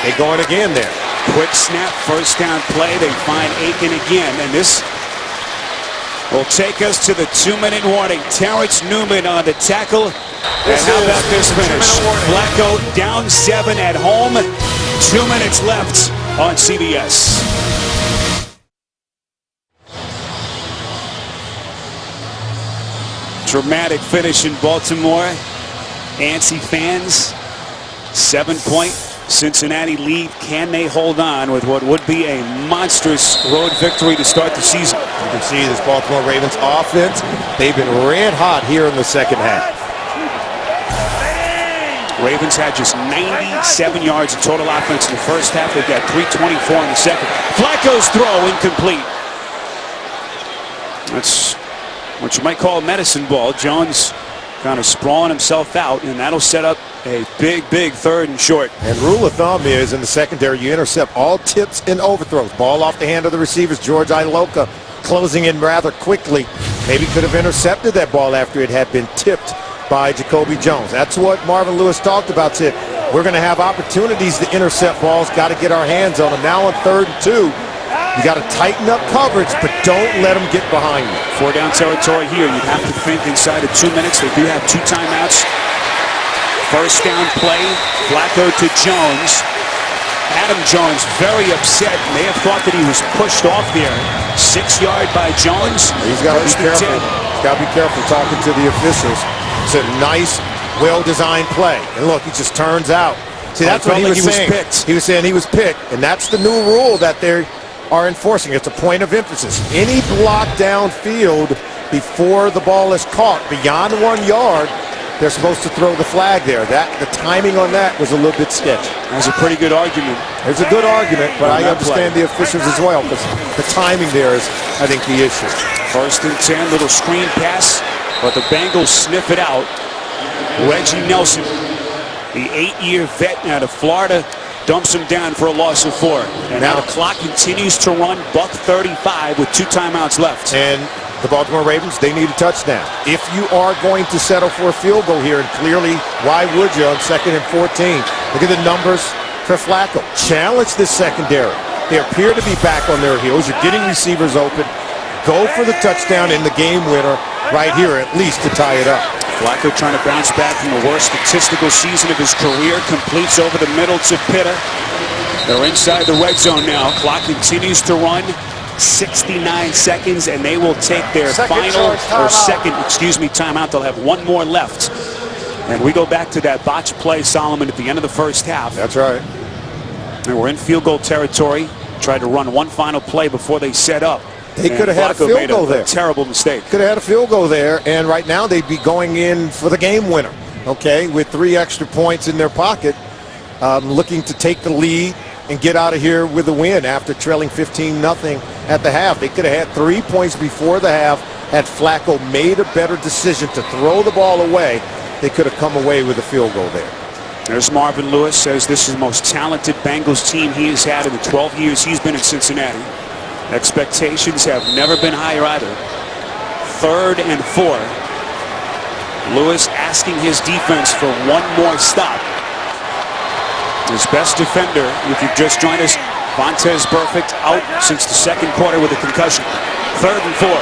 They going again there. Quick snap, first down play. They find Aiken again, and this will take us to the 2-minute warning. Terrence Newman on the tackle. And how about this finish? Flacco down 7 at home. 2 minutes left on CBS. Dramatic finish in Baltimore. Antsy fans. 7-point Cincinnati lead. Can they hold on with what would be a monstrous road victory to start the season? You can see this Baltimore Ravens offense. They've been red hot here in the second half. Ravens had just 97 yards of total offense in the first half. They've got 324 in the second. Flacco's throw incomplete. That's what you might call a medicine ball. Jones kind of sprawling himself out, and that'll set up a big 3rd and short. And rule of thumb is in the secondary, you intercept all tips and overthrows. Ball off the hand of the receivers. George Iloka closing in rather quickly. Maybe could have intercepted that ball after it had been tipped by Jacoby Jones. That's what Marvin Lewis talked about. Said, we're going to have opportunities to intercept balls. Got to get our hands on them. Now on 3rd and 2, you got to tighten up coverage, but don't let them get behind you. 4-down territory here. You'd have to think inside of 2 minutes. They do have 2 timeouts. First down play. Flacco to Jones. Adam Jones very upset. May have thought that he was pushed off there. 6-yard by Jones. He's got to be careful. He's got to be careful talking to the officials. It's a nice, well-designed play. And look, he just turns out. See, that's what he was saying. He was saying he was picked. And that's the new rule that they are enforcing. It's a point of emphasis. Any block downfield before the ball is caught beyond 1 yard, they're supposed to throw the flag there. The timing on that was a little bit sketchy. That's a pretty good argument. It's a good argument, but I understand the officials as well, because the timing there is, I think, the issue. 1st and 10, little screen pass, but the Bengals sniff it out. Reggie Nelson, the 8-year vet out of Florida, dumps him down for a loss of 4. And now the clock continues to run. Buck 35 with 2 timeouts left. And the Baltimore Ravens, they need a touchdown. If you are going to settle for a field goal here, and clearly, why would you on 2nd and 14? Look at the numbers for Flacco. Challenge this secondary. They appear to be back on their heels. You're getting receivers open. Go for the touchdown in the game winner right here, at least to tie it up. Flacco trying to bounce back from the worst statistical season of his career. Completes over the middle to Pitta. They're inside the red zone now. Clock continues to run. 69 seconds, and they will take their second timeout. They'll have 1 more left. And we go back to that botch play, Solomon, at the end of the first half. That's right. And we're in field goal territory. Tried to run one final play before they set up. They could have had a field goal there. Terrible mistake. Could have had a field goal there, and right now they'd be going in for the game winner, okay, with 3 extra points in their pocket, looking to take the lead and get out of here with a win after trailing 15-0 at the half. They could have had 3 points before the half. Had Flacco made a better decision to throw the ball away, they could have come away with a field goal there. There's Marvin Lewis, says this is the most talented Bengals team he has had in the 12 years he's been in Cincinnati. Expectations have never been higher either. 3rd and 4. Lewis asking his defense for one more stop. His best defender, if you've just joined us, Vontaze Burfict, out since the 2nd quarter with a concussion. 3rd and 4.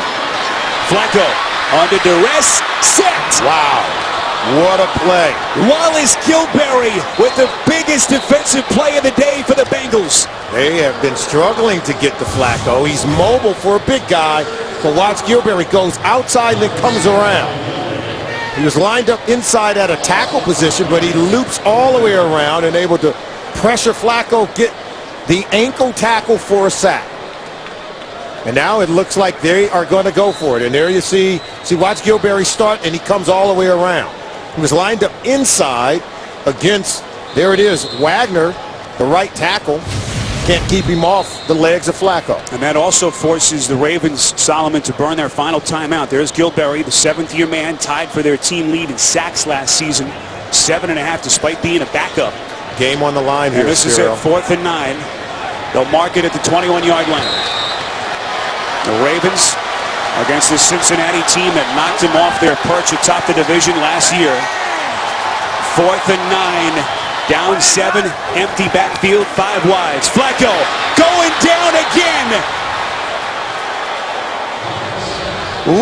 Flacco under duress, set. Wow, what a play. Wallace Gilberry with the biggest defensive play of the day for the Bengals. They have been struggling to get to Flacco. He's mobile for a big guy. So watch Gilberry goes outside and then comes around. He was lined up inside at a tackle position, but he loops all the way around and able to pressure Flacco, get the ankle tackle for a sack. And now it looks like they are going to go for it. And there you see watch Gilberry start, and he comes all the way around. He was lined up inside against, there it is, Wagner, the right tackle. Can't keep him off the legs of Flacco. And that also forces the Ravens, Solomon, to burn their final timeout. There's Gilberry, the 7th-year man, tied for their team lead in sacks last season. 7.5 despite being a backup. Game on the line here, and this is it, 4th and 9. They'll mark it at the 21-yard line. The Ravens against the Cincinnati team that knocked them off their perch atop the division last year. 4th and 9. Down 7, empty backfield, 5 wides. Flacco going down again.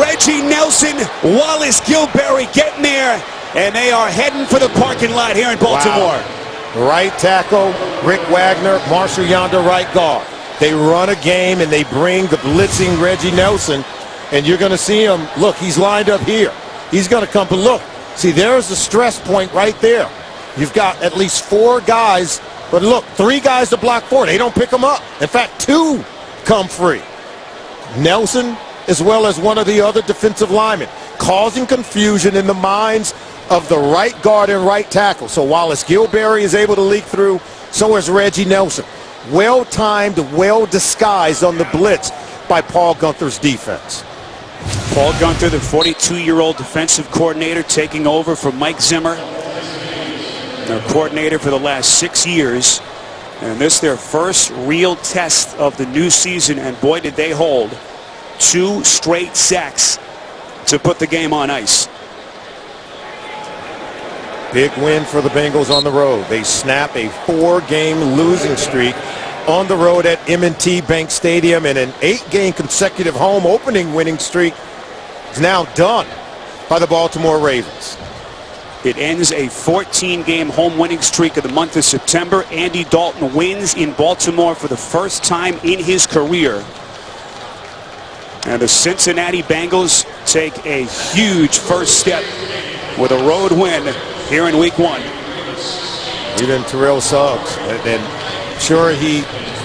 Reggie Nelson, Wallace Gilberry getting there, and they are heading for the parking lot here in Baltimore. Wow. Right tackle, Rick Wagner, Marshall Yonder, right guard. They run a game and they bring the blitzing Reggie Nelson, and you're going to see him. Look, he's lined up here. He's going to come, but look, see, there's the stress point right there. You've got at least 4 guys, but look, 3 guys to block 4. They don't pick them up. In fact, 2 come free. Nelson, as well as one of the other defensive linemen, causing confusion in the minds of the right guard and right tackle. So Wallace Gilberry is able to leak through, so is Reggie Nelson. Well-timed, well-disguised on the blitz by Paul Guenther's defense. Paul Guenther, the 42-year-old defensive coordinator, taking over from Mike Zimmer, their coordinator for the last 6 years. And this their first real test of the new season, and boy did they hold. 2 straight sacks to put the game on ice. Big win for the Bengals on the road. They snap a 4-game losing streak on the road at M&T Bank Stadium, and an 8-game consecutive home opening winning streak is now done by the Baltimore Ravens. It ends a 14-game home winning streak of the month of September. Andy Dalton wins in Baltimore for the first time in his career. And the Cincinnati Bengals take a huge first step with a road win here in Week 1. Even Terrell Suggs, and sure he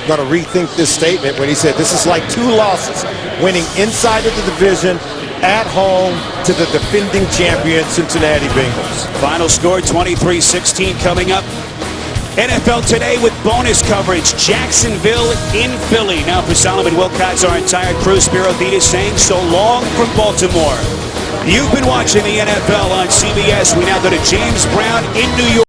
going to rethink this statement when he said this is like 2 losses, winning inside of the division at home to the defending champion Cincinnati Bengals. Final score 23-16 coming up. NFL Today with bonus coverage. Jacksonville in Philly. Now for Solomon Wilcots, our entire crew, Spiro Thetis saying so long from Baltimore. You've been watching the NFL on CBS. We now go to James Brown in New York.